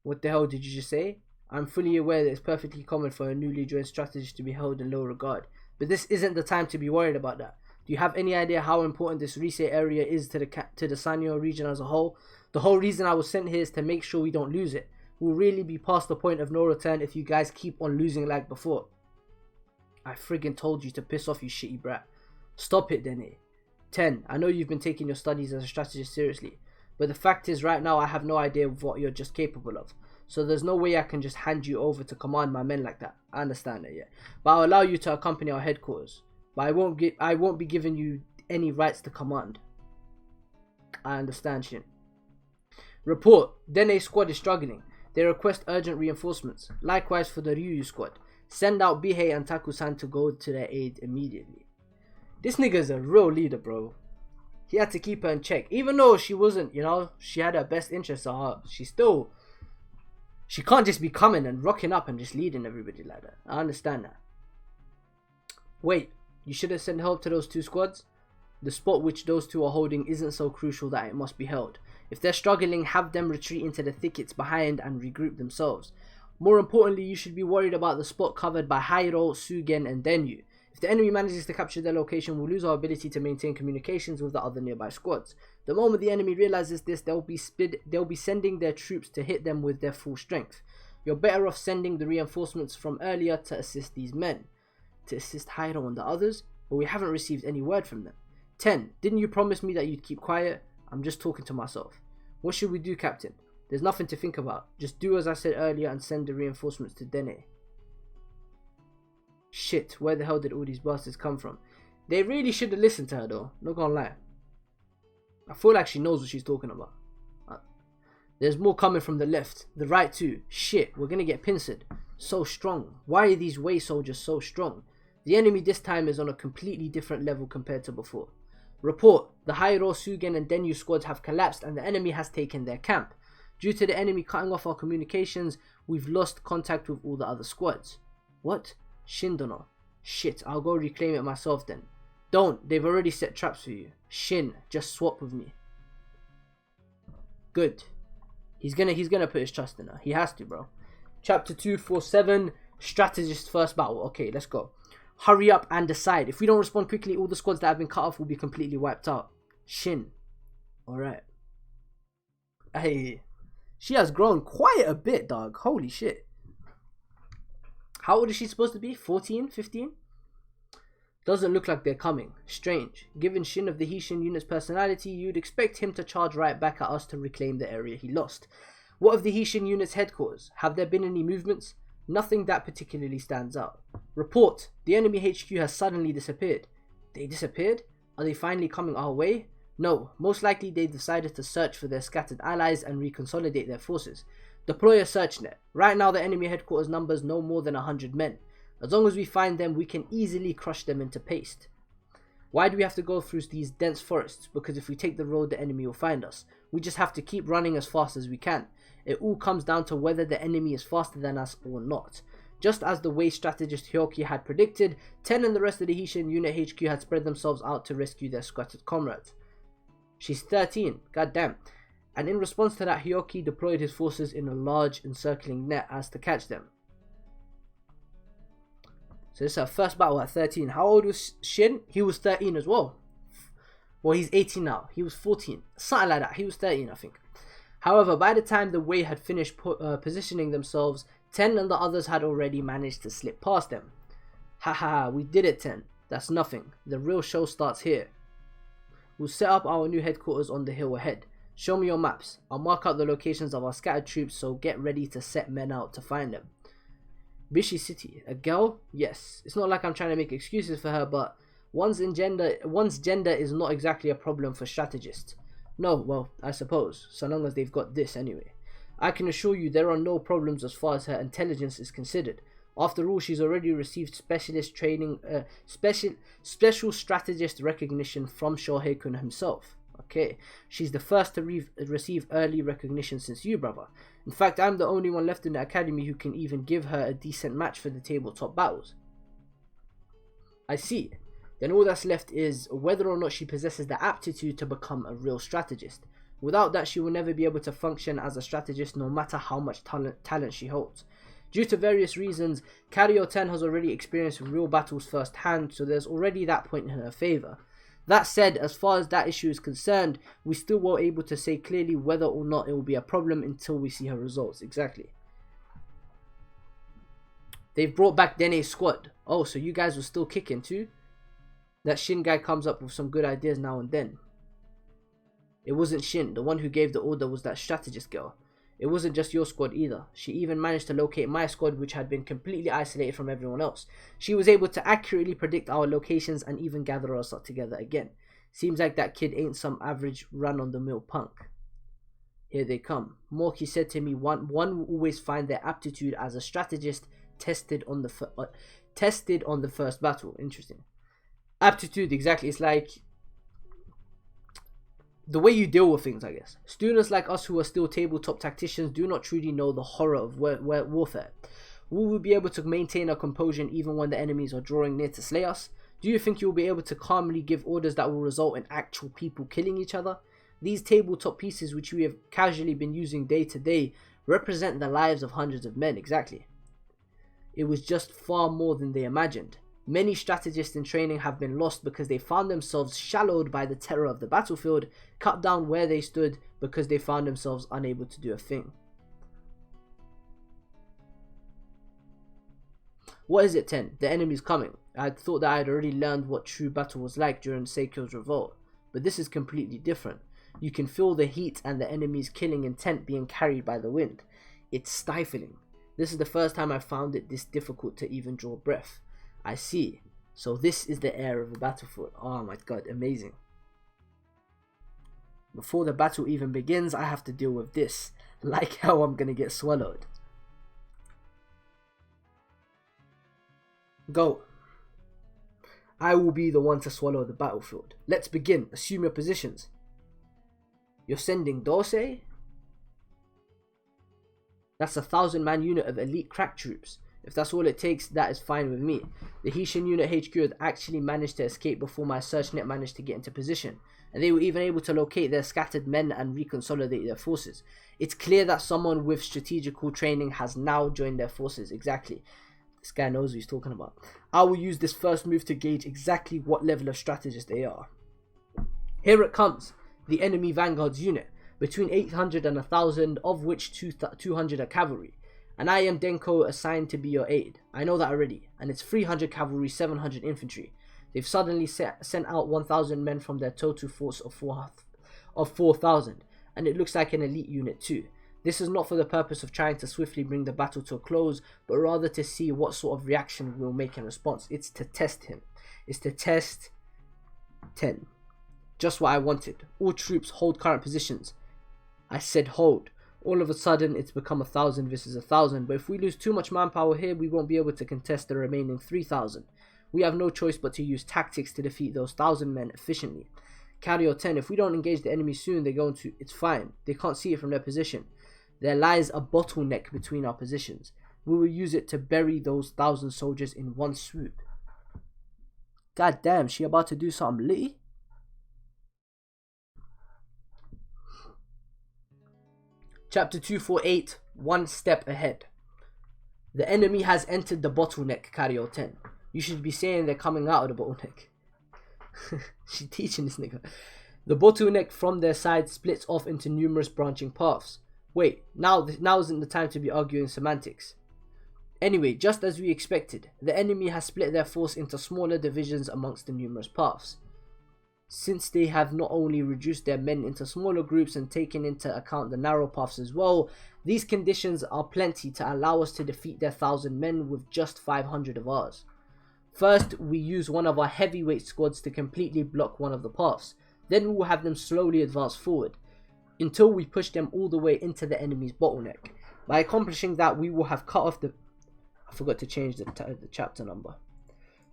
What the hell did you just say? I'm fully aware that it's perfectly common for a newly joined strategist to be held in low regard. But this isn't the time to be worried about that. Do you have any idea how important this Risei area is to the SANYOU region as a whole? The whole reason I was sent here is to make sure we don't lose it. We'll really be past the point of no return if you guys keep on losing like before. I friggin' told you to piss off, you shitty brat. Stop it, Dene. 10. I know you've been taking your studies as a strategist seriously, but the fact is right now I have no idea of what you're just capable of. So there's no way I can just hand you over to command my men like that. I understand that, yeah. But I'll allow you to accompany our headquarters. But I won't be giving you any rights to command. I understand, Shin. Report. Dene's squad is struggling. They request urgent reinforcements. Likewise for the Ryu squad. Send out Bihei and Taku-san to go to their aid immediately. This nigga's a real leader, bro. He had to keep her in check. Even though she wasn't, you know, she had her best interests at heart. She can't just be coming and rocking up and just leading everybody like that. I understand that. Wait, you should have sent help to those 2 squads? The spot which those 2 are holding isn't so crucial that it must be held. If they're struggling, have them retreat into the thickets behind and regroup themselves. More importantly, you should be worried about the spot covered by Hairo, Sugen, and Denyu. If the enemy manages to capture their location, we'll lose our ability to maintain communications with the other nearby squads. The moment the enemy realizes this, they'll be sending their troops to hit them with their full strength. You're better off sending the reinforcements from earlier to assist these men. To assist Hairo and the others, but we haven't received any word from them. 10. Didn't you promise me that you'd keep quiet? I'm just talking to myself. What should we do, Captain? There's nothing to think about. Just do as I said earlier and send the reinforcements to Dene. Shit, where the hell did all these bastards come from? They really should have listened to her though, not gonna lie. I feel like she knows what she's talking about. There's more coming from the left, the right too. Shit, we're gonna get pincered. So strong. Why are these Wei soldiers so strong? The enemy this time is on a completely different level compared to before. Report, the Hairo, Sugen and Denyu squads have collapsed and the enemy has taken their camp. Due to the enemy cutting off our communications, we've lost contact with all the other squads. What? Shindono. Shit, I'll go reclaim it myself then. Don't, they've already set traps for you. Shin, just swap with me. Good. He's gonna put his trust in her. He has to, bro. Chapter 247, Strategist First Battle. Okay, let's go. Hurry up and decide. If we don't respond quickly, all the squads that have been cut off will be completely wiped out. Shin. Alright. Hey. She has grown quite a bit, dog. Holy shit. How old is she supposed to be? 14? 15? Doesn't look like they're coming. Strange. Given Shin of the Hishin unit's personality, you'd expect him to charge right back at us to reclaim the area he lost. What of the Hishin unit's headquarters? Have there been any movements? Nothing that particularly stands out. Report. The enemy HQ has suddenly disappeared. They disappeared? Are they finally coming our way? No. Most likely they decided to search for their scattered allies and reconsolidate their forces. Deploy a search net. Right now the enemy headquarters numbers no more than 100 men. As long as we find them, we can easily crush them into paste. Why do we have to go through these dense forests? Because if we take the road, the enemy will find us. We just have to keep running as fast as we can. It all comes down to whether the enemy is faster than us or not. Just as the Wei strategist Hyoki had predicted, Ten and the rest of the Hishin unit HQ had spread themselves out to rescue their scattered comrades. She's 13, goddamn. And in response to that, Hyoki deployed his forces in a large encircling net as to catch them. So this is her first battle at 13. How old was Shin? He was 13 as well. Well, he's 18 now. He was 14. Something like that. He was 13, I think. However, by the time the Wei had finished positioning themselves, Ten and the others had already managed to slip past them. Haha, we did it, Ten. That's nothing. The real show starts here. We'll set up our new headquarters on the hill ahead. Show me your maps. I'll mark out the locations of our scattered troops, so get ready to set men out to find them. Bishi City. A girl? Yes. It's not like I'm trying to make excuses for her, but one's gender is not exactly a problem for strategists. No, well, I suppose, so long as they've got this anyway. I can assure you there are no problems as far as her intelligence is considered. After all, she's already received specialist training, special strategist recognition from Shohei-kun himself. Okay, she's the first to receive early recognition since you, brother. In fact, I'm the only one left in the academy who can even give her a decent match for the tabletop battles. I see. Then all that's left is whether or not she possesses the aptitude to become a real strategist. Without that, she will never be able to function as a strategist no matter how much talent she holds. Due to various reasons, Karyo-ten has already experienced real battles firsthand, so there's already that point in her favour. That said, as far as that issue is concerned, we still weren't able to say clearly whether or not it will be a problem until we see her results. Exactly. They've brought back Dene's squad. Oh, so you guys were still kicking too? That Shin guy comes up with some good ideas now and then. It wasn't Shin. The one who gave the order was that strategist girl. It wasn't just your squad either. She even managed to locate my squad, which had been completely isolated from everyone else. She was able to accurately predict our locations and even gather us up together again. Seems like that kid ain't some average run-on-the-mill punk. Here they come. Morky said to me, one will always find their aptitude as a strategist tested on the first battle. Interesting. Aptitude, exactly. It's like the way you deal with things, I guess. Students like us who are still tabletop tacticians do not truly know the horror of warfare. Will we be able to maintain our composure even when the enemies are drawing near to slay us? Do you think you will be able to calmly give orders that will result in actual people killing each other? These tabletop pieces, which we have casually been using day to day, represent the lives of hundreds of men, exactly. It was just far more than they imagined. Many strategists in training have been lost because they found themselves shallowed by the terror of the battlefield, cut down where they stood because they found themselves unable to do a thing. What is it, 10? The enemy's coming. I had thought that I had already learned what true battle was like during Seikyo's revolt, but this is completely different. You can feel the heat and the enemy's killing intent being carried by the wind. It's stifling. This is the first time I've found it this difficult to even draw breath. I see. So this is the air of a battlefield. Oh my god, amazing. Before the battle even begins, I have to deal with this. Like how I'm gonna get swallowed. Go. I will be the one to swallow the battlefield. Let's begin. Assume your positions. You're sending Dosei? That's a 1,000-man unit of elite crack troops. If that's all it takes, that is fine with me. The Hishin unit HQ had actually managed to escape before my search net managed to get into position, and they were even able to locate their scattered men and reconsolidate their forces. It's clear that someone with strategical training has now joined their forces. Exactly. This guy knows what he's talking about. I will use this first move to gauge exactly what level of strategist they are. Here it comes. The enemy vanguard's unit. Between 800 and 1,000, of which 200 are cavalry. And I am Denko, assigned to be your aide. I know that already. And it's 300 cavalry, 700 infantry. They've suddenly sent out 1,000 men from their total force of 4,000. And it looks like an elite unit too. This is not for the purpose of trying to swiftly bring the battle to a close, but rather to see what sort of reaction we'll make in response. It's to test him. It's to test 10. Just what I wanted. All troops hold current positions. I said hold. All of a sudden it's become 1,000 versus 1,000, but if we lose too much manpower here, we won't be able to contest the remaining 3,000. We have no choice but to use tactics to defeat those 1,000 men efficiently. Carry 10, if we don't engage the enemy soon, they're going to... It's fine. They can't see it from their position. There lies a bottleneck between our positions. We will use it to bury those 1,000 soldiers in one swoop. God damn, she about to do something litty? Chapter 248, One Step Ahead. The enemy has entered the bottleneck, Karyo 10. You should be saying they're coming out of the bottleneck. She's teaching this nigga. The bottleneck from their side splits off into numerous branching paths. Wait, now isn't the time to be arguing semantics. Anyway, just as we expected, the enemy has split their force into smaller divisions amongst the numerous paths. Since they have not only reduced their men into smaller groups and taken into account the narrow paths as well, these conditions are plenty to allow us to defeat their 1,000 men with just 500 of ours. First, we use one of our heavyweight squads to completely block one of the paths. Then we will have them slowly advance forward, until we push them all the way into the enemy's bottleneck. By accomplishing that, we will have cut off the... I forgot to change the chapter number.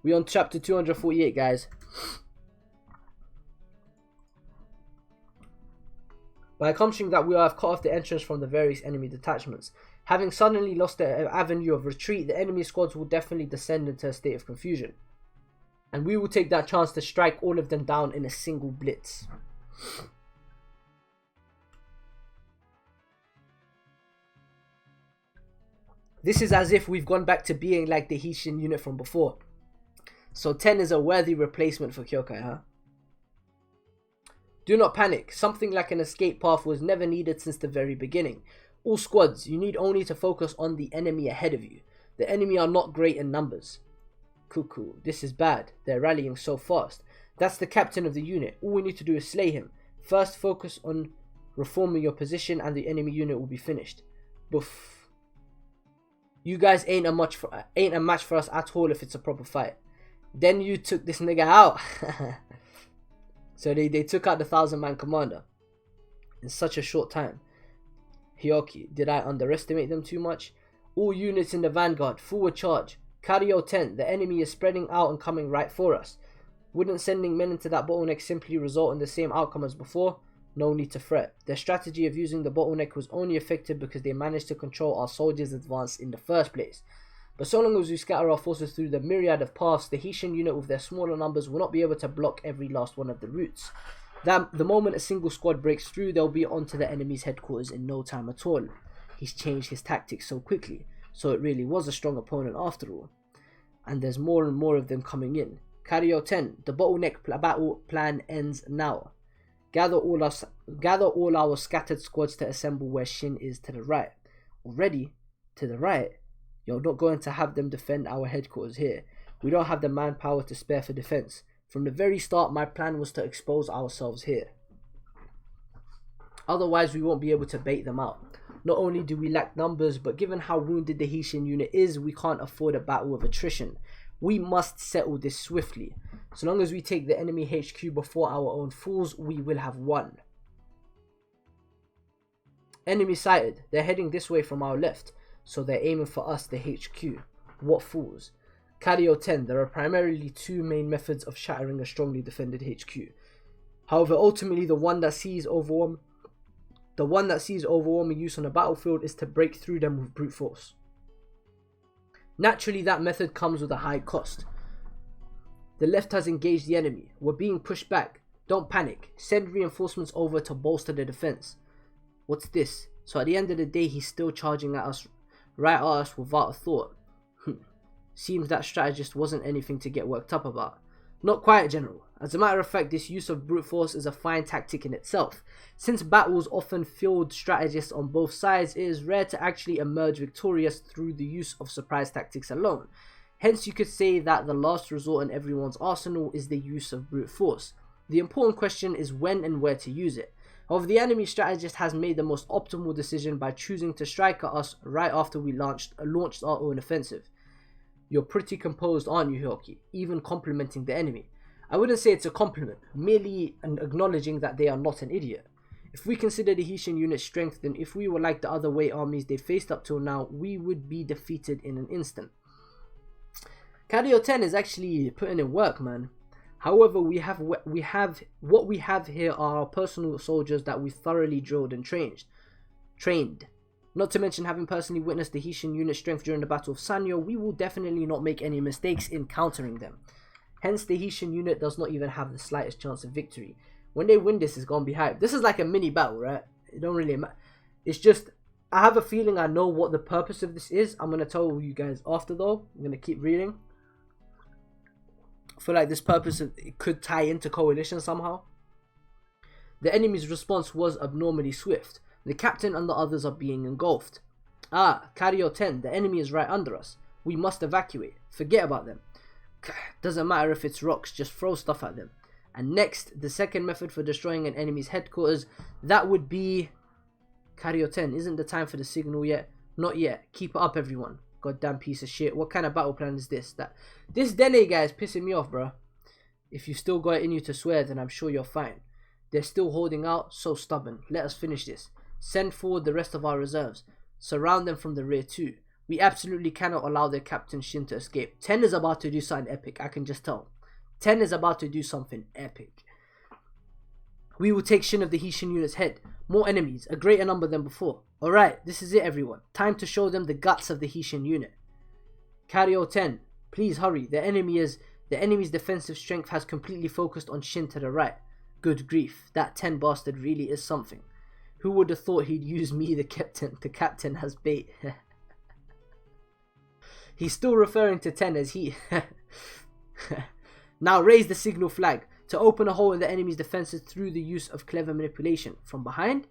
We're on chapter 248, guys. By accomplishing that, we will have cut off the entrance from the various enemy detachments. Having suddenly lost their avenue of retreat, the enemy squads will definitely descend into a state of confusion. And we will take that chance to strike all of them down in a single blitz. This is as if we've gone back to being like the Hishin unit from before. So 10 is a worthy replacement for Kyokai, huh? Do not panic. Something like an escape path was never needed since the very beginning. All squads, you need only to focus on the enemy ahead of you. The enemy are not great in numbers. Cuckoo, this is bad. They're rallying so fast. That's the captain of the unit. All we need to do is slay him. First focus on reforming your position and the enemy unit will be finished. Boof. You guys ain't a match for us at all if it's a proper fight. Then you took this nigga out. So they took out the 1,000-man commander in such a short time. Hyoki, did I underestimate them too much? All units in the vanguard, forward charge. Karyo 10, the enemy is spreading out and coming right for us. Wouldn't sending men into that bottleneck simply result in the same outcome as before? No need to fret. Their strategy of using the bottleneck was only effective because they managed to control our soldiers' advance in the first place. But so long as we scatter our forces through the myriad of paths, the Hishin unit with their smaller numbers will not be able to block every last one of the routes. That the moment a single squad breaks through, they'll be onto the enemy's headquarters in no time at all. He's changed his tactics so quickly, so it really was a strong opponent after all. And there's more and more of them coming in. Carrier 10, the bottleneck battle plan ends now. Gather all our scattered squads to assemble where Shin is to the right. Already? To the right? You're not going to have them defend our headquarters here. We don't have the manpower to spare for defense. From the very start, my plan was to expose ourselves here. Otherwise, we won't be able to bait them out. Not only do we lack numbers, but given how wounded the Haitian unit is, we can't afford a battle of attrition. We must settle this swiftly. So long as we take the enemy HQ before our own fools, we will have won. Enemy sighted. They're heading this way from our left, so they're aiming for us, the HQ. What fools. Carrier 10, there are primarily two main methods of shattering a strongly defended HQ. However, ultimately the one that sees overwhelming use on the battlefield is to break through them with brute force. Naturally, that method comes with a high cost. The left has engaged the enemy. We're being pushed back. Don't panic. Send reinforcements over to bolster the defense. What's this? So at the end of the day, he's still charging at us, right at us without a thought. Seems that strategist wasn't anything to get worked up about. Not quite, General. As a matter of fact, this use of brute force is a fine tactic in itself. Since battles often field strategists on both sides, it is rare to actually emerge victorious through the use of surprise tactics alone. Hence, you could say that the last resort in everyone's arsenal is the use of brute force. The important question is when and where to use it. However, the enemy strategist has made the most optimal decision by choosing to strike at us right after we launched our own offensive. You're pretty composed, aren't you, Hyoki? Even complimenting the enemy. I wouldn't say it's a compliment, merely an acknowledging that they are not an idiot. If we consider the Haitian unit's strength, then if we were like the other Wei armies they faced up till now, we would be defeated in an instant. Carrier 10 is actually putting in work, man. However, what we have here are our personal soldiers that we thoroughly drilled and trained. Not to mention having personally witnessed the Haitian unit's strength during the Battle of SANYOU, we will definitely not make any mistakes in countering them. Hence, the Haitian unit does not even have the slightest chance of victory. When they win this, it's gonna be hype. This is like a mini battle, right? It don't really matter. It's just, I have a feeling I know what the purpose of this is. I'm gonna tell you guys after though. I'm gonna keep reading. I feel like this purpose, it could tie into coalition somehow. The enemy's response was abnormally swift. The captain and the others are being engulfed. Carrier 10, the enemy is right under us. We must evacuate. Forget about them. Doesn't matter if it's rocks, just throw stuff at them. And next, the second method for destroying an enemy's headquarters, that would be... Carrier 10, isn't the time for the signal yet? Not yet. Keep it up, everyone. Goddamn piece of shit. What kind of battle plan is this? This Dene guy is pissing me off, bro. If you still got it in you to swear, then I'm sure you're fine. They're still holding out, so stubborn. Let us finish this. Send forward the rest of our reserves. Surround them from the rear too. We absolutely cannot allow their captain Shin to escape. 10 is about to do something epic, I can just tell. 10 is about to do something epic. We will take Shin of the Haitian unit's head. More enemies, a greater number than before. Alright, this is it, everyone. Time to show them the guts of the Haitian unit. Carrier 10, please hurry. The enemy's defensive strength has completely focused on Shin to the right. Good grief, that 10 bastard really is something. Who would have thought he'd use me, the captain as bait? He's still referring to 10 as he. Now raise the signal flag to open a hole in the enemy's defenses through the use of clever manipulation from behind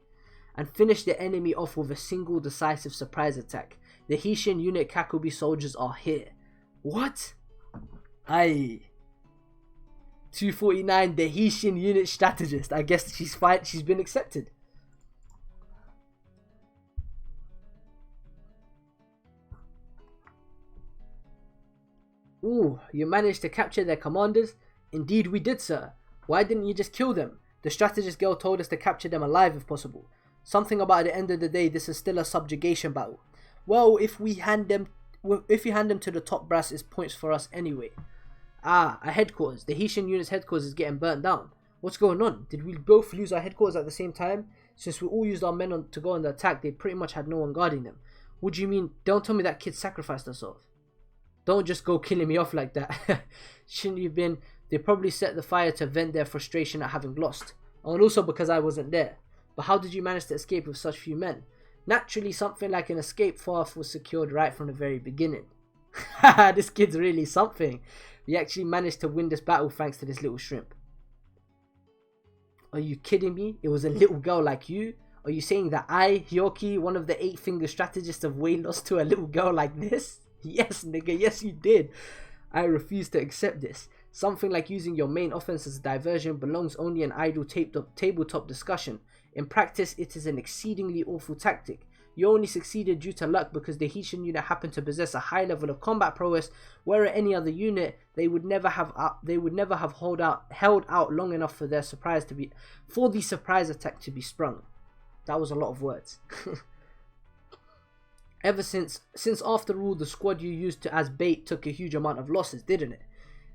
and finish the enemy off with a single decisive surprise attack. The Haitian unit Kakubi soldiers are here. What? Aye. 249, the Haitian unit strategist. I guess she's been accepted. Ooh, you managed to capture their commanders? Indeed we did, sir. Why didn't you just kill them? The strategist girl told us to capture them alive if possible. Something about at the end of the day, this is still a subjugation battle. Well, if we hand them to the top brass, it's points for us anyway. A headquarters. The Haitian unit's headquarters is getting burnt down. What's going on? Did we both lose our headquarters at the same time? Since we all used our men to go on the attack, they pretty much had no one guarding them. What do you mean? Don't tell me that kid sacrificed herself. Don't just go killing me off like that. Shouldn't you have been... They probably set the fire to vent their frustration at having lost. Oh, and also because I wasn't there. But how did you manage to escape with such few men? Naturally, something like an escape path was secured right from the very beginning. Haha, this kid's really something. We actually managed to win this battle thanks to this little shrimp. Are you kidding me? It was a little girl like you? Are you saying that I, Hyoki, one of the 8-finger strategists of Wei, lost to a little girl like this? Yes, nigga, yes you did. I refuse to accept this. Something like using your main offense as a diversion belongs only in idle tabletop discussion. In practice, it is an exceedingly awful tactic. You only succeeded due to luck because the Haitian unit happened to possess a high level of combat prowess, where at any other unit they would never have held out long enough for the surprise attack to be sprung. That was a lot of words. Ever since after all the squad you used as bait took a huge amount of losses, didn't it?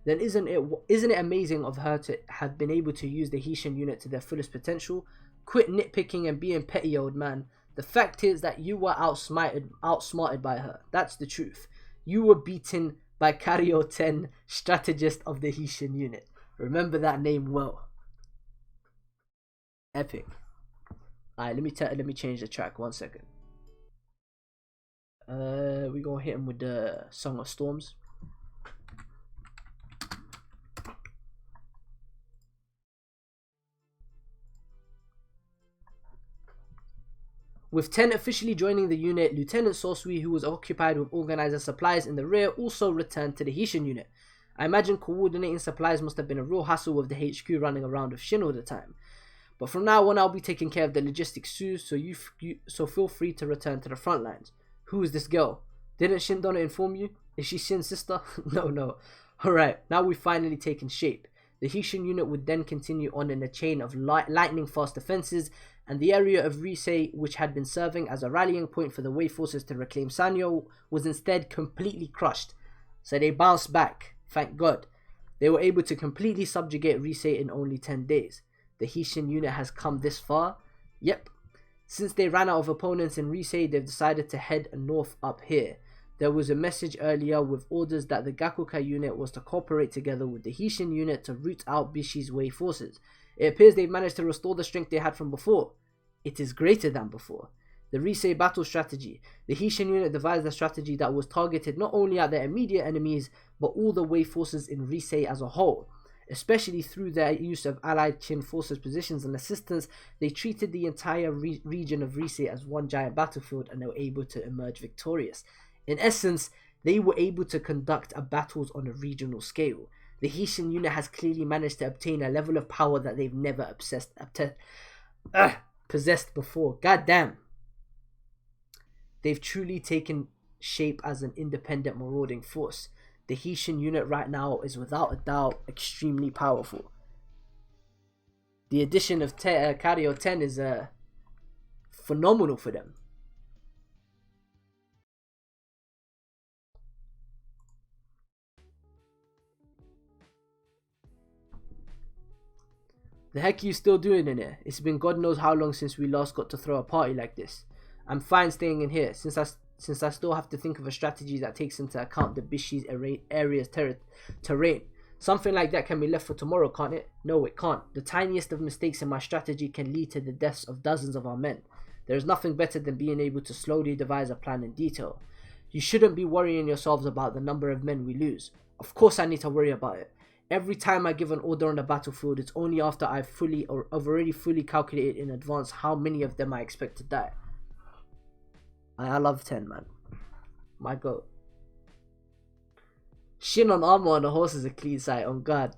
Then isn't it amazing of her to have been able to use the Haitian unit to their fullest potential? Quit nitpicking and being petty, old man. The fact is that you were outsmarted by her. That's the truth. You were beaten by Cario 10, strategist of the Haitian unit. Remember that name well. Epic. Alright, let me change the track 1 second. We gonna hit him with the Song of Storms. With 10 officially joining the unit, Lieutenant Sosui, who was occupied with organizing supplies in the rear, also returned to the Haitian unit. I imagine coordinating supplies must have been a real hassle with the HQ running around with Shin all the time. But from now on, I'll be taking care of the logistics too, so feel free to return to the front lines. Who is this girl? Didn't Shindona inform you? Is she Shin's sister? No. Alright, now we've finally taken shape. The Haitian unit would then continue on in a chain of lightning fast defenses, and the area of Risei, which had been serving as a rallying point for the Wei forces to reclaim SANYOU, was instead completely crushed. So they bounced back, thank God. They were able to completely subjugate Risei in only 10 days. The Haitian unit has come this far? Yep. Since they ran out of opponents in Risei, they've decided to head north up here. There was a message earlier with orders that the Gakuka unit was to cooperate together with the Haitian unit to root out Bishi's Wei forces. It appears they've managed to restore the strength they had from before. It is greater than before. The Risei battle strategy. The Haitian unit devised a strategy that was targeted not only at their immediate enemies, but all the Wei forces in Risei as a whole. Especially through their use of allied Qin forces' positions and assistance, they treated the entire region of Risei as one giant battlefield, and they were able to emerge victorious. In essence, they were able to conduct battles on a regional scale. The Haitian unit has clearly managed to obtain a level of power that they've never possessed before. God damn. They've truly taken shape as an independent marauding force. The Haitian unit right now is without a doubt extremely powerful. The addition of Cario 10 is phenomenal for them. The heck are you still doing in here? It's been God knows how long since we last got to throw a party like this. I'm fine staying in here, since I still have to think of a strategy that takes into account the Bishi's area's terrain. Something like that can be left for tomorrow, can't it? No, it can't. The tiniest of mistakes in my strategy can lead to the deaths of dozens of our men. There is nothing better than being able to slowly devise a plan in detail. You shouldn't be worrying yourselves about the number of men we lose. Of course I need to worry about it. Every time I give an order on the battlefield, it's only after I've already fully calculated in advance how many of them I expect to die. I love 10, man. My god. Shin on armor on a horse is a clean sight, on guard.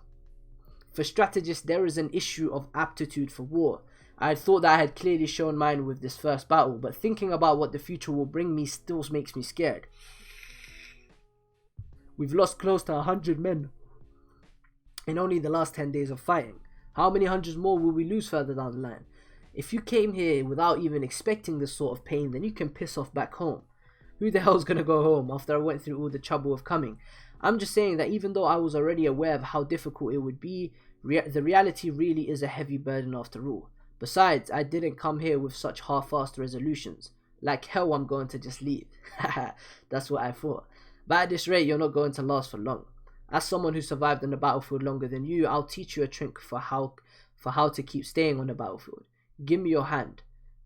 For strategists, there is an issue of aptitude for war. I had thought that I had clearly shown mine with this first battle, but thinking about what the future will bring me still makes me scared. We've lost close to 100 men in only the last 10 days of fighting. How many hundreds more will we lose further down the line? If you came here without even expecting this sort of pain, then you can piss off back home. Who the hell's gonna go home after I went through all the trouble of coming? I'm just saying that even though I was already aware of how difficult it would be, the reality really is a heavy burden after all. Besides, I didn't come here with such half-assed resolutions. Like hell I'm going to just leave. That's what I thought. But at this rate, you're not going to last for long. As someone who survived on the battlefield longer than you, I'll teach you a trick for for how to keep staying on the battlefield. Give me your hand.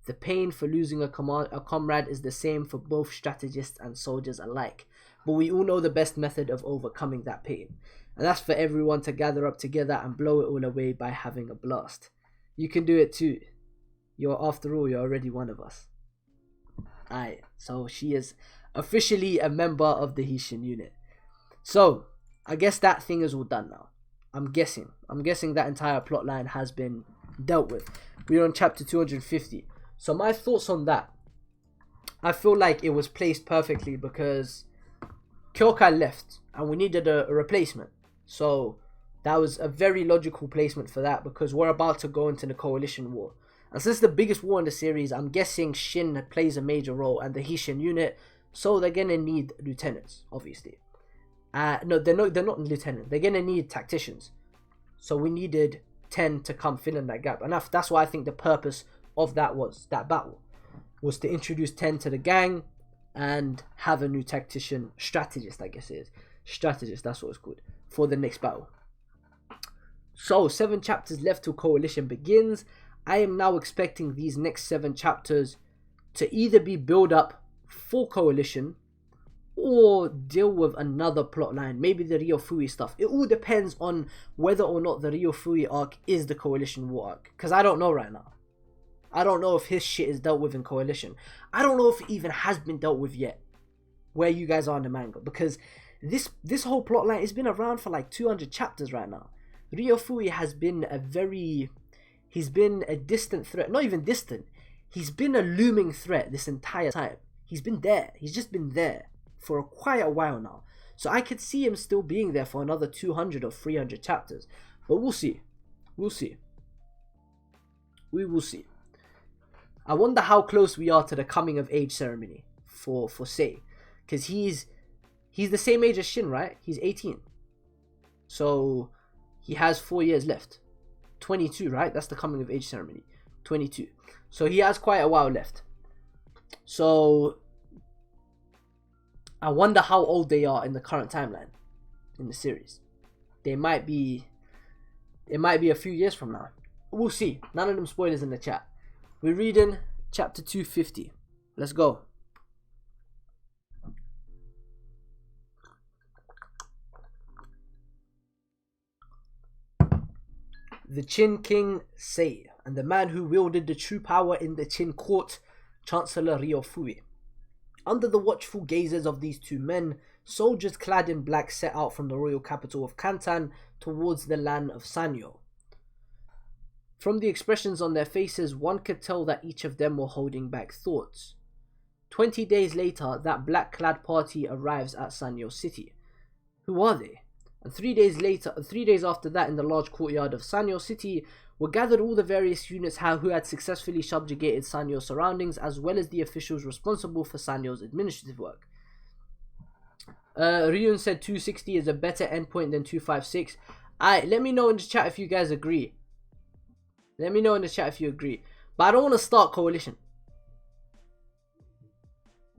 The pain for losing a comrade is the same for both strategists and soldiers alike, but we all know the best method of overcoming that pain, and that's for everyone to gather up together and blow it all away by having a blast. You can do it too. After all, you're already one of us. Alright, so she is officially a member of the Haitian unit. So, I guess that thing is all done now. I'm guessing that entire plotline has been dealt with. We're on chapter 250. So my thoughts on that. I feel like it was placed perfectly because Kyokai left and we needed a replacement. So that was a very logical placement for that because we're about to go into the coalition war. And since the biggest war in the series, I'm guessing Shin plays a major role and the Haitian unit, so they're gonna need lieutenants, obviously. No, they're not lieutenants. They're gonna need tacticians. So we needed 10 to come fill in that gap, and that's why I think the purpose of that battle was to introduce 10 to the gang and have a new tactician, strategist, I guess it is. Strategist, that's what it's called, for the next battle. So 7 chapters left till coalition begins. I am now expecting these next 7 chapters to either be build up for coalition or deal with another plotline, maybe the Ryofui stuff. It all depends on whether or not the Ryofui arc is the coalition war arc, because I don't know right now. I don't know if his shit is dealt with in coalition. I don't know if it even has been dealt with yet, where you guys are in the manga, because this whole plotline has been around for like 200 chapters right now. Ryofui has been he's been a distant threat, not even distant, he's been a looming threat this entire time. He's been there, he's just been there for quite a while now. So I could see him still being there for another 200 or 300 chapters. But we'll see. We'll see. We will see. I wonder how close we are to the coming of age ceremony for Sei. Because he's the same age as Shin, right? He's 18. So he has 4 years left. 22, right? That's the coming of age ceremony. 22. So he has quite a while left. So I wonder how old they are in the current timeline in the series. It might be a few years from now. We'll see. None of them spoilers in the chat. We're reading chapter 250. Let's go. The Qin King Sei, and the man who wielded the true power in the Qin court, Chancellor Ryofui. Under the watchful gazes of these two men, soldiers clad in black set out from the royal capital of Kantan towards the land of SANYOU. From the expressions on their faces, one could tell that each of them were holding back thoughts. 20 days later, that black-clad party arrives at SANYOU city. Who are they? And 3 days after that, in the large courtyard of SANYOU city, were gathered all the various units who had successfully subjugated SANYOU's surroundings, as well as the officials responsible for SANYOU's administrative work. Ryun said 260 is a better endpoint than 256. Let me know in the chat if you guys agree. Let me know in the chat if you agree. But I don't want to start coalition.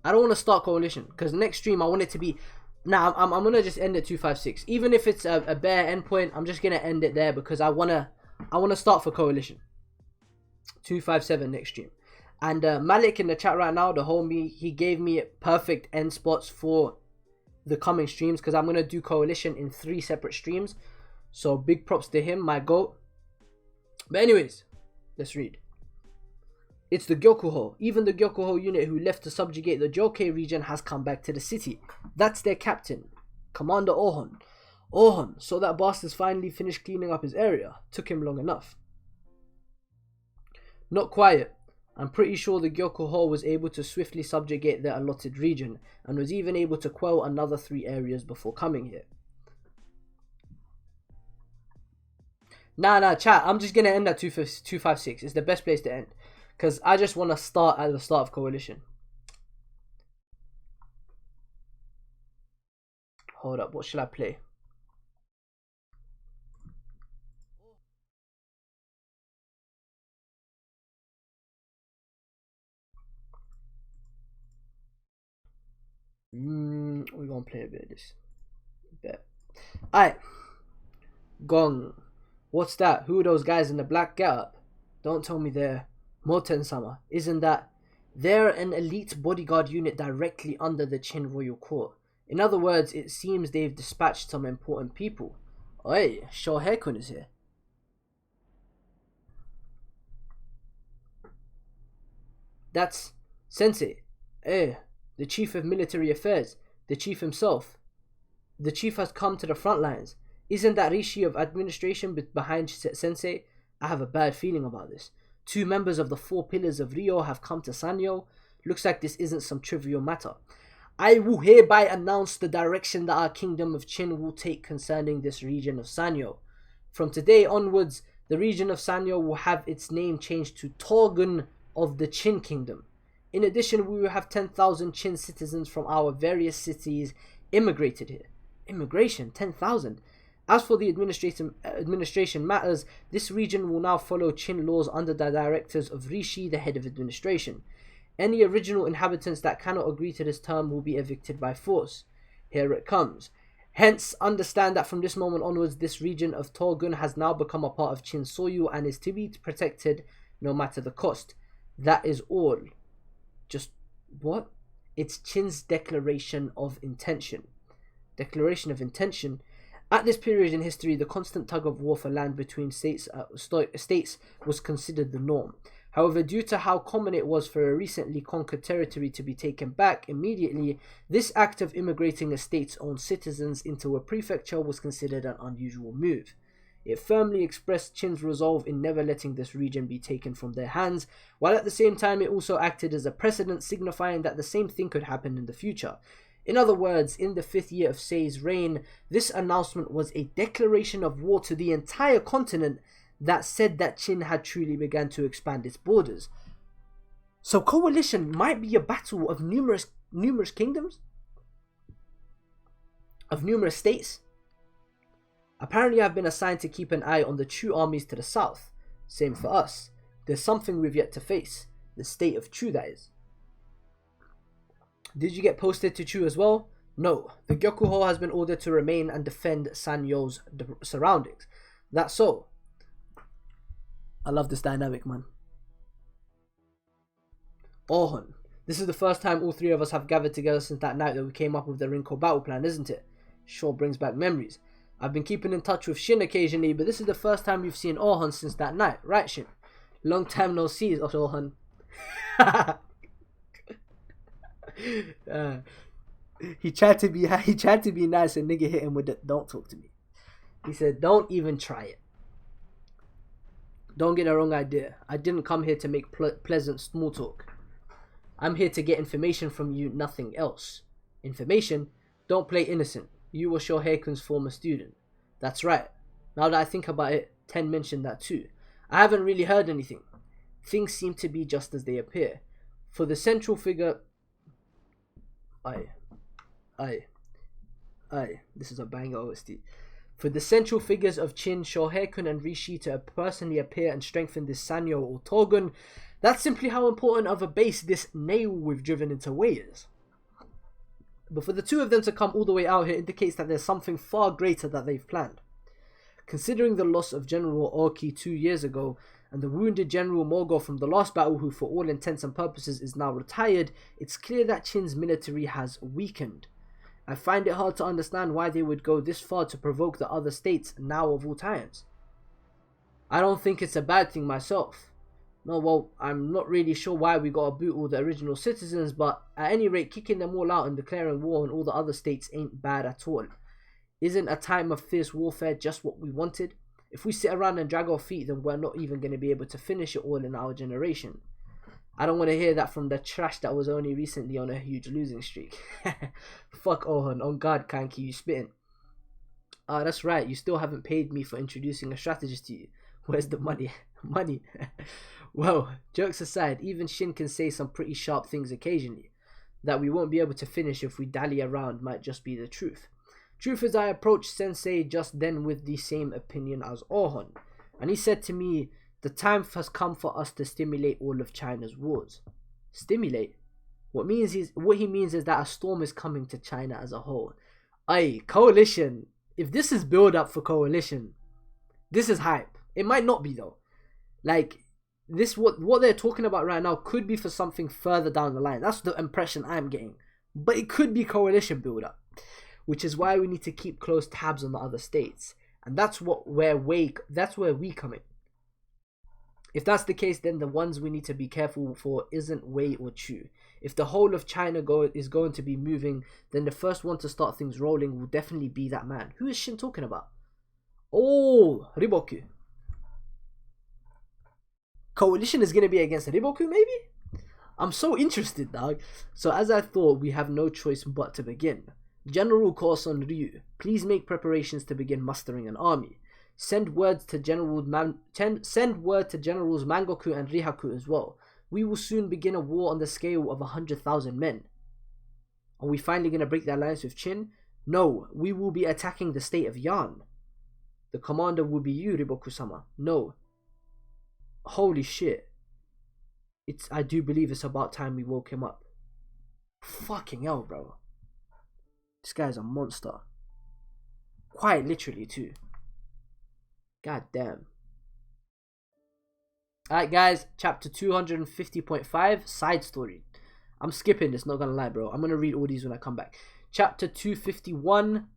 I don't want to start coalition, because next stream I want it to be... Nah, I'm going to just end at 256. Even if it's a bare endpoint, I'm just going to end it there, because I want to start for coalition. 257 next stream. And Malik in the chat right now, the homie, he gave me perfect end spots for the coming streams, because I'm going to do coalition in 3 separate streams. So big props to him, my goat. But anyways, let's read. It's the Gyokuho. Even the Gyokuho unit who left to subjugate the Jokei region has come back to the city. That's their captain, Commander Ohon. Ohon, so that bastard's finally finished cleaning up his area. Took him long enough. Not quiet. I'm pretty sure the Gyokuho was able to swiftly subjugate their allotted region, and was even able to quell another 3 areas before coming here. Nah, chat. I'm just gonna end at 256. It's the best place to end. Because I just want to start at the start of coalition. Hold up, what should I play? We're gonna play a bit of this. Bet. Alright. Gong. What's that? Who are those guys in the black getup? Don't tell me they're Moten-sama. Isn't that? They're an elite bodyguard unit directly under the Qin royal court. In other words, it seems they've dispatched some important people. Oi, Shohei-kun is here. That's Sensei. The chief of military affairs. The chief himself. The chief has come to the front lines. Isn't that Rishi of administration behind Sensei? I have a bad feeling about this. 2 members of the 4 pillars of Rio have come to SANYOU. Looks like this isn't some trivial matter. I will hereby announce the direction that our kingdom of Qin will take concerning this region of SANYOU. From today onwards, the region of SANYOU will have its name changed to Togun of the Qin kingdom. In addition, we will have 10,000 Qin citizens from our various cities immigrated here. Immigration? 10,000? As for the administration matters, this region will now follow Qin laws under the directives of Rishi, the head of administration. Any original inhabitants that cannot agree to this term will be evicted by force. Here it comes. Hence, understand that from this moment onwards, this region of Togun has now become a part of Qin soil and is to be protected no matter the cost. That is all. Just what? It's Qin's declaration of intention. Declaration of intention? At this period in history, the constant tug of war for land between states was considered the norm. However, due to how common it was for a recently conquered territory to be taken back immediately, this act of immigrating a state's own citizens into a prefecture was considered an unusual move. It firmly expressed Qin's resolve in never letting this region be taken from their hands, while at the same time it also acted as a precedent signifying that the same thing could happen in the future. In other words, in the 5th year of Sei's reign, this announcement was a declaration of war to the entire continent that said that Qin had truly begun to expand its borders. So coalition might be a battle of numerous kingdoms? Of numerous states? Apparently I've been assigned to keep an eye on the Chu armies to the south. Same for us. There's something we've yet to face. The state of Chu, that is. Did you get posted to Chu as well? No. The Gyokuho has been ordered to remain and defend SANYOU's surroundings. That's so. I love this dynamic, man. Ohun. This is the first time all 3 of us have gathered together since that night that we came up with the Rinko battle plan, isn't it? Sure brings back memories. I've been keeping in touch with Shin occasionally, but this is the first time we've seen Ohun since that night, right, Shin? Long time no see, Ohun. He tried to be nice, and nigga hit him with the "don't talk to me." He said, "Don't even try it." Don't get the wrong idea. I didn't come here to make pleasant small talk. I'm here to get information from you, nothing else. Information? Don't play innocent. You were Shohei-kun's former student. That's right. Now that I think about it, Ten mentioned that too. I haven't really heard anything. Things seem to be just as they appear. For the central figure... This is a banger OST. For the central figures of Qin, Shohei-kun and Rishi to personally appear and strengthen this SANYOU or Togun, that's simply how important of a base this nail we've driven into Wei is. But for the 2 of them to come all the way out here indicates that there's something far greater that they've planned. Considering the loss of General Oki 2 years ago, and the wounded General Mogo from the last battle, who for all intents and purposes is now retired, it's clear that Qin's military has weakened. I find it hard to understand why they would go this far to provoke the other states now of all times. I don't think it's a bad thing myself. No, well, I'm not really sure why we gotta boot all the original citizens, but at any rate, kicking them all out and declaring war on all the other states ain't bad at all. Isn't a time of fierce warfare just what we wanted? If we sit around and drag our feet, then we're not even going to be able to finish it all in our generation. I don't want to hear that from the trash that was only recently on a huge losing streak. Fuck Ohun, on guard, Kanki, you spitting. That's right, you still haven't paid me for introducing a strategist to you. Where's the money? Money. Well, jokes aside, even Shin can say some pretty sharp things occasionally. That we won't be able to finish if we dally around might just be the truth. Truth is, I approached Sensei just then with the same opinion as Ohun, and he said to me, the time has come for us to stimulate all of China's wars. Stimulate? What he means is that a storm is coming to China as a whole. Aye, coalition. If this is build up for coalition, This is hype. It might not be though. Like this, what they're talking about right now could be for something further down the line. That's the impression I'm getting. But it could be coalition build-up, which is why we need to keep close tabs on the other states, and that's where we come in. If that's the case, then the ones we need to be careful for isn't Wei or Chu. If the whole of China is going to be moving, then the first one to start things rolling will definitely be that man. Who is Shin talking about? Oh, Riboku. Coalition is going to be against Riboku, maybe? I'm so interested, dog. So as I thought, we have no choice but to begin. General Korson Ryu, please make preparations to begin mustering an army. Send word to Generals Mangoku and Rihaku as well. We will soon begin a war on the scale of 100,000 men. Are we finally going to break the alliance with Qin? No, we will be attacking the state of Yan. The commander will be you, Riboku-sama. No. Holy shit. I do believe it's about time we woke him up. Fucking hell, bro. This guy's a monster. Quite literally, too. God damn. Alright, guys. Chapter 250.5. Side story. I'm skipping this, not gonna lie, bro. I'm gonna read all these when I come back. Chapter 251.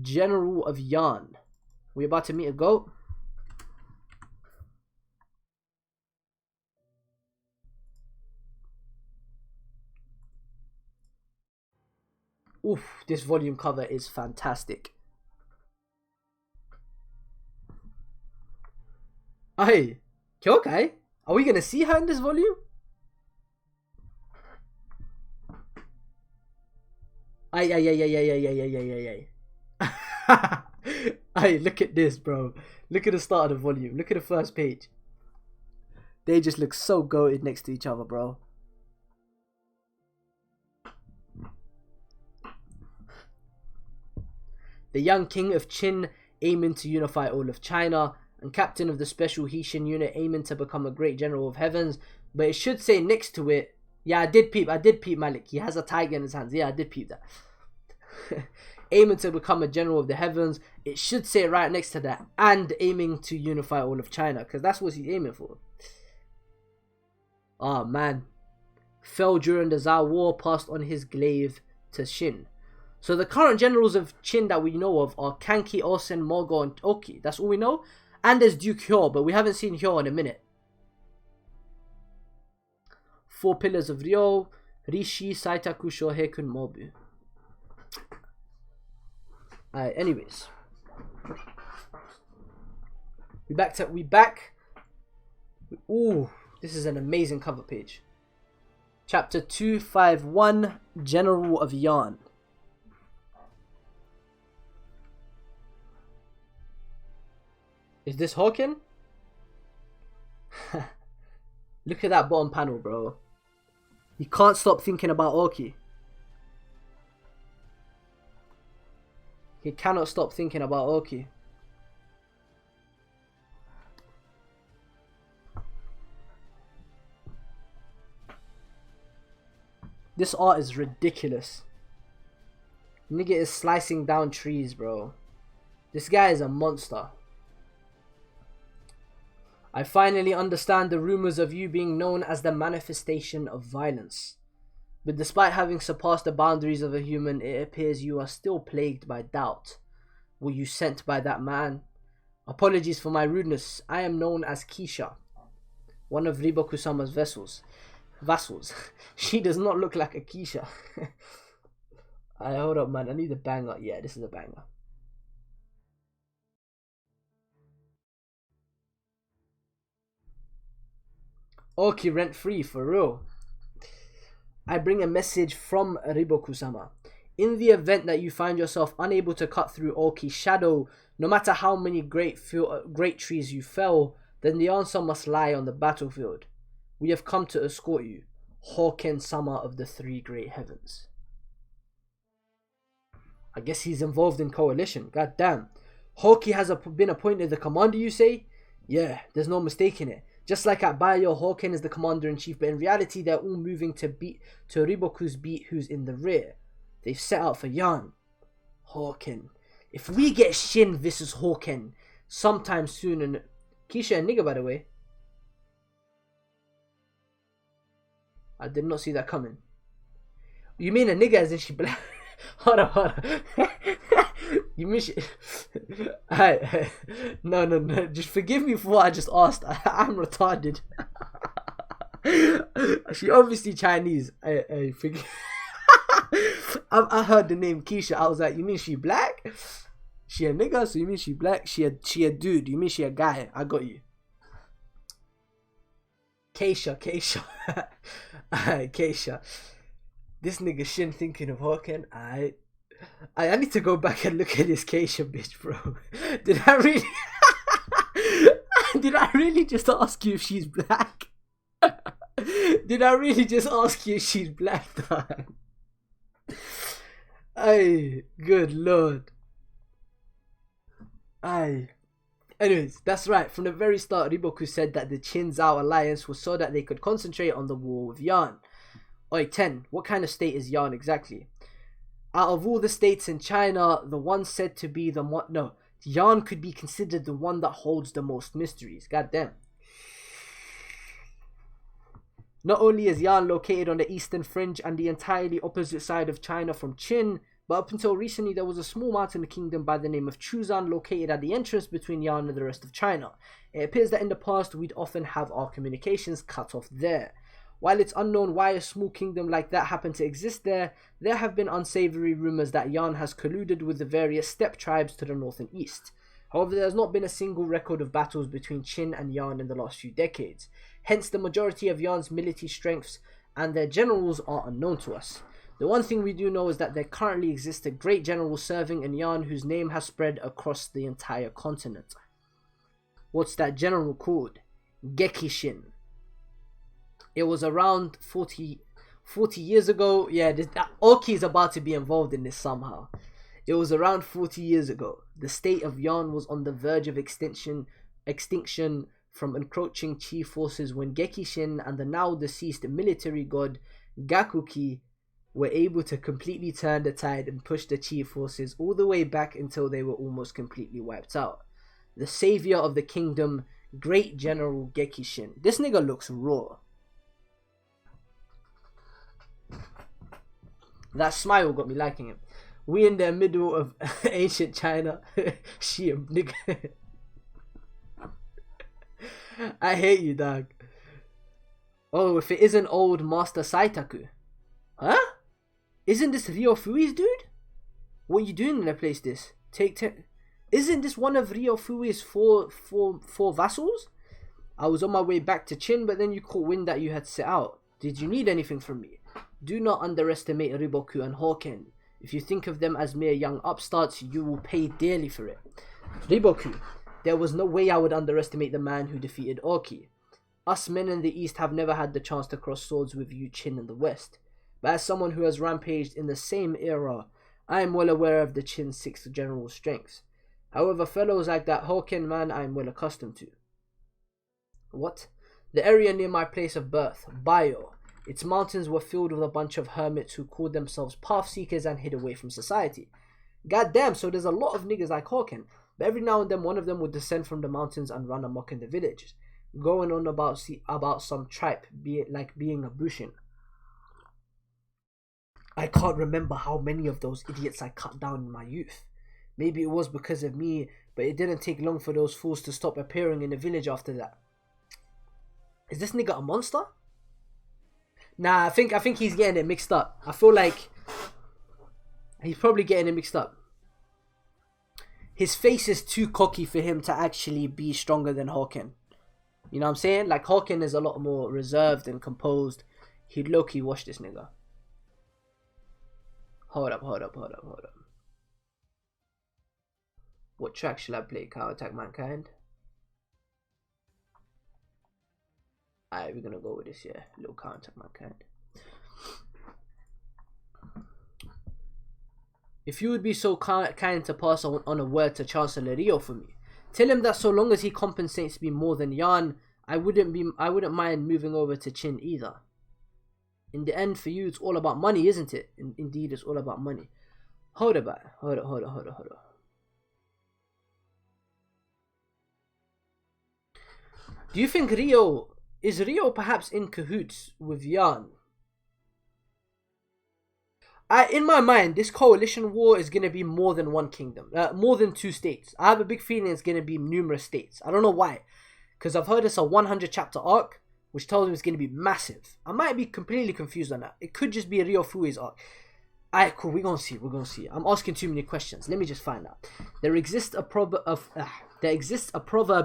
General of Yan. We're about to meet a goat. Oof, this volume cover is fantastic. Hey, Kyokai, are we gonna see her in this volume? Ay. Hey, look at this, bro. Look at the start of the volume. Look at the first page. They just look so goated next to each other, bro. The young king of Qin aiming to unify all of China, and captain of the special Hixin unit aiming to become a great general of heavens. But it should say next to it, yeah, I did peep Malik. He has a tiger in his hands. Yeah, I did peep that. Aiming to become a general of the heavens. It should say right next to that, and aiming to unify all of China, because that's what he's aiming for. Oh man. Fell during the Zhao War, passed on his glaive to Qin. So the current generals of Qin that we know of are Kanki, Osen, Mogo, and Oki. That's all we know. And there's Duke Hyo, but we haven't seen Hyo in a minute. 4 pillars of Ryo, Rishi, Saitaku, Shohei, Kun, Mobu. Alright, anyways. We back. Ooh, this is an amazing cover page. Chapter 251, General of Yan. Is this Hawken? Look at that bottom panel, bro. He can't stop thinking about Oki. He cannot stop thinking about Oki. This art is ridiculous. Nigga is slicing down trees, bro. This guy is a monster. I finally understand the rumors of you being known as the manifestation of violence. But despite having surpassed the boundaries of a human, it appears you are still plagued by doubt. Were you sent by that man? Apologies for my rudeness. I am known as Kisha, one of Riboku-sama's vassals. She does not look like a Kisha. Hold up, man. I need a banger. Yeah, this is a banger. Oki rent free, for real. I bring a message from Riboku-sama. In the event that you find yourself unable to cut through Oki's shadow, no matter how many great trees you fell, then the answer must lie on the battlefield. We have come to escort you, Hawken-sama of the 3 great heavens. I guess he's involved in coalition. God damn. Hawke has been appointed the commander, you say? Yeah, there's no mistaking it. Just like at Bayo, Hawken is the commander-in-chief, but in reality they're all moving to Riboku's beat, who's in the rear. They've set out for Yan. Hawken. If we get Shin versus Hawken, sometime soon. And Keisha a nigga, by the way. I did not see that coming. You mean a nigga as in she black? Hold on. You mean she... No. Just forgive me for what I just asked. I'm retarded. She obviously Chinese. I forgive. I heard the name Keisha. I was like, you mean she black? She a nigga, so you mean she black? She a dude. You mean she a guy? I got you. Keisha. Keisha. This nigga Shin thinking of Hawken. I need to go back and look at this Keisha bitch, bro. Did I really just ask you if she's black? Did I really just ask you if she's black, dog? Aye, good lord. Aye. Anyways, that's right. From the very start, Riboku said that the Qin-Zhao alliance was so that they could concentrate on the war with Yan. Oi, 10. What kind of state is Yan exactly? Out of all the states in China, the one said to be the one... No, Yan could be considered the one that holds the most mysteries. God damn. Not only is Yan located on the eastern fringe and the entirely opposite side of China from Qin, but up until recently there was a small mountain kingdom by the name of Chuzan located at the entrance between Yan and the rest of China. It appears that in the past we'd often have our communications cut off there. While it's unknown why a small kingdom like that happened to exist there, there have been unsavory rumors that Yan has colluded with the various steppe tribes to the north and east. However, there has not been a single record of battles between Qin and Yan in the last few decades. Hence, the majority of Yan's military strengths and their generals are unknown to us. The one thing we do know is that there currently exists a great general serving in Yan whose name has spread across the entire continent. What's that general called? Gekishin. It was around 40 years ago. Yeah, Oki is about to be involved in this somehow. It was around 40 years ago. The state of Yan was on the verge of extinction from encroaching Qi forces when Gekishin and the now deceased military god Gakuki were able to completely turn the tide and push the Qi forces all the way back until they were almost completely wiped out. The savior of the kingdom, Great General Gekishin. This nigga looks raw. That smile got me liking him. We in the middle of ancient China. She a nigga. I hate you, dog. Oh, if it isn't old Master Saitaku. Huh? Isn't this Ryofui's dude? What are you doing in a place this? Isn't this one of Ryofui's four vassals? I was on my way back to Qin, but then you caught wind that you had set out. Did you need anything from me? Do not underestimate Riboku and Hawken. If you think of them as mere young upstarts, you will pay dearly for it. Riboku, there was no way I would underestimate the man who defeated Oki. Us men in the east have never had the chance to cross swords with you Qin in the west. But as someone who has rampaged in the same era, I am well aware of the Qin's 6th general strengths. However, fellows like that Hawken man I am well accustomed to. What? The area near my place of birth, Bayo. Its mountains were filled with a bunch of hermits who called themselves path seekers and hid away from society. God damn, so there's a lot of niggas like Hawken, but every now and then one of them would descend from the mountains and run amok in the villages, going on about some tripe, being a Bushin. I can't remember how many of those idiots I cut down in my youth. Maybe it was because of me, but it didn't take long for those fools to stop appearing in the village after that. Is this nigga a monster? Nah, I think he's getting it mixed up. I feel like he's probably getting it mixed up. His face is too cocky for him to actually be stronger than Hawken. You know what I'm saying? Like, Hawken is a lot more reserved and composed. He'd low-key wash this nigga. Hold up. What track shall I play? Counterattack Mankind? Alright, we're gonna go with this, yeah. Little Counterattack Mankind. If you would be so kind to pass on a word to Chancellor Rio for me, tell him that so long as he compensates me more than Yan, I wouldn't mind moving over to Qin either. In the end, for you, it's all about money, isn't it? Indeed, it's all about money. Hold up. Do you think is Rio perhaps in cahoots with Yarn? In my mind, this coalition war is going to be more than one kingdom, more than 2 states. I have a big feeling it's going to be numerous states. I don't know why, because I've heard it's a 100 chapter arc, which tells me it's going to be massive. I might be completely confused on that. It could just be a Rio Fui's arc. Alright, cool. We're gonna see. I'm asking too many questions. Let me just find out. There exists a proverb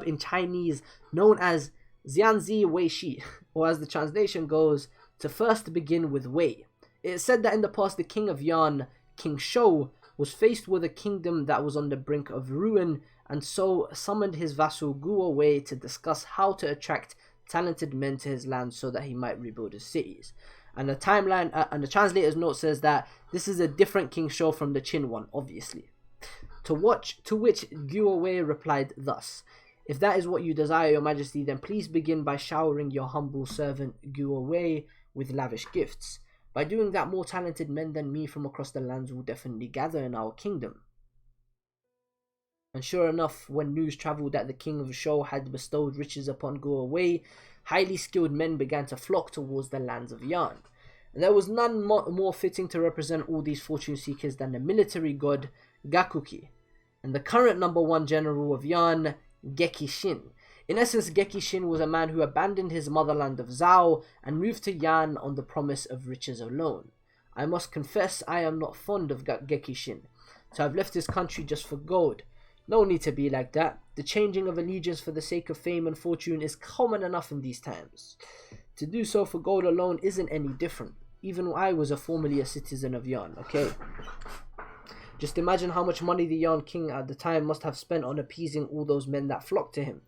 in Chinese known as Xianzi Wei Shi, or as the translation goes, to first begin with Wei. It is said that in the past, the king of Yan, King Shou, was faced with a kingdom that was on the brink of ruin, and so summoned his vassal Guo Wei to discuss how to attract talented men to his land so that he might rebuild his cities. And the timeline and the translator's note says that this is a different King Shou from the Qin one, obviously. To which Guo Wei replied thus: "If that is what you desire, your majesty, then please begin by showering your humble servant Guo Wei with lavish gifts. By doing that, more talented men than me from across the lands will definitely gather in our kingdom." And sure enough, when news travelled that the king of Shou had bestowed riches upon Guo Wei, highly skilled men began to flock towards the lands of Yan. And there was none more fitting to represent all these fortune seekers than the military god Gakuki, and the current #1 general of Yan, Gekishin. In essence, Gekishin was a man who abandoned his motherland of Zhao and moved to Yan on the promise of riches alone. I must confess I am not fond of Gekishin, to have left his country just for gold. No need to be like that. The changing of allegiance for the sake of fame and fortune is common enough in these times. To do so for gold alone isn't any different. Even I was formerly a citizen of Yan, okay? Just imagine how much money the Yan king at the time must have spent on appeasing all those men that flocked to him.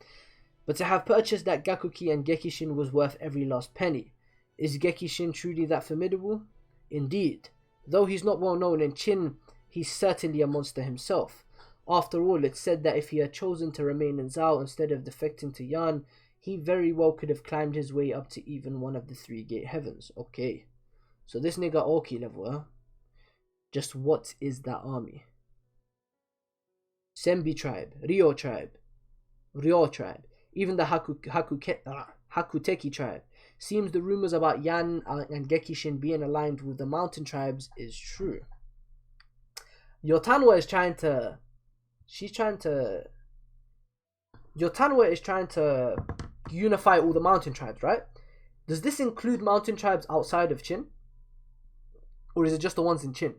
But to have purchased that Gakuki and Gekishin was worth every last penny. Is Gekishin truly that formidable? Indeed. Though he's not well known in Qin, he's certainly a monster himself. After all, it's said that if he had chosen to remain in Zhao instead of defecting to Yan, he very well could have climbed his way up to even one of the 3 gate heavens. Okay. So this nigga Oki level, huh? Just what is that army? Senbi tribe, Ryo tribe, even the Hakuteki tribe. Seems the rumors about Yan and Gekishin being aligned with the mountain tribes is true. Yotanwa is trying to unify all the mountain tribes, right? Does this include mountain tribes outside of Qin? Or is it just the ones in Qin?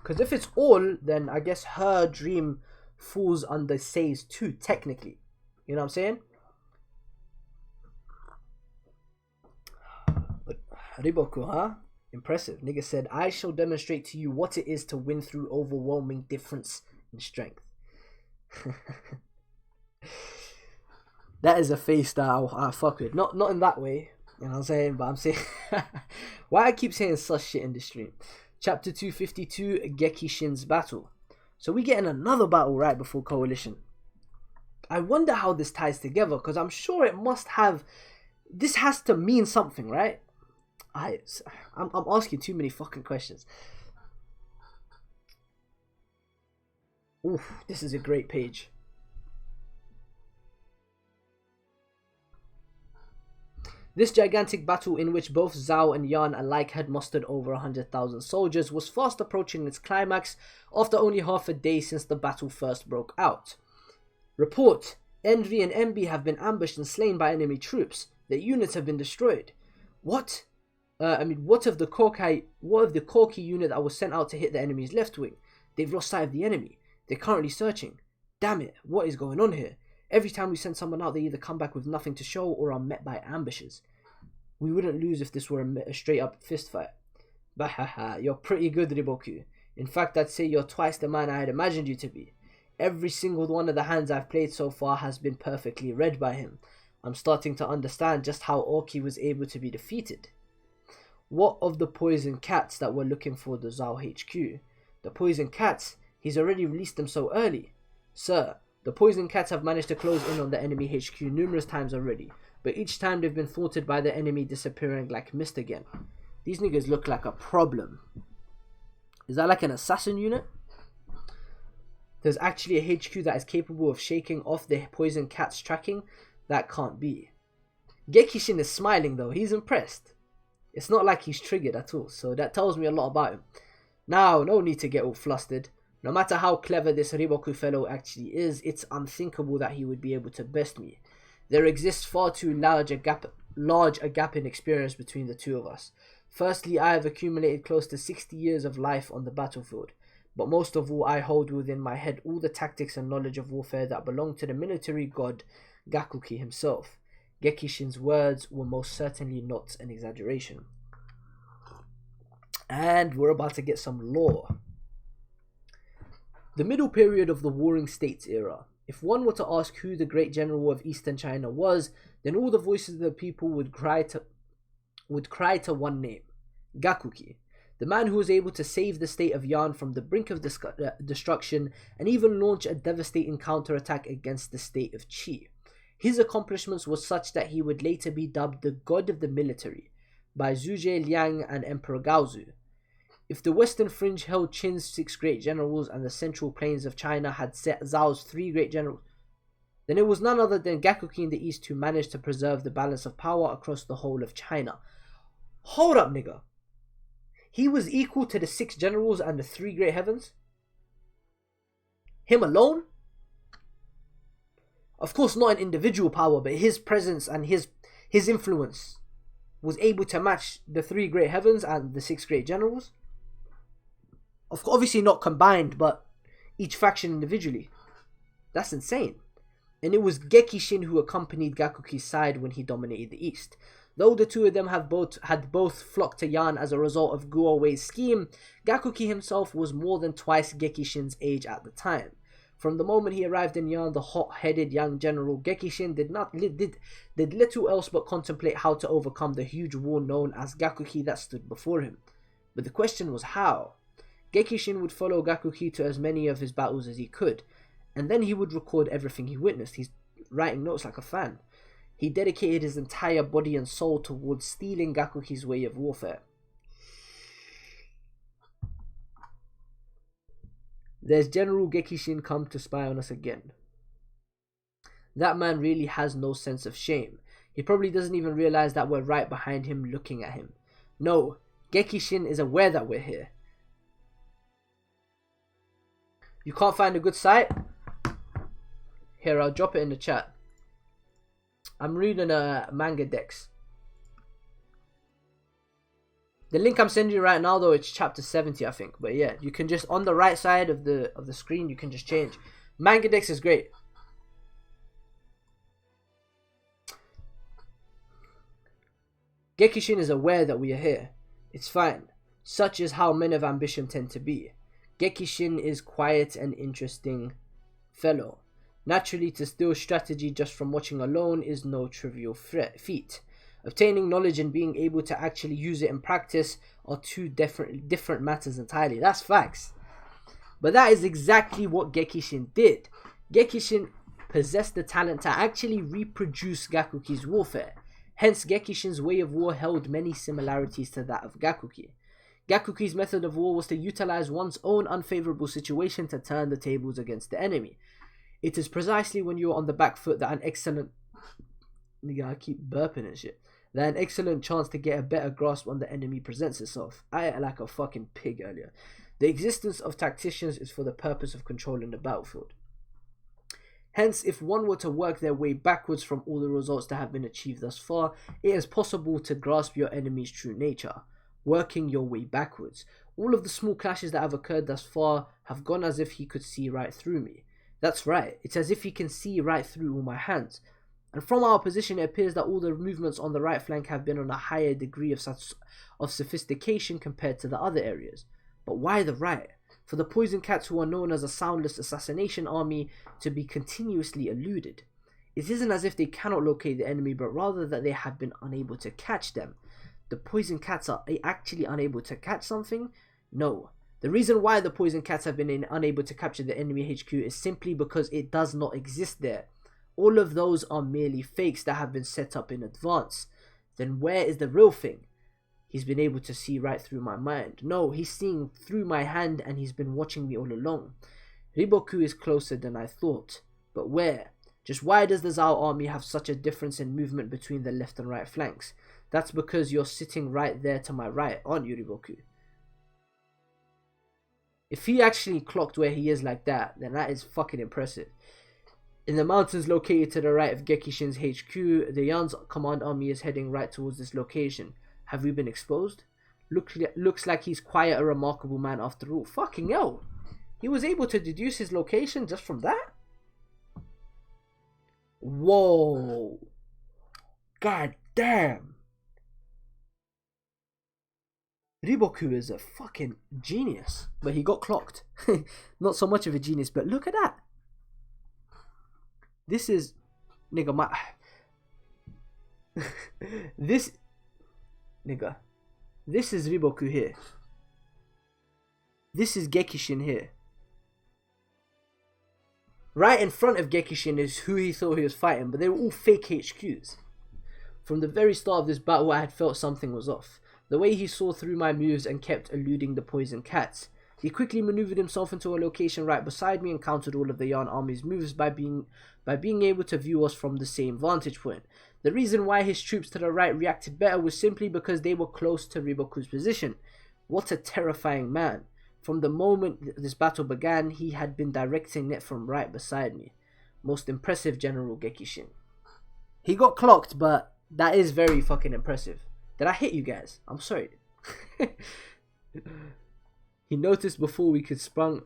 Because if it's all, then I guess her dream falls under Sei's too, technically. You know what I'm saying? But Riboku, huh? Impressive. Nigga said, "I shall demonstrate to you what it is to win through overwhelming difference in strength." That is a face that I fuck with. Not in that way, you know what I'm saying? But I'm saying why I keep saying such shit in the stream. Chapter 252, Gekishin's battle. So we get in another battle right before coalition. I wonder how this ties together, because I'm sure it must have. This has to mean something, right? I'm asking too many fucking questions. Oof, this is a great page. This gigantic battle, in which both Zhao and Yan alike had mustered over 100,000 soldiers, was fast approaching its climax after only half a day since the battle first broke out. Report: Envy and Envy have been ambushed and slain by enemy troops. Their units have been destroyed. What? What of the Korki unit that was sent out to hit the enemy's left wing? They've lost sight of the enemy. They're currently searching. Damn it, what is going on here? Every time we send someone out, they either come back with nothing to show or are met by ambushes. We wouldn't lose if this were a straight up fist fight. Bahaha, you're pretty good, Riboku. In fact, I'd say you're twice the man I had imagined you to be. Every single one of the hands I've played so far has been perfectly read by him. I'm starting to understand just how Oki was able to be defeated. What of the poison cats that were looking for the Zhao HQ? The poison cats? He's already released them so early. Sir, the poison cats have managed to close in on the enemy HQ numerous times already, but each time they've been thwarted by the enemy disappearing like mist again. These niggas look like a problem. Is that like an assassin unit? There's actually a HQ that is capable of shaking off the poison cat's tracking, That can't be. Gekishin is smiling though, he's impressed. It's not like he's triggered at all, so that tells me a lot about him. Now, no need to get all flustered. No matter how clever this Riboku fellow actually is, it's unthinkable that he would be able to best me. There exists far too large a gap in experience between the two of us. Firstly, I have accumulated close to 60 years of life on the battlefield, but most of all, I hold within my head all the tactics and knowledge of warfare that belong to the military god Gakuki himself. Gekishin's words were most certainly not an exaggeration. And we're about to get some lore. The middle period of the Warring States era. If one were to ask who the great general of Eastern China was, then all the voices of the people would cry to one name, Gakuki, the man who was able to save the state of Yan from the brink of destruction and even launch a devastating counterattack against the state of Qi. His accomplishments were such that he would later be dubbed the god of the military by Zhuge Liang and Emperor Gaozu. If the western fringe held Qin's 6 great generals and the central plains of China had set Zhao's 3 great generals, then it was none other than Gakuki in the east who managed to preserve the balance of power across the whole of China. Hold up, nigga. He was equal to the 6 generals and the 3 great heavens? Him alone? Of course not in individual power, but his presence and his influence was able to match the 3 great heavens and the 6 great generals. Obviously not combined, but each faction individually. That's insane. And it was Gekishin who accompanied Gakuki's side when he dominated the east. Though the two of them had both flocked to Yan as a result of Guo Wei's scheme, Gakuki himself was more than twice Gekishin's age at the time. From the moment he arrived in Yan, the hot-headed young general Gekishin did little else but contemplate how to overcome the huge wall known as Gakuki that stood before him. But the question was how. Gekishin would follow Gakuki to as many of his battles as he could, and then he would record everything he witnessed. He's writing notes like a fan. He dedicated his entire body and soul towards stealing Gakuki's way of warfare. There's General Gekishin come to spy on us again. That man really has no sense of shame. He probably doesn't even realize that we're right behind him looking at him. No, Gekishin is aware that we're here. You can't find a good site? Here, I'll drop it in the chat. I'm reading manga decks. The link I'm sending you right now, though, it's chapter 70, I think. But yeah, you can just, on the right side of the screen, you can just change. Manga decks is great. Gekishin is aware that we are here. It's fine. Such is how men of ambition tend to be. Gekishin is quiet and interesting fellow. Naturally, to steal strategy just from watching alone is no trivial feat. Obtaining knowledge and being able to actually use it in practice are two different matters entirely. That's facts. But that is exactly what Gekishin did. Gekishin possessed the talent to actually reproduce Gakuki's warfare. Hence, Gekishin's way of war held many similarities to that of Gakuki. Gakuki's method of war was to utilize one's own unfavorable situation to turn the tables against the enemy. It is precisely when you are on the back foot that an excellent... I keep burping and shit. That an excellent chance to get a better grasp on the enemy presents itself. I ate like a fucking pig earlier. The existence of tacticians is for the purpose of controlling the battlefield. Hence, if one were to work their way backwards from all the results that have been achieved thus far, it is possible to grasp your enemy's true nature. Working your way backwards. All of the small clashes that have occurred thus far have gone as if he could see right through me. That's right, it's as if he can see right through all my hands. And from our position, it appears that all the movements on the right flank have been on a higher degree of sophistication compared to the other areas. But why the right? For the poison cats who are known as a soundless assassination army to be continuously eluded. It isn't as if they cannot locate the enemy, but rather that they have been unable to catch them. The poison cats are actually unable to catch something? No. The reason why the poison cats have been unable to capture the enemy HQ is simply because it does not exist there. All of those are merely fakes that have been set up in advance. Then where is the real thing? He's been able to see right through my mind. No, he's seeing through my hand and he's been watching me all along. Riboku is closer than I thought. But where? Just why does the Zhao army have such a difference in movement between the left and right flanks? That's because you're sitting right there to my right, aren't you, Riboku? If he actually clocked where he is like that, then that is fucking impressive. In the mountains located to the right of Gekishin's HQ, the Yan's command army is heading right towards this location. Have we been exposed? Looks like he's quite a remarkable man after all. Fucking hell. He was able to deduce his location just from that? Whoa. God damn. Riboku is a fucking genius. But he got clocked. Not so much of a genius, but look at that. This is... Nigga, my... This... Nigga. This is Riboku here. This is Gekishin here. Right in front of Gekishin is who he thought he was fighting, but they were all fake HQs. From the very start of this battle, I had felt something was off. The way he saw through my moves and kept eluding the poison cats. He quickly maneuvered himself into a location right beside me and countered all of the Yan army's moves by being able to view us from the same vantage point. The reason why his troops to the right reacted better was simply because they were close to Riboku's position. What a terrifying man. From the moment this battle began, he had been directing it from right beside me. Most impressive, General Gekishin. He got clocked, but that is very fucking impressive. Did I hit you guys? I'm sorry. He noticed before we could spring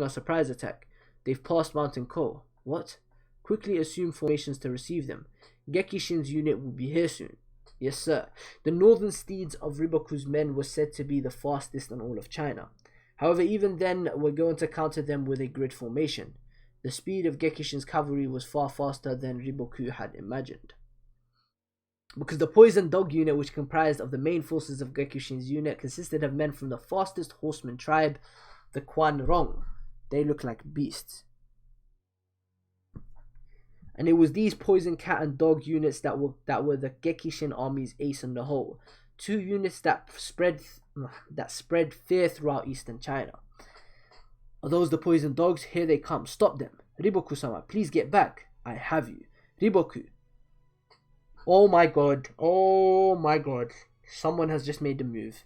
our surprise attack. They've passed Mountain Ko. What? Quickly assume formations to receive them. Gekishin's unit will be here soon. Yes, sir. The northern steeds of Riboku's men were said to be the fastest in all of China. However, even then, we're going to counter them with a grid formation. The speed of Gekishin's cavalry was far faster than Riboku had imagined. Because the Poison Dog unit, which comprised of the main forces of Gekishin's unit, consisted of men from the fastest horseman tribe, the Quan Rong. They look like beasts. And it was these Poison Cat and Dog units that were the Gekishin army's ace in the hole. 2 units that spread fear throughout eastern China. Are those the Poison Dogs? Here they come. Stop them. Riboku-sama, please get back. I have you. Riboku. Oh my god. Oh my god. Someone has just made the move.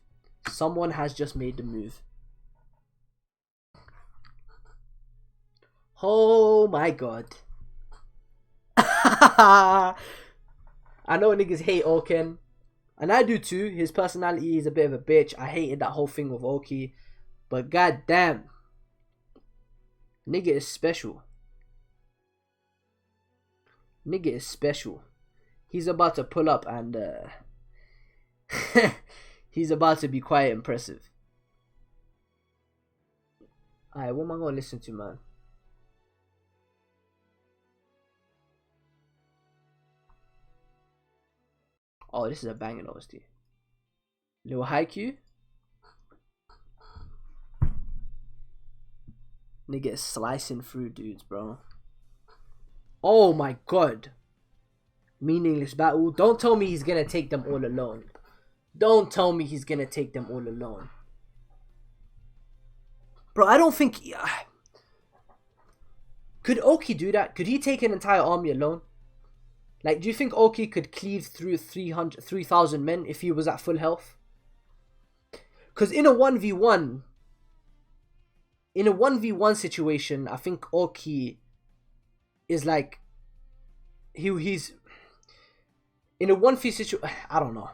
Someone has just made the move. Oh my god. I know niggas hate Oken. And I do too. His personality is a bit of a bitch. I hated that whole thing with Oki. But god damn. Nigga is special. Nigga is special. He's about to pull up and he's about to be quite impressive. Alright, what am I gonna listen to, man? Oh, this is a banging OST. Little Haikyuu. Nigga is slicing through dudes, bro. Oh my god. Meaningless battle. Don't tell me he's gonna take them all alone. Don't tell me he's gonna take them all alone. Bro, I don't think... Could Oki do that? Could he take an entire army alone? Like, do you think Oki could cleave through 3,000 men if he was at full health? Because in a 1v1... In a 1v1 situation, I think Oki is like... He's... In a 1v situation... I don't know.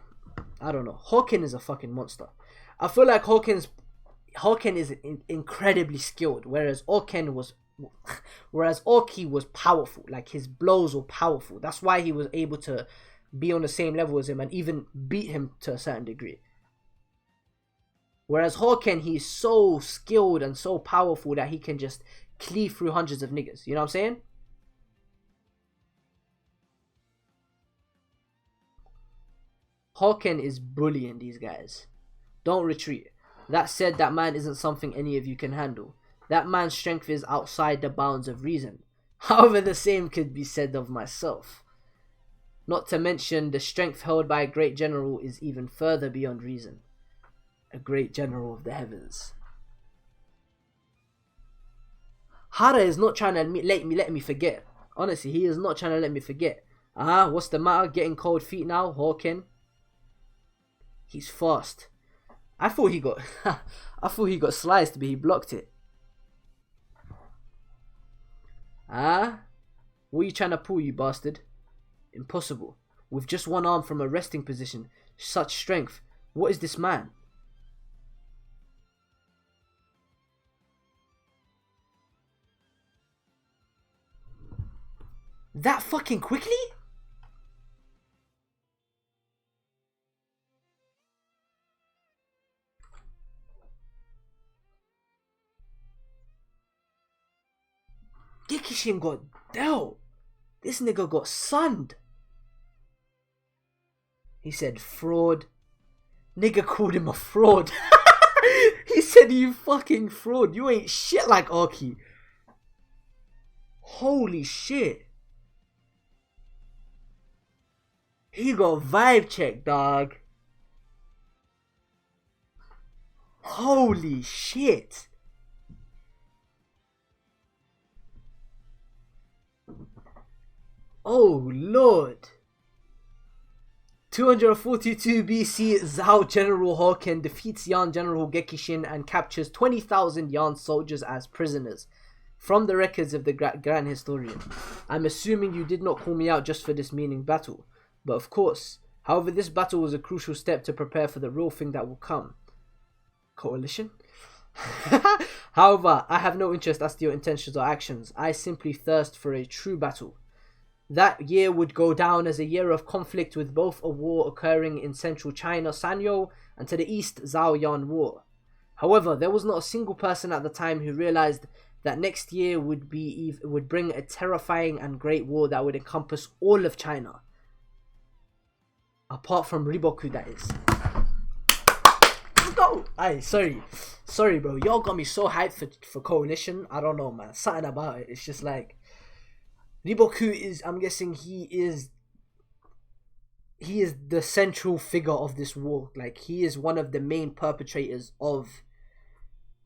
Hawken is a fucking monster. I feel like Hawken is incredibly skilled, whereas Oki was powerful. Like, his blows were powerful. That's why he was able to be on the same level as him and even beat him to a certain degree. Whereas Hawken, he's so skilled and so powerful that he can just cleave through hundreds of niggas. You know what I'm saying? Hawken is bullying these guys. Don't retreat. That said, that man isn't something any of you can handle. That man's strength is outside the bounds of reason. However, the same could be said of myself. Not to mention, the strength held by a great general is even further beyond reason. A great general of the heavens. Hara is not trying to let me forget. Honestly, he is not trying to let me forget. What's the matter? Getting cold feet now, Hawken? He's fast. I thought he got I thought he got sliced, but he blocked it. What are you trying to pull, you bastard? Impossible. With just one arm from a resting position. Such strength. What is this man? That fucking quickly? Gekishin got dealt. This nigga got sunned. He said fraud. Nigga called him a fraud. He said, you fucking fraud. You ain't shit like Aki. Holy shit. He got vibe check, dog. Holy shit. Oh lord. 242 BC, Zhao General Hawken defeats Yan General Gekishin and captures 20,000 Yan soldiers as prisoners. From the records of the Grand Historian. I'm assuming you did not call me out just for this meaning battle. But of course. However, this battle was a crucial step to prepare for the real thing that will come. Coalition? However, I have no interest as to your intentions or actions. I simply thirst for a true battle. That year would go down as a year of conflict, with both a war occurring in central China, SANYOU, and to the east, Zhao-Yan War. However, there was not a single person at the time who realized that next year would bring a terrifying and great war that would encompass all of China. Apart from Riboku, that is. Let's go! Aye, sorry bro, y'all got me so hyped for Coalition. I don't know, man, something about it, it's just like Riboku is, I'm guessing he is the central figure of this war. Like, he is one of the main perpetrators of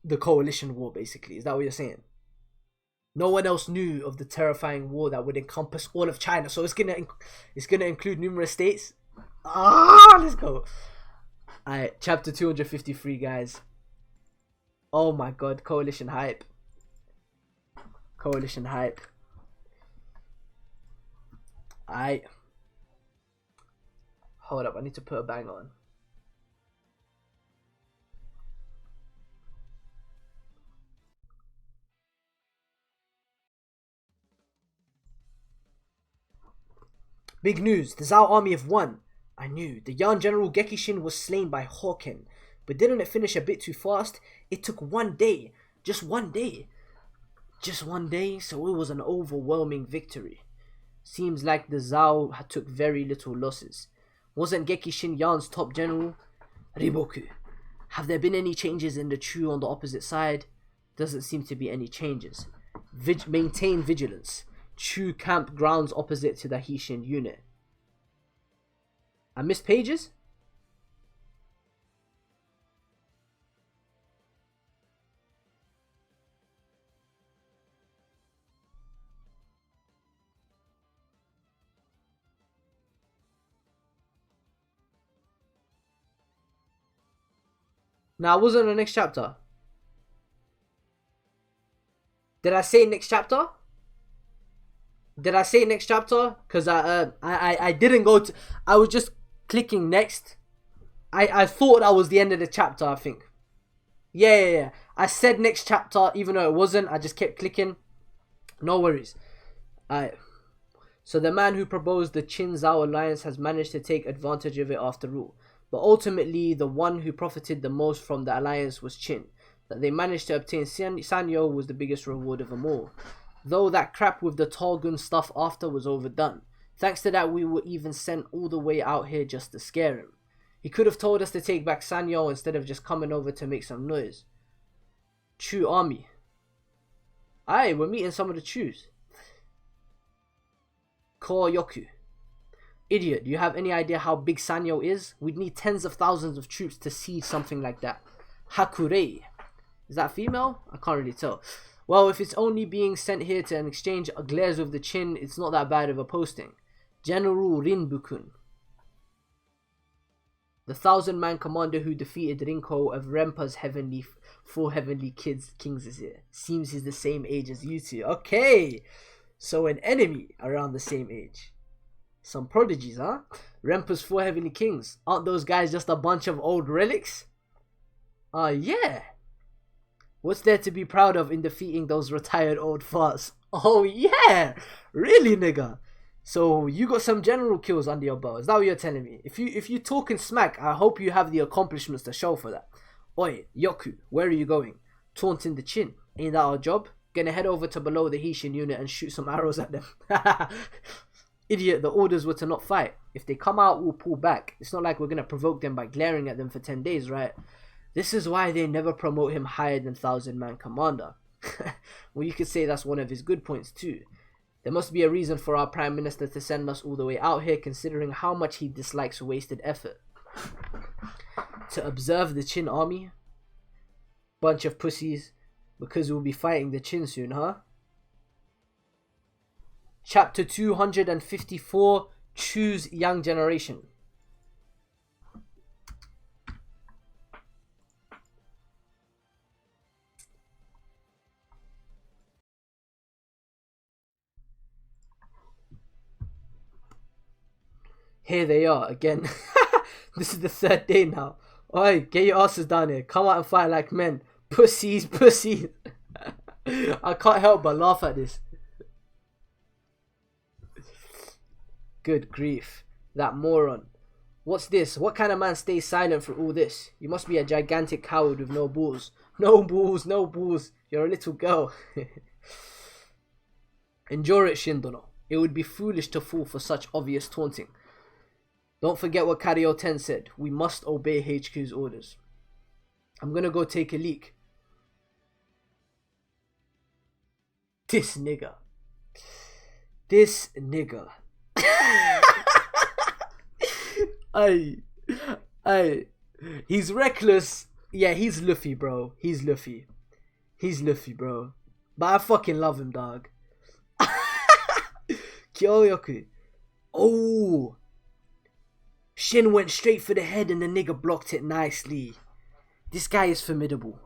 the Coalition War, basically. Is that what you're saying? No one else knew of the terrifying war that would encompass all of China, so it's gonna include numerous states. Let's go. Alright, chapter 253, guys. Oh my god, Coalition hype. Coalition hype. Hold up, I need to put a bang on. Big news, the Zhao army have won. I knew. The Yan General Gekishin was slain by Hawken. But didn't it finish a bit too fast? It took 1 day. Just 1 day. Just 1 day, so it was an overwhelming victory. Seems like the Zhao took very little losses. Wasn't Gekishin Yan's top general? Riboku, have there been any changes in the Chu on the opposite side? Doesn't seem to be any changes. Maintain vigilance. Chu camp grounds opposite to the Hishin unit. I missed pages? Now, wasn't the next chapter? Did I say next chapter? Did I say next chapter? Because I didn't go to... I was just clicking next. I thought that was the end of the chapter, I think. Yeah. I said next chapter, even though it wasn't. I just kept clicking. No worries. Alright. So the man who proposed the Qin-Zhao alliance has managed to take advantage of it after all. But ultimately, the one who profited the most from the alliance was Qin. That they managed to obtain SANYOU was the biggest reward of them all. Though that crap with the Tolgun stuff after was overdone. Thanks to that, we were even sent all the way out here just to scare him. He could have told us to take back SANYOU instead of just coming over to make some noise. Chu army. Aye, we're meeting some of the Chus. Koryoku. Idiot, do you have any idea how big SANYOU is? We'd need tens of thousands of troops to siege something like that. Hakurei. Is that female? I can't really tell. Well, if it's only being sent here to exchange glares with the chin, it's not that bad of a posting. General Rinbukun. The 1,000-man commander who defeated Rinko of Rempa's four heavenly kings is here. Seems he's the same age as you two. Okay, so an enemy around the same age. Some prodigies, huh? Rempa's four heavenly kings. Aren't those guys just a bunch of old relics? Yeah. What's there to be proud of in defeating those retired old farts? Oh yeah, really, nigga. So you got some general kills under your belt. Is that what you're telling me? If you talking smack, I hope you have the accomplishments to show for that. Oi, Yoku, where are you going? Taunting the chin. Ain't that our job? Gonna head over to below the Hishin unit and shoot some arrows at them. Idiot, the orders were to not fight. If they come out, we'll pull back. It's not like we're gonna provoke them by glaring at them for 10 days, right? This is why they never promote him higher than 1,000-man commander. Well, you could say that's one of his good points too. There must be a reason for our Prime Minister to send us all the way out here, considering how much he dislikes wasted effort. To observe the Chin army? Bunch of pussies. Because we'll be fighting the Chin soon, huh? Chapter 254, Choose Young Generation. Here they are again. This is the 3rd day now. Oi, get your asses down here. Come out and fight like men. Pussies, pussies. I can't help but laugh at this. Good grief. That moron. What's this? What kind of man stays silent for all this? You must be a gigantic coward with no balls. No balls, no balls. You're a little girl. Endure it, Shindono. It would be foolish to fall for such obvious taunting. Don't forget what Karyo-ten said. We must obey HQ's orders. I'm gonna go take a leak. This nigga. This nigga. Ay. He's reckless. Yeah, he's Luffy, bro. He's Luffy. He's Luffy, bro. But I fucking love him, dog. Kyoyoku. Oh. Shin went straight for the head and the nigga blocked it nicely. This guy is formidable.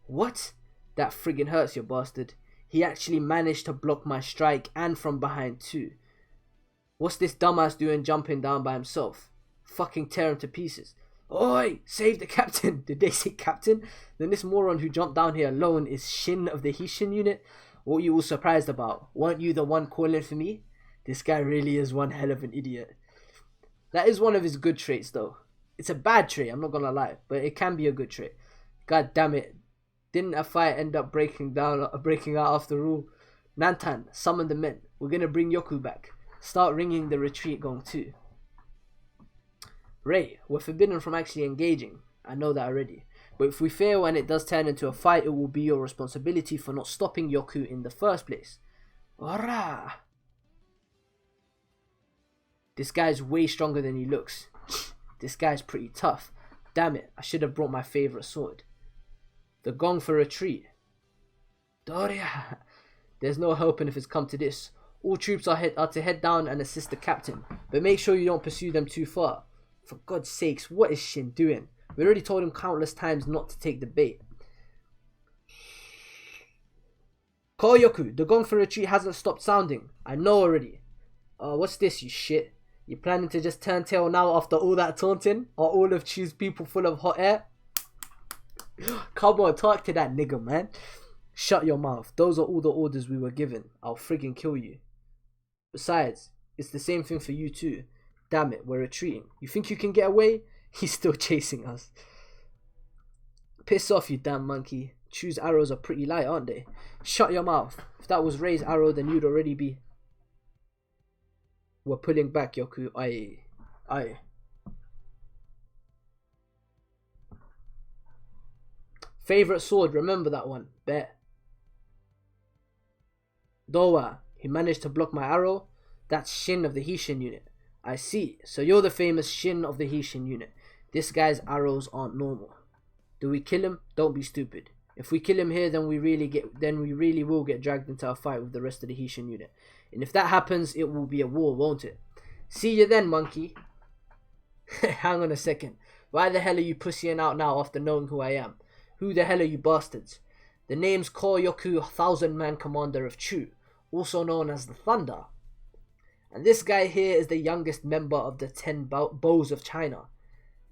What? That friggin' hurts, you bastard. He actually managed to block my strike and from behind too. What's this dumbass doing jumping down by himself? Fucking tear him to pieces. Oi! Save the captain! Did they say captain? Then this moron who jumped down here alone is Shin of the Hishin unit? What are you all surprised about? Weren't you the one calling for me? This guy really is one hell of an idiot. That is one of his good traits though. It's a bad trait, I'm not gonna lie, but it can be a good trait. God damn it. Didn't a fight end up breaking out after all? Nantan, summon the men. We're gonna bring Yoku back. Start ringing the retreat gong too. Ray, we're forbidden from actually engaging. I know that already. But if we fail and it does turn into a fight, it will be your responsibility for not stopping Yoku in the first place. Ora! This guy's way stronger than he looks. This guy's pretty tough. Damn it, I should have brought my favorite sword. The gong for retreat. Doria! There's no helping if it's come to this. All troops are to head down and assist the captain, but make sure you don't pursue them too far. For God's sakes, what is Shin doing? We already told him countless times not to take the bait. Koyoku, the gong for retreat hasn't stopped sounding. I know already. What's this, you shit? You planning to just turn tail now after all that taunting? Are all of Chu's people full of hot air? Come on, talk to that nigga, man. Shut your mouth. Those are all the orders we were given. I'll friggin' kill you. Besides, it's the same thing for you too. Damn it, we're retreating. You think you can get away? He's still chasing us. Piss off, you damn monkey. Chu's arrows are pretty light, aren't they? Shut your mouth. If that was Ray's arrow, then you'd already be... We're pulling back, Yoku. Aye. Favorite sword, remember that one. Bet. Dowa, he managed to block my arrow. That's Shin of the Hishin unit. I see. So you're the famous Shin of the Hishin unit. This guy's arrows aren't normal. Do we kill him? Don't be stupid. If we kill him here, then we really will get dragged into a fight with the rest of the Hishin unit. And if that happens, it will be a war, won't it? See you then, monkey. Hang on a second. Why the hell are you pussying out now after knowing who I am? Who the hell are you bastards? The name's Koryoku, 1,000-man commander of Chu, also known as the Thunder. And this guy here is the youngest member of the 10 bows of China.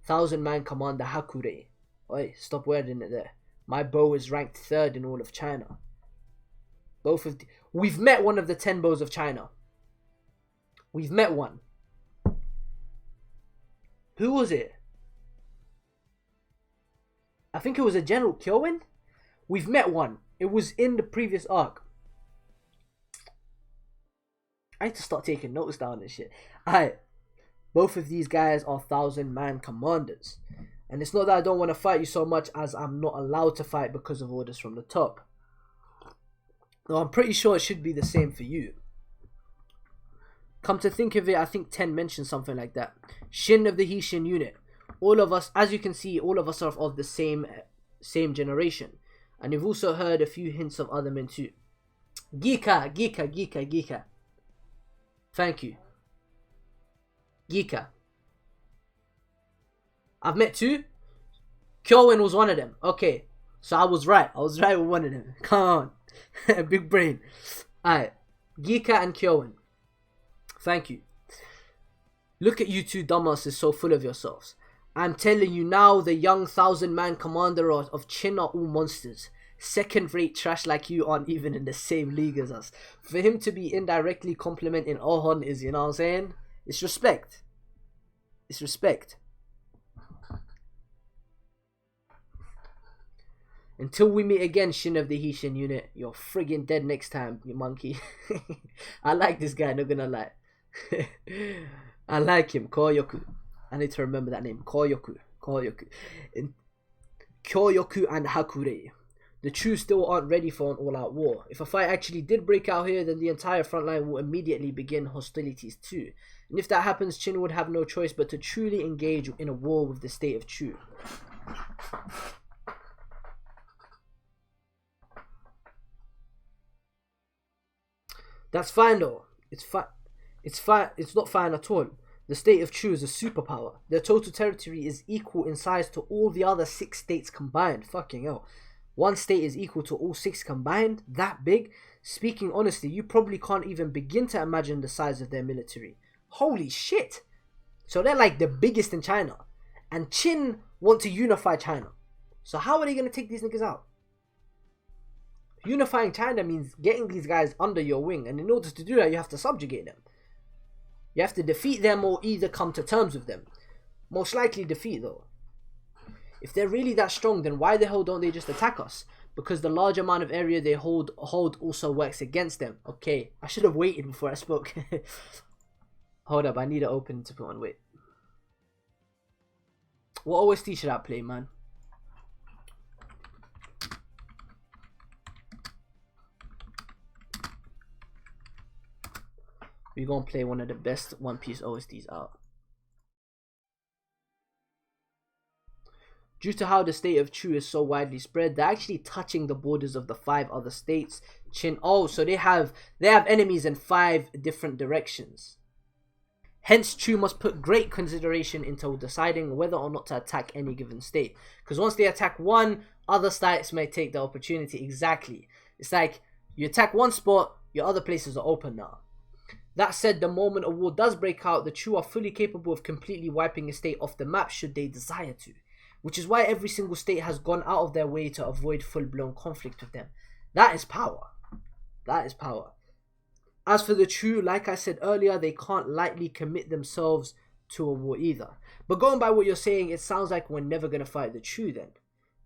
1,000-man commander Hakure. Oi, stop wording it there. My bow is ranked 3rd in all of China. We've met one of the 10 bows of China. We've met one. Who was it? I think it was a General Kyoen. We've met one. It was in the previous arc. I need to start taking notes down and shit. Alright. Both of these guys are 1,000-man commanders. And it's not that I don't want to fight you so much as I'm not allowed to fight because of orders from the top. Now, I'm pretty sure it should be the same for you. Come to think of it, I think 10 mentioned something like that. Shin of the Hishin unit. All of us, as you can see, all of us are of the same generation. And you've also heard a few hints of other men too. Gika. Thank you. Gika. I've met 2. Kyoen was one of them. Okay. So I was right. I was right with one of them. Come on. Big brain. Alright. Gika and Kyoen. Thank you. Look at you two dumbasses so full of yourselves. I'm telling you now, the young 1,000-man commander of Chin are all monsters. Second-rate trash like you aren't even in the same league as us. For him to be indirectly complimenting Ohon is, you know what I'm saying? It's respect. It's respect. Until we meet again, Shin of the Hishin unit. You're friggin' dead next time, you monkey. I like this guy, not gonna lie. I like him, Koryoku. I need to remember that name, Koryoku. Kyoryoku and Hakure. The Chu still aren't ready for an all-out war. If a fight actually did break out here, then the entire front line will immediately begin hostilities too. And if that happens, Chin would have no choice but to truly engage in a war with the state of Chu. That's fine though. It's fine. It's not fine at all. The state of Chu is a superpower. Their total territory is equal in size to all the other 6 states combined. Fucking hell. One state is equal to all 6 combined? That big? Speaking honestly, you probably can't even begin to imagine the size of their military. Holy shit. So they're like the biggest in China. And Qin want to unify China. So how are they going to take these niggas out? Unifying China means getting these guys under your wing. And in order to do that, you have to subjugate them. You have to defeat them or either come to terms with them. Most likely defeat though. If they're really that strong, then why the hell don't they just attack us? Because the large amount of area they hold also works against them. Okay, I should have waited before I spoke. Hold up, I need to open to put on. Wait. What OST should I play, man? We're gonna play one of the best One Piece OSTs out. Due to how the state of Chu is so widely spread, they're actually touching the borders of the 5 other states. So they have enemies in 5 different directions. Hence, Chu must put great consideration into deciding whether or not to attack any given state. Because once they attack one, other states may take the opportunity. Exactly. It's like, you attack one spot, your other places are open now. That said, the moment a war does break out, the Chu are fully capable of completely wiping a state off the map should they desire to. Which is why every single state has gone out of their way to avoid full-blown conflict with them. That is power. That is power. As for the Chu, like I said earlier, they can't lightly commit themselves to a war either. But going by what you're saying, it sounds like we're never going to fight the Chu then.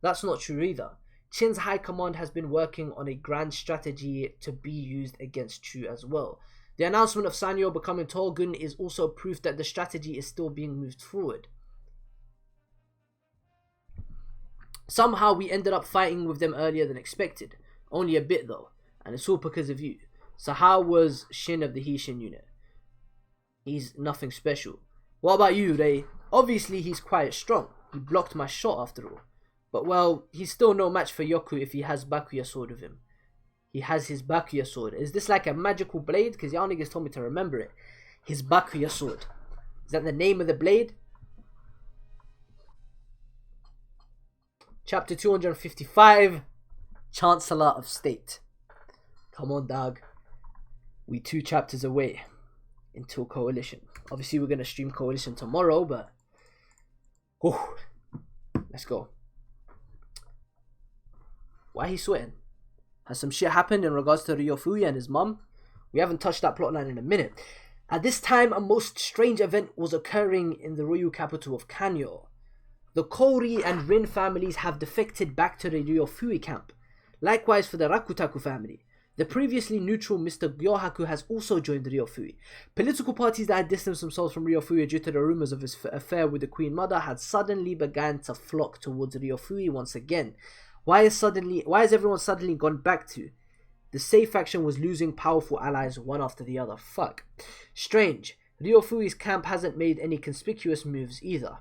That's not true either. Qin's high command has been working on a grand strategy to be used against Chu as well. The announcement of SANYOU becoming Torgun is also proof that the strategy is still being moved forward. Somehow we ended up fighting with them earlier than expected. Only a bit though. And it's all because of you. So how was Shin of the Hishin unit? He's nothing special. What about you, Ray? Obviously he's quite strong. He blocked my shot after all. But well, he's still no match for Yoku if he has Bakuya sword with him. He has his Bakuya sword. Is this like a magical blade? Because y'all niggas told me to remember it. His Bakuya sword. Is that the name of the blade? Chapter 255. Chancellor of State. Come on, dog. We 2 chapters away until Coalition. Obviously, we're going to stream Coalition tomorrow, but... Oh, let's go. Why he sweating? Has some shit happened in regards to Ryofui and his mum? We haven't touched that plotline in a minute. At this time, a most strange event was occurring in the royal capital of Kanyo. The Kouri and Rin families have defected back to the Ryofui camp. Likewise for the Rakutaku family. The previously neutral Mr. Gyohaku has also joined Ryofui. Political parties that had distanced themselves from Ryofui due to the rumors of his affair with the Queen Mother had suddenly begun to flock towards Ryofui once again. Why has everyone suddenly gone back to? The Sei faction was losing powerful allies one after the other. Fuck. Strange. Ryofui's camp hasn't made any conspicuous moves either.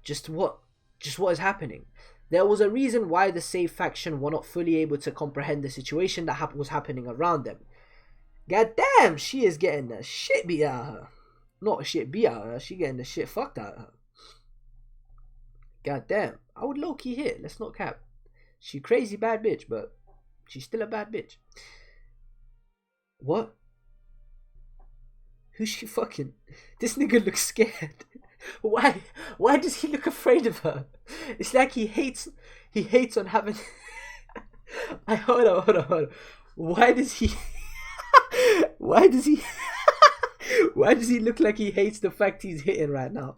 Just what is happening? There was a reason why the Sei faction were not fully able to comprehend the situation that was happening around them. God damn, she is getting the shit beat out of her. Not shit beat out of her, she getting the shit fucked out of her. God damn, I would low-key hit, let's not cap. She crazy bad bitch, but she's still a bad bitch. What? Who's she fucking? This nigga looks scared. Why? Why does he look afraid of her? It's like he hates on having... Hold on. Why does he... Why does he look like he hates the fact he's hitting right now?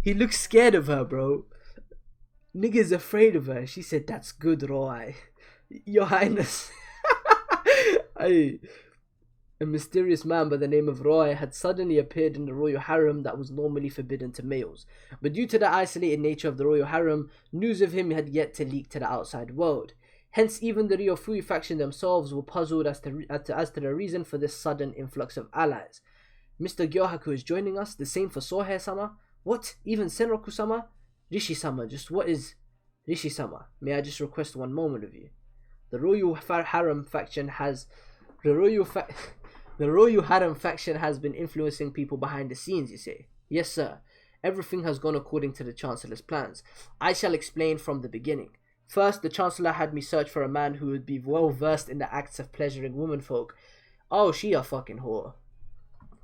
He looks scared of her, bro. Nigga's afraid of her. She said, that's good, Roy. Your Highness. A mysterious man by the name of Roy had suddenly appeared in the royal harem that was normally forbidden to males. But due to the isolated nature of the royal harem, news of him had yet to leak to the outside world. Hence, even the Ryofui faction themselves were puzzled as to the reason for this sudden influx of allies. Mr. Gyohaku is joining us, the same for Sohei-sama. What? Even Senroku-sama? Rishi-sama, just what is Rishi-sama? May I just request one moment of you? The royal harem faction has... The royal harem faction has been influencing people behind the scenes, you say? Yes, sir. Everything has gone according to the Chancellor's plans. I shall explain from the beginning. First, the Chancellor had me search for a man who would be well versed in the acts of pleasuring womenfolk. Oh, she a fucking whore.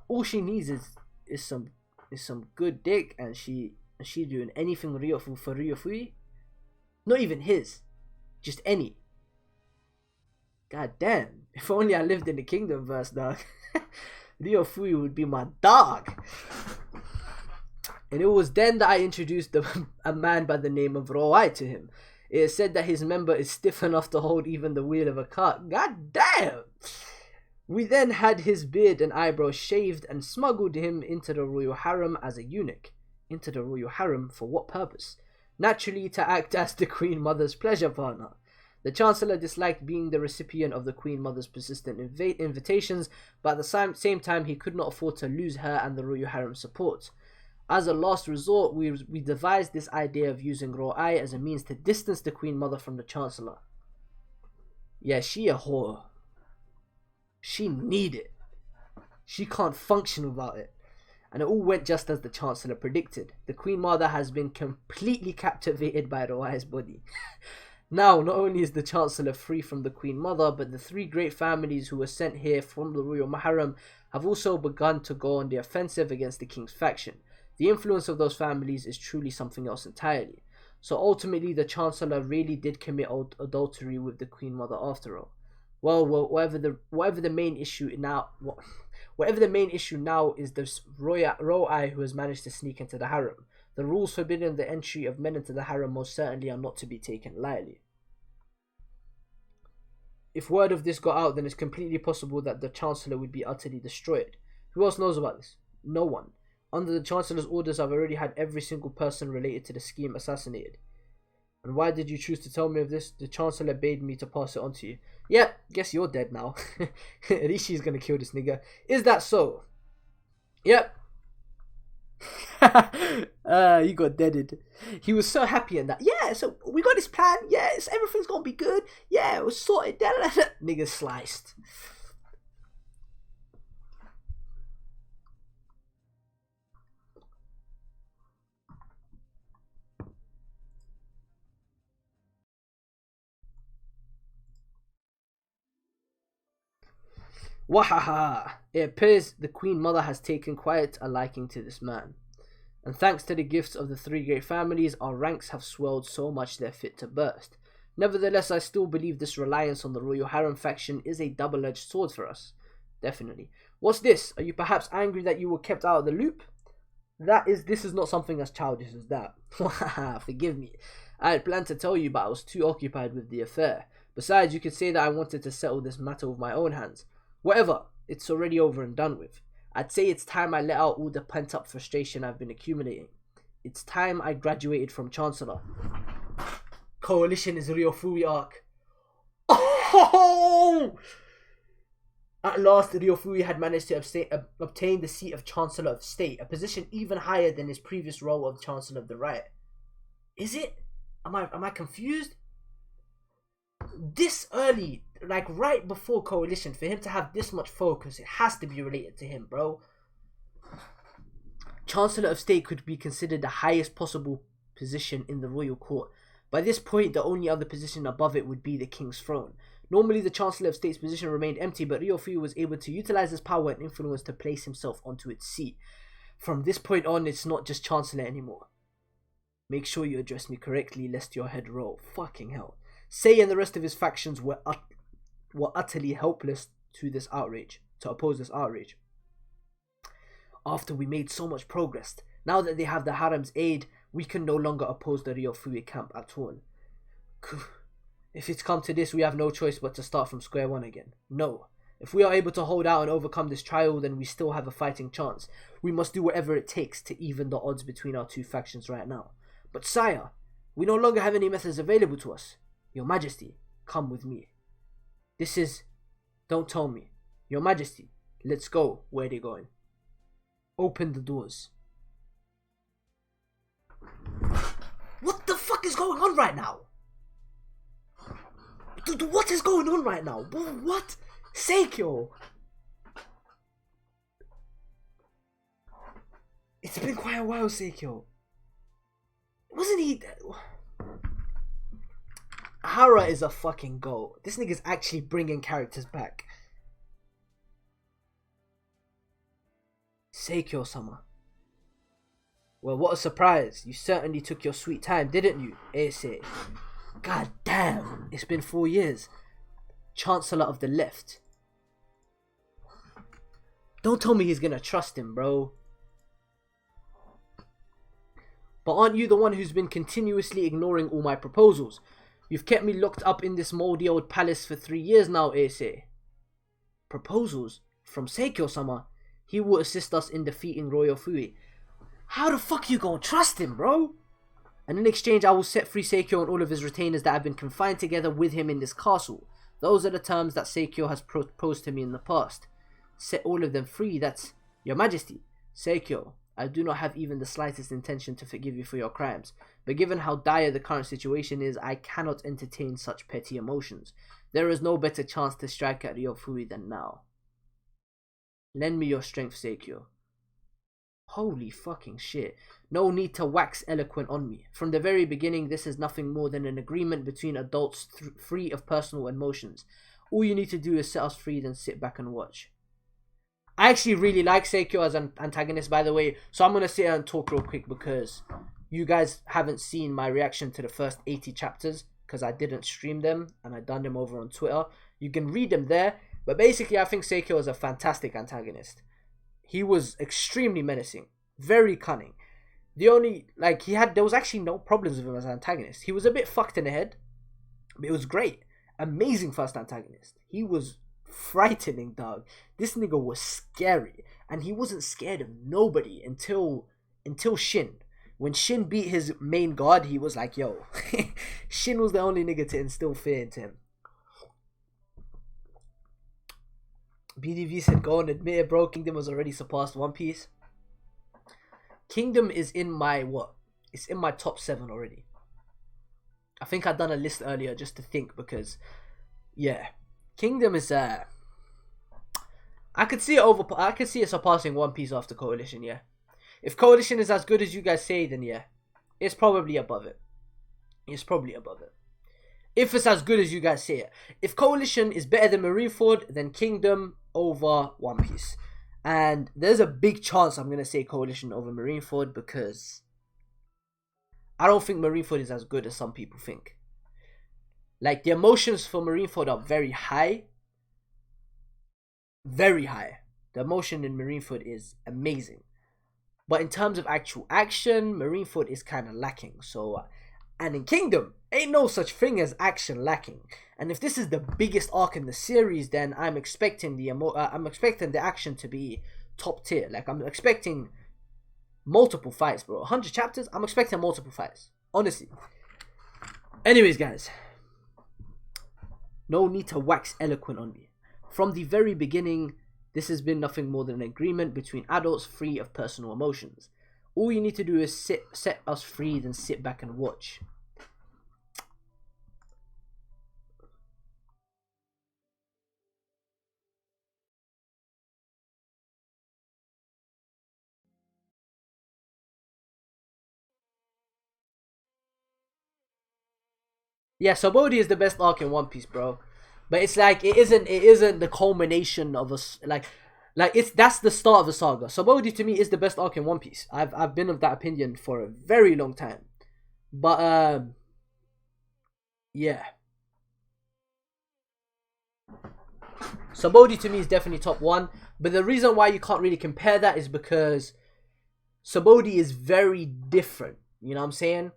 All she needs is some good dick, and she doing anything for Ryofui. Not even his, just any. God damn, if only I lived in the kingdom verse, dog. Ryofui would be my dog. And it was then that I introduced a man by the name of Roai to him. It is said that his member is stiff enough to hold even the wheel of a cart. God damn! We then had his beard and eyebrows shaved and smuggled him into the royal harem as a eunuch. Into the royal harem for what purpose? Naturally, to act as the Queen Mother's pleasure partner. The Chancellor disliked being the recipient of the Queen Mother's persistent invitations, but at the same time he could not afford to lose her and the royal harem support. As a last resort, we devised this idea of using Ro'ai as a means to distance the Queen Mother from the Chancellor. Yeah, she a whore. She need it. She can't function without it. And it all went just as the Chancellor predicted. The Queen Mother has been completely captivated by Ro'ai's body. Now, not only is the Chancellor free from the Queen Mother, but the 3 great families who were sent here from the royal harem have also begun to go on the offensive against the king's faction. The influence of those families is truly something else entirely. So ultimately, the Chancellor really did commit adultery with the Queen Mother after all. Well, whatever the main issue now is this Ro'ai who has managed to sneak into the harem. The rules forbidding the entry of men into the harem most certainly are not to be taken lightly. If word of this got out, then it's completely possible that the Chancellor would be utterly destroyed. Who else knows about this? No one. Under the Chancellor's orders, I've already had every single person related to the scheme assassinated. And why did you choose to tell me of this? The Chancellor bade me to pass it on to you. Yeah, guess you're dead now. Rishi's gonna kill this nigga. Is that so? Yep. You got deaded. He was so happy in that. Yeah, so we got this plan. Yes, everything's gonna be good. Yeah, it was sorted. Nigga sliced. Wahaha! It appears the Queen Mother has taken quite a liking to this man. And thanks to the gifts of the three great families, our ranks have swelled so much they're fit to burst. Nevertheless, I still believe this reliance on the royal harem faction is a double-edged sword for us. Definitely. What's this? Are you perhaps angry that you were kept out of the loop? This is not something as childish as that. Forgive me. I had planned to tell you, but I was too occupied with the affair. Besides, you could say that I wanted to settle this matter with my own hands. Whatever, it's already over and done with. I'd say it's time I let out all the pent-up frustration I've been accumulating. It's time I graduated from Chancellor. Coalition is Ryofui arc. Oh! At last, Ryofui had managed to obtain the seat of Chancellor of State, a position even higher than his previous role of Chancellor of the Right. Is it? Am I confused? This early, like right before Coalition, for him to have this much focus, it has to be related to him, bro. Chancellor of State could be considered the highest possible position in the royal court. By this point, the only other position above it would be the king's throne. Normally, the Chancellor of State's position remained empty, but Ryofui was able to utilize his power and influence to place himself onto its seat. From this point on, it's not just Chancellor anymore. Make sure you address me correctly, lest your head roll. Fucking hell. Say and the rest of his factions were utterly helpless to oppose this outrage. After we made so much progress, now that they have the harem's aid, we can no longer oppose the Ryofui camp at all. If it's come to this, we have no choice but to start from square one again. No. If we are able to hold out and overcome this trial, then we still have a fighting chance. We must do whatever it takes to even the odds between our two factions right now. But sire, we no longer have any methods available to us. Your Majesty, come with me. Don't tell me. Your Majesty, let's go. Where are they going? Open the doors. What the fuck is going on right now? Dude, what is going on right now? What? Seikyo! It's been quite a while, Seikyo. Wasn't he... Hara is a fucking goat. This nigga's actually bringing characters back. Seikyo-sama. Well, what a surprise. You certainly took your sweet time, didn't you, Eisei? God damn, it's been 4 years. Chancellor of the Left. Don't tell me he's gonna trust him, bro. But aren't you the one who's been continuously ignoring all my proposals? You've kept me locked up in this moldy old palace for 3 years now, Eisei. Proposals? From Seikyo-sama? He will assist us in defeating Ryofui. How the fuck you gonna trust him, bro? And in exchange, I will set free Seikyo and all of his retainers that have been confined together with him in this castle. Those are the terms that Seikyo has proposed to me in the past. Set all of them free, that's... Your Majesty. Seikyo, I do not have even the slightest intention to forgive you for your crimes. But given how dire the current situation is, I cannot entertain such petty emotions. There is no better chance to strike at Ryofui than now. Lend me your strength, Seikyo. Holy fucking shit. No need to wax eloquent on me. From the very beginning, this is nothing more than an agreement between adults free of personal emotions. All you need to do is set us free, then sit back and watch. I actually really like Seikyo as an antagonist, by the way, so I'm going to sit here and talk real quick because you guys haven't seen my reaction to the first 80 chapters because I didn't stream them and I done them over on Twitter. You can read them there, but basically I think Seikyo is a fantastic antagonist. He was extremely menacing, very cunning. There was actually no problems with him as an antagonist. He was a bit fucked in the head, but it was great. Amazing first antagonist. He was frightening, dog. This nigga was scary, and he wasn't scared of nobody until Shin. When Shin beat his main god, he was like, yo. Shin was the only nigga to instill fear into him. BDV said, go and admit it, bro. Kingdom has already surpassed One Piece. Kingdom is in my what? It's in my top 7 already. I think I'd done a list earlier just to think because, yeah, Kingdom is I could see it surpassing One Piece after Coalition. Yeah, if Coalition is as good as you guys say, then yeah, it's probably above it. It's probably above it. If it's as good as you guys say it. If Coalition is better than Marineford, then Kingdom over One Piece. And there's a big chance I'm going to say Coalition over Marineford because I don't think Marineford is as good as some people think. Like, the emotions for Marineford are very high. Very high. The emotion in Marineford is amazing. But in terms of actual action, Marineford is kind of lacking. So, and in Kingdom, ain't no such thing as action lacking. And if this is the biggest arc in the series, then I'm expecting the action to be top tier. Like, I'm expecting multiple fights, bro. 100 chapters, I'm expecting multiple fights. Honestly. Anyways, guys. No need to wax eloquent on me. From the very beginning, this has been nothing more than an agreement between adults free of personal emotions. All you need to do is set us free, then sit back and watch. Yeah, Sabaody is the best arc in One Piece, bro. But it's like it isn't the culmination of that's the start of the saga. Sabaody to me is the best arc in One Piece. I've been of that opinion for a very long time. But yeah. Sabaody to me is definitely top 1. But the reason why you can't really compare that is because Sabaody is very different. You know what I'm saying?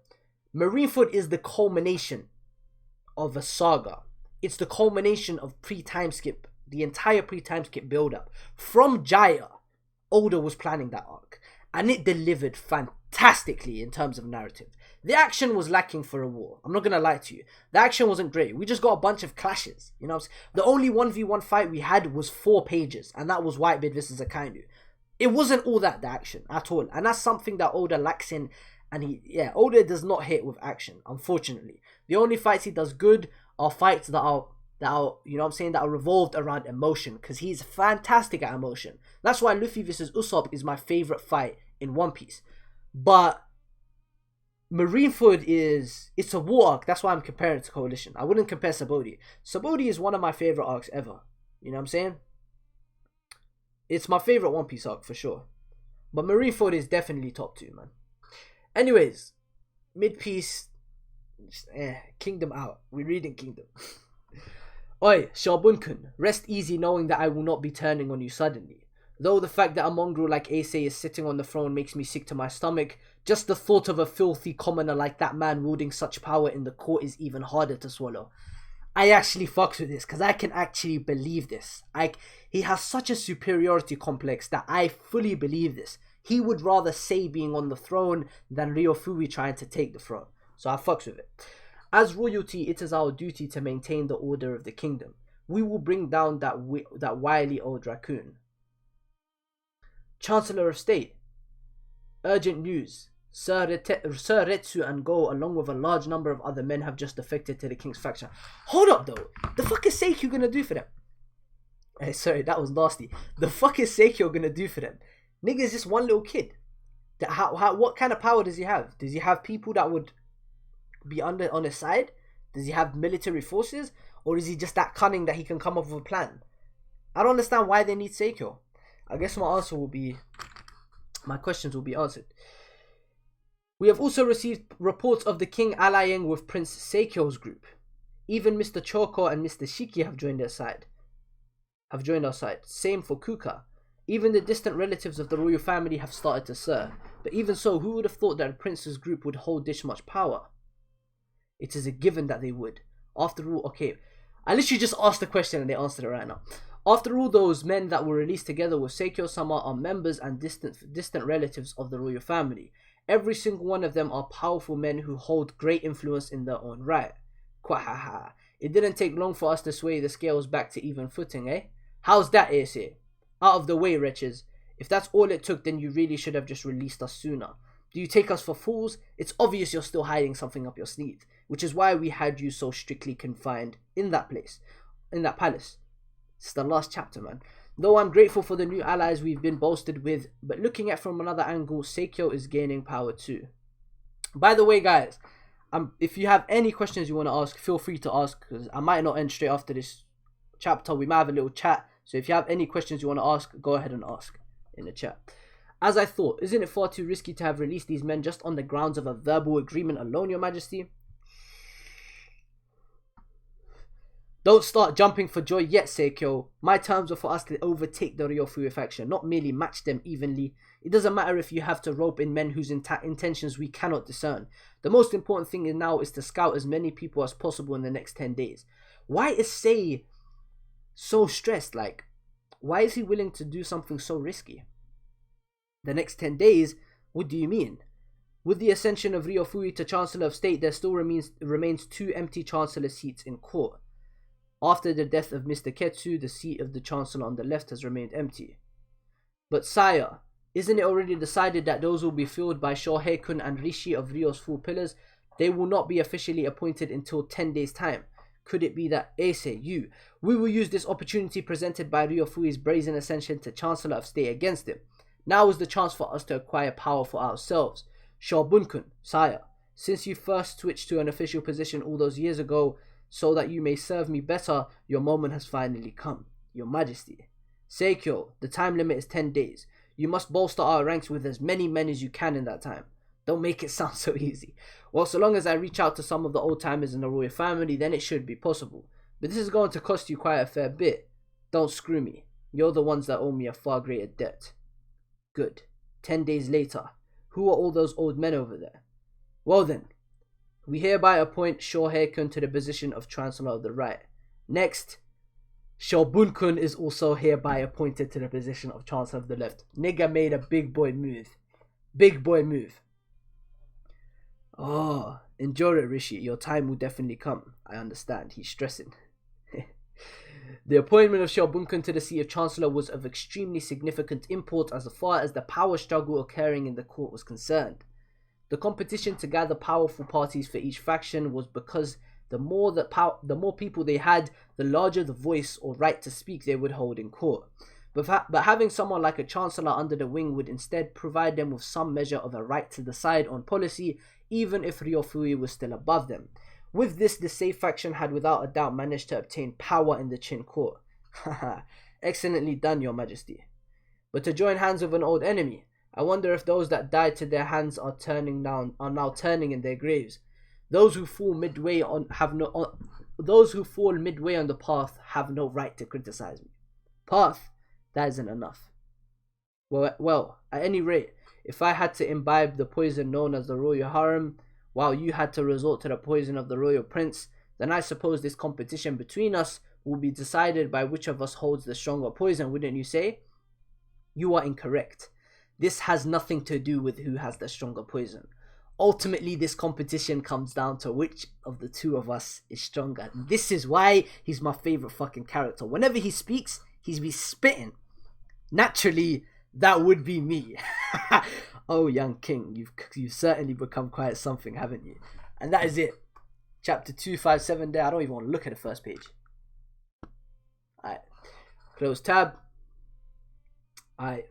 Marineford is the culmination of a saga. It's the culmination of pre-time skip, the entire pre-time skip build-up. From Jaya, Oda was planning that arc, and it delivered fantastically in terms of narrative. The action was lacking for a war. I'm not gonna lie to you. The action wasn't great. We just got a bunch of clashes. You know what I'm saying? The only 1v1 fight we had was 4 pages, and that was Whitebeard versus Akainu. It wasn't all that, the action, at all. And that's something that Oda lacks in. And Oda does not hit with action, unfortunately. The only fights he does good are fights that are you know what I'm saying, that are revolved around emotion, because he's fantastic at emotion. That's why Luffy versus Usopp is my favorite fight in One Piece. But Marineford it's a war arc. That's why I'm comparing it to Coalition. I wouldn't compare Sabaody. Sabaody is one of my favorite arcs ever. You know what I'm saying? It's my favorite One Piece arc for sure. But Marineford is definitely top 2, man. Anyways, mid-piece, Kingdom out. We're reading Kingdom. Oi, Shabun-kun, rest easy knowing that I will not be turning on you suddenly. Though the fact that a mongrel like Ace is sitting on the throne makes me sick to my stomach, just the thought of a filthy commoner like that man wielding such power in the court is even harder to swallow. I actually fucks with this, because I can actually believe this. He has such a superiority complex that I fully believe this. He would rather Sei being on the throne than Ryofui trying to take the throne. So I fucks with it. As royalty, it is our duty to maintain the order of the kingdom. We will bring down that wily old raccoon. Chancellor of State. Urgent news. Sir Retsu and Go, along with a large number of other men, have just defected to the king's faction. Hold up, though. The fuck is Seikyo gonna do for them? Hey, sorry, that was nasty. The fuck is Seikyo gonna do for them? Nigga is just one little kid. What kind of power does he have? Does he have people that would be on his side? Does he have military forces? Or is he just that cunning that he can come up with a plan? I don't understand why they need Seikyo. I guess my questions will be answered. We have also received reports of the king allying with Prince Seikyo's group. Even Mr. Choko and Mr. Shiki have joined our side. Same for Kuka. Even the distant relatives of the royal family have started to stir. But even so, who would have thought that a prince's group would hold this much power? It is a given that they would. After all, okay, I literally just asked the question and they answered it right now. After all, those men that were released together with Seikyo-sama are members and distant relatives of the royal family. Every single one of them are powerful men who hold great influence in their own right. Quahaha. It didn't take long for us to sway the scales back to even footing, eh? How's that, Ace? Out of the way, wretches. If that's all it took, then you really should have just released us sooner. Do you take us for fools? It's obvious you're still hiding something up your sleeve, which is why we had you so strictly confined in that palace. It's the last chapter, man. Though I'm grateful for the new allies we've been bolstered with, but looking at from another angle, SANYOU is gaining power too. By the way, guys, if you have any questions you want to ask, feel free to ask, because I might not end straight after this chapter. We might have a little chat. So if you have any questions you want to ask, go ahead and ask in the chat. As I thought, isn't it far too risky to have released these men just on the grounds of a verbal agreement alone, Your Majesty? Don't start jumping for joy yet, SANYOU. My terms are for us to overtake the Readthrough faction, not merely match them evenly. It doesn't matter if you have to rope in men whose intentions we cannot discern. The most important thing now is to scout as many people as possible in the next 10 days. Why is Say so stressed? Like, why is he willing to do something so risky? The next 10 days? What do you mean? With the ascension of Readthrough to Chancellor of State, there still remains 2 empty Chancellor seats in court. After the death of Mr. Ketsu, the seat of the Chancellor on the left has remained empty. But sire, isn't it already decided that those will be filled by Shohei-kun and Rishi of Rio's 4 pillars? They will not be officially appointed until 10 days' time. Could it be that SANYOU, we will use this opportunity presented by Readthrough's brazen ascension to Chancellor of State against him? Now is the chance for us to acquire power for ourselves. Shobunkun, sire, since you first switched to an official position all those years ago, so that you may serve me better, your moment has finally come. Your Majesty. SANYOU, the time limit is 10 days. You must bolster our ranks with as many men as you can in that time. Don't make it sound so easy. Well, so long as I reach out to some of the old-timers in the royal family, then it should be possible. But this is going to cost you quite a fair bit. Don't screw me. You're the ones that owe me a far greater debt. Good. 10 days later. Who are all those old men over there? Well then, we hereby appoint Shohei-kun to the position of Chancellor of the Right. Next, Shobunkun is also hereby appointed to the position of Chancellor of the Left. Nigga made a big boy move. Big boy move. Oh, endure it, Rishi. Your time will definitely come. I understand. He's stressing. The appointment of Shobunkun to the seat of Chancellor was of extremely significant import as far as the power struggle occurring in the court was concerned. The competition to gather powerful parties for each faction was because the more people they had, the larger the voice or right to speak they would hold in court. But having someone like a Chancellor under the wing would instead provide them with some measure of a right to decide on policy, even if Readthrough was still above them. With this, the Sei faction had without a doubt managed to obtain power in the Qin court. Haha, excellently done, Your Majesty. But to join hands with an old enemy, I wonder if those that died to their hands are now turning in their graves. Those who fall midway on the path have no right to criticize me. Path, that isn't enough. Well, at any rate, if I had to imbibe the poison known as the royal harem, while you had to resort to the poison of the royal prince, then I suppose this competition between us will be decided by which of us holds the stronger poison, wouldn't you say? You are incorrect. This has nothing to do with who has the stronger poison. Ultimately, this competition comes down to which of the two of us is stronger. This is why he's my favorite fucking character. Whenever he speaks, he's be spitting. Naturally, that would be me. Oh, young king, you've certainly become quite something, haven't you? And that is it. Chapter 257 there. I don't even want to look at the first page. Alright. Close tab. Alright.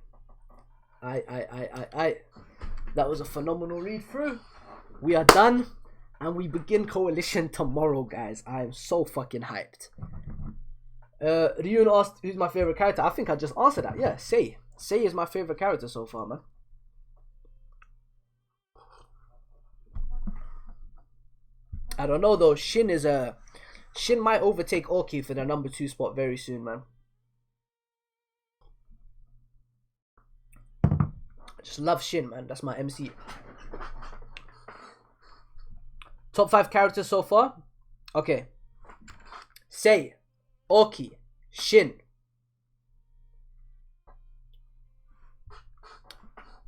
That was a phenomenal read through. We are done. And we begin Coalition tomorrow, guys. I am so fucking hyped. Ryun asked who's my favorite character. I think I just answered that. Yeah, Sei. Sei is my favorite character so far, man. I don't know though. Shin might overtake Oki for the number 2 spot very soon, man. I just love Shin, man. That's my MC. Top 5 characters so far. Okay. Sei, Oki, Shin.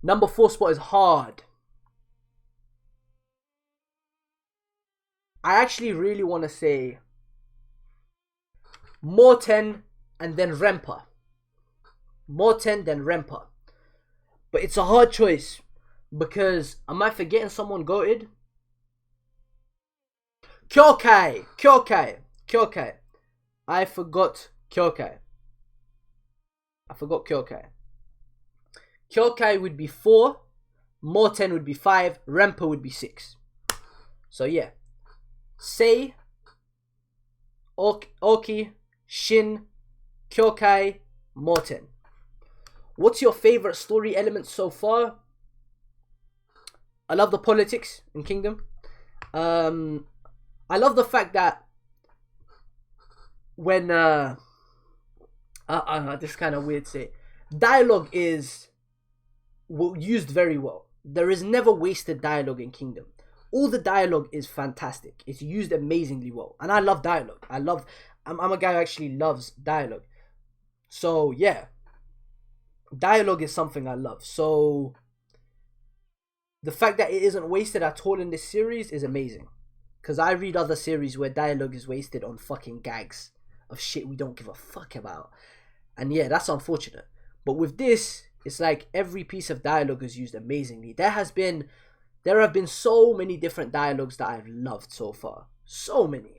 Number 4 spot is hard. I actually really want to say Morten and then Rempa. Morten then Rempa. But it's a hard choice because am I forgetting someone goated? Kyokai. I forgot Kyokai. Kyokai would be 4, Morten would be 5, Rempa would be 6. So yeah, Sei, Oki, Shin, Kyokai, Morten. What's your favorite story element so far? I love the politics in Kingdom. I love the fact that when this is kind of weird to say, dialogue is used very well. There is never wasted dialogue in Kingdom. All the dialogue is fantastic. It's used amazingly well, and I love dialogue. I'm a guy who actually loves dialogue. So yeah, dialogue is something I love. So the fact that it isn't wasted at all in this series is amazing. Because I read other series where dialogue is wasted on fucking gags of shit we don't give a fuck about. And yeah, that's unfortunate. But with this, it's like every piece of dialogue is used amazingly. There have been so many different dialogues that I've loved so far. So many.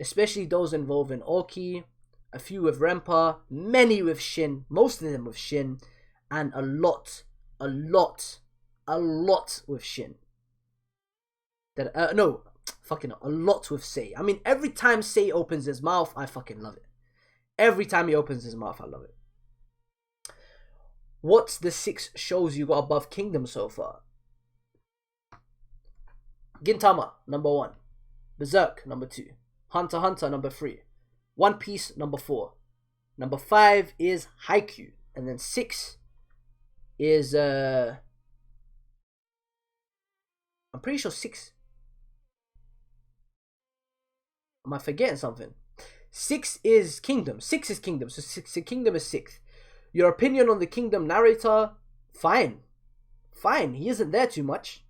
Especially those involving Oki, a few with Rempa, many with Shin, most of them with Shin, and a lot with Shin. A lot with Sei. I mean, every time Sei opens his mouth, I fucking love it. Every time he opens his mouth, I love it. What's the 6 shows you got above Kingdom so far? Gintama, number 1. Berserk, number 2. Hunter x Hunter, number 3. One Piece, number 4. Number 5 is Haikyuu. And then 6 is I'm pretty sure 6. Am I forgetting something? 6 is Kingdom. So Kingdom is 6th. Your opinion on the Kingdom narrator? Fine. He isn't there too much.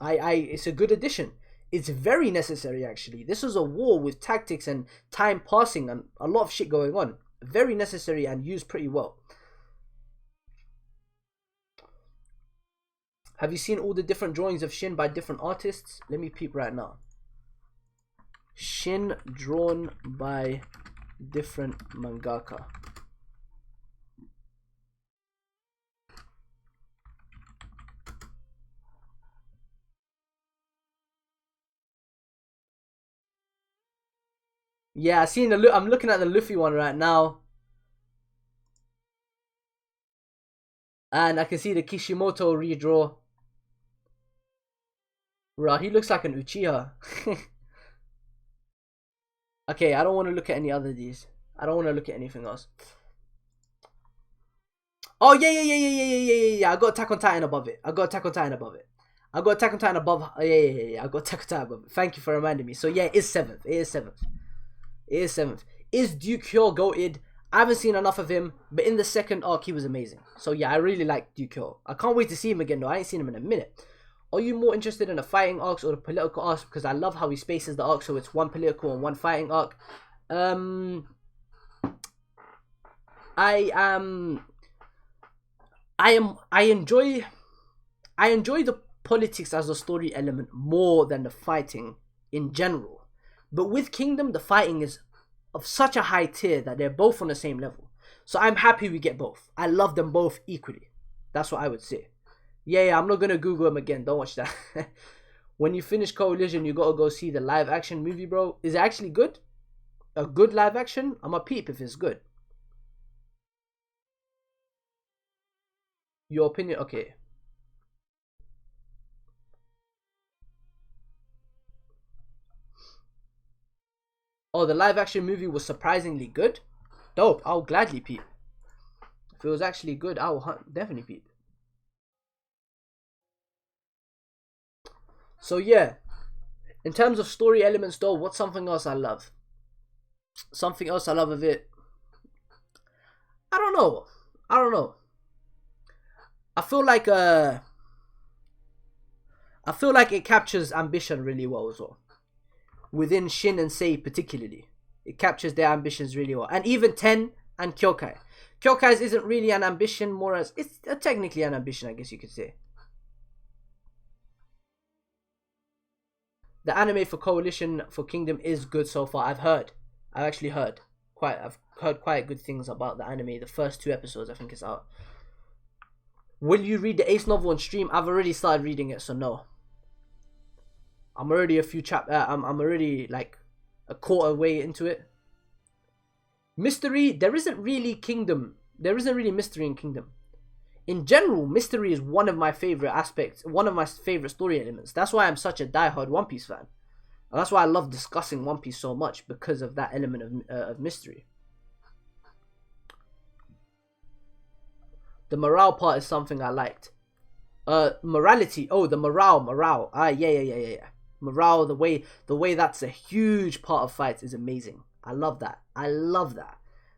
It's a good addition. It's very necessary, actually. This is a war with tactics and time passing and a lot of shit going on. Very necessary and used pretty well. Have you seen all the different drawings of Shin by different artists? Let me peep right now. Shin drawn by different mangaka. Yeah, I'm looking at the Luffy one right now. And I can see the Kishimoto redraw. Right, he looks like an Uchiha. Okay, I don't want to look at any other of these. I don't want to look at anything else. Oh, yeah. I got Attack on Titan above it. I got Attack on Titan above. Yeah. I got Attack on Titan above it. Thank you for reminding me. So yeah, it is 7th. Is Duke Hyo goated? I haven't seen enough of him, but in the second arc, he was amazing. So yeah, I really like Duke Hyo. I can't wait to see him again though. I ain't seen him in a minute. Are you more interested in the fighting arcs or the political arcs? Because I love how he spaces the arcs, so it's one political and one fighting arc. I enjoy the politics as a story element more than the fighting in general. But with Kingdom, the fighting is of such a high tier that they're both on the same level. So I'm happy we get both. I love them both equally. That's what I would say. Yeah, I'm not going to Google them again. Don't watch that. When you finish Coalition, you got to go see the live action movie, bro. Is it actually good? A good live action? I'm a peep if it's good. Your opinion? Okay. Oh, the live action movie was surprisingly good. Dope. I'll gladly peep. If it was actually good, I will definitely peep. So yeah, in terms of story elements though, what's something else I love? Something else I love of it? I don't know. I feel like it captures ambition really well as well. Within Shin and Sei particularly, it captures their ambitions really well. And even Ten and Kyokai. Kyokai's isn't really an ambition, more as it's technically an ambition, I guess you could say. The anime for Coalition for Kingdom is good so far. I've actually heard quite good things about the anime. The first 2 episodes I think is out. Will you read the Ace novel on stream? I've already started reading it, so no. I'm already I'm already like a quarter way into it. Mystery, there isn't really mystery in Kingdom. In general, mystery is one of my favorite aspects, one of my favorite story elements. That's why I'm such a diehard One Piece fan. And that's why I love discussing One Piece so much, because of that element of mystery. The morale part is something I liked. Morality. Oh, the morale. Yeah. Morale, the way that's a huge part of fights is amazing. I love that.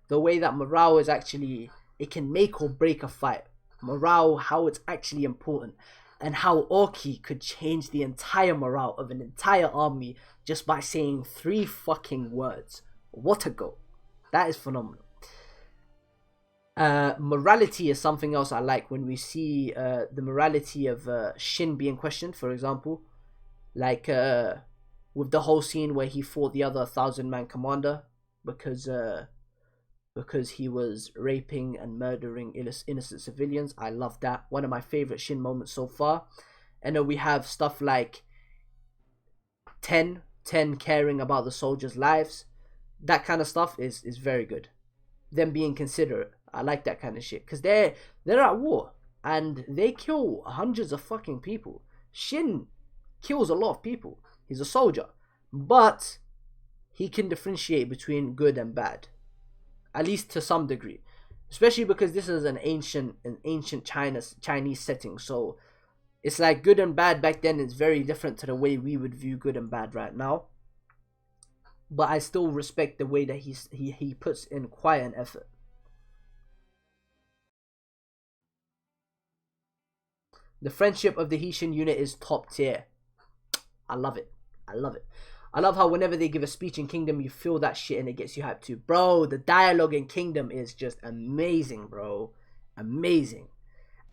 The way that morale is actually, it can make or break a fight. Morale, how it's actually important, and how Oki could change the entire morale of an entire army just by saying 3 fucking words. What a goal. That is phenomenal. Morality is something else I like. When we see the morality of Shin being questioned, for example, like with the whole scene where he fought the other 1,000-man commander because he was raping and murdering innocent civilians. I love that. One of my favorite Shin moments so far. And then we have stuff like 10 caring about the soldiers' lives. That kind of stuff is very good. Them being considerate. I like that kind of shit. Because they're at war. And they kill hundreds of fucking people. Shin kills a lot of people. He's a soldier. But he can differentiate between good and bad. At least to some degree. Especially because this is an ancient Chinese setting. So it's like good and bad back then is very different to the way we would view good and bad right now. But I still respect the way that he puts in quite an effort. The friendship of the Hisshin unit is top tier. I love it. I love how whenever they give a speech in Kingdom, you feel that shit and it gets you hyped too. Bro, the dialogue in Kingdom is just amazing, bro. Amazing.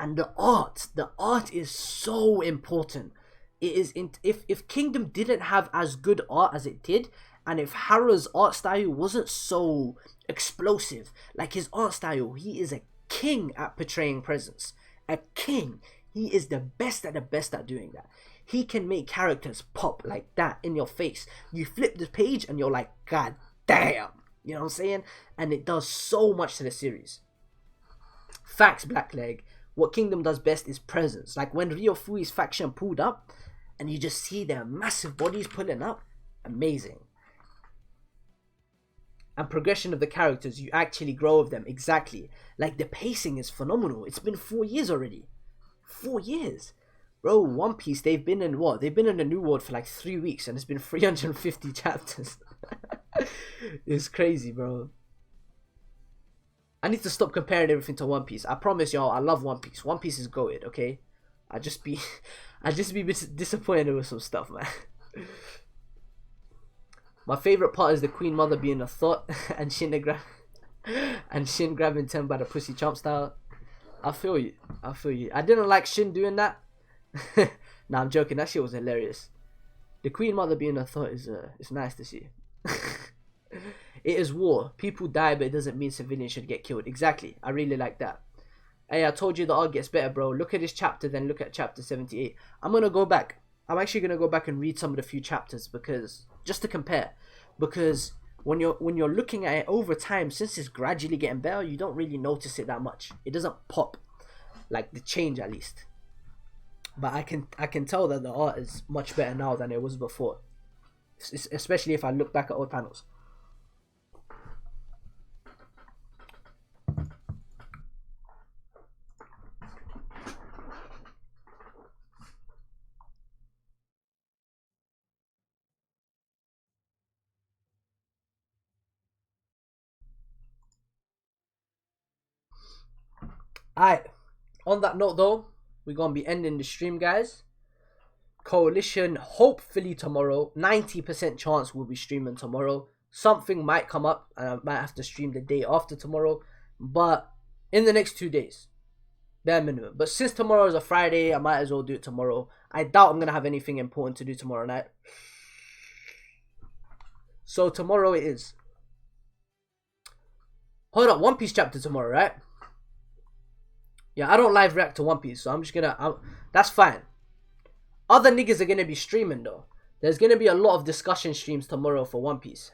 And the art is so important. It is if Kingdom didn't have as good art as it did, and if Hara's art style wasn't so explosive, like his art style, he is a king at portraying presence. A king. He is the best at doing that. He can make characters pop like that in your face. You flip the page and you're like, God damn. You know what I'm saying? And it does so much to the series. Facts, Blackleg. What Kingdom does best is presence. Like when Ryofui's faction pulled up and you just see their massive bodies pulling up. Amazing. And progression of the characters. You actually grow with them. Exactly. Like the pacing is phenomenal. It's been 4 years already. 4 years. Bro, One Piece, they've been in what? They've been in the New World for like 3 weeks and it's been 350 chapters. It's crazy, bro. I need to stop comparing everything to One Piece. I promise y'all, I love One Piece. One Piece is goated, okay? I just be disappointed with some stuff, man. My favorite part is the Queen Mother being a thought and Shin grabbing Ten by the pussy chomp style. I feel you. I didn't like Shin doing that. Nah, I'm joking. That shit was hilarious. The Queen Mother being a thought is it's nice to see. It is war. People die, but it doesn't mean civilians should get killed. Exactly. I really like that. Hey, I told you the art gets better, bro. Look at this chapter, then look at chapter 78. I'm gonna go back. I'm actually gonna go back and read some of the few chapters because just to compare. Because when you're looking at it over time, since it's gradually getting better, you don't really notice it that much. It doesn't pop like the change, at least. But I can tell that the art is much better now than it was before, especially if I look back at old panels. Alright, on that note though, we're going to be ending the stream, guys. Coalition, hopefully tomorrow. 90% chance we'll be streaming tomorrow. Something might come up and I might have to stream the day after tomorrow. But in the next 2 days, bare minimum. But since tomorrow is a Friday, I might as well do it tomorrow. I doubt I'm gonna have anything important to do tomorrow night. So tomorrow it is. Hold up, One Piece chapter tomorrow, right? Yeah, I don't live react to One Piece, so I'm just gonna. That's fine. Other niggas are gonna be streaming though. There's gonna be a lot of discussion streams tomorrow for One Piece.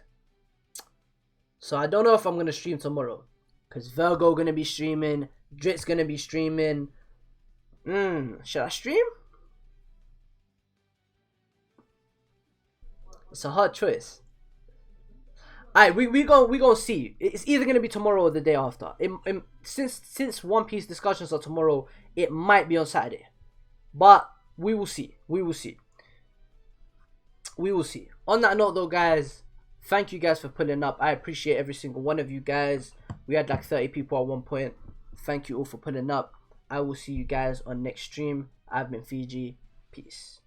So I don't know if I'm gonna stream tomorrow, cause Virgo gonna be streaming, Drit's gonna be streaming. Should I stream? It's a hard choice. Alright, we gonna see. It's either gonna be tomorrow or the day after. Since One Piece discussions are tomorrow, it might be on Saturday, but we will see. We will see. We will see. On that note, though, guys, thank you guys for pulling up. I appreciate every single one of you guys. We had like 30 people at one point. Thank you all for pulling up. I will see you guys on next stream. I've been Fiji. Peace.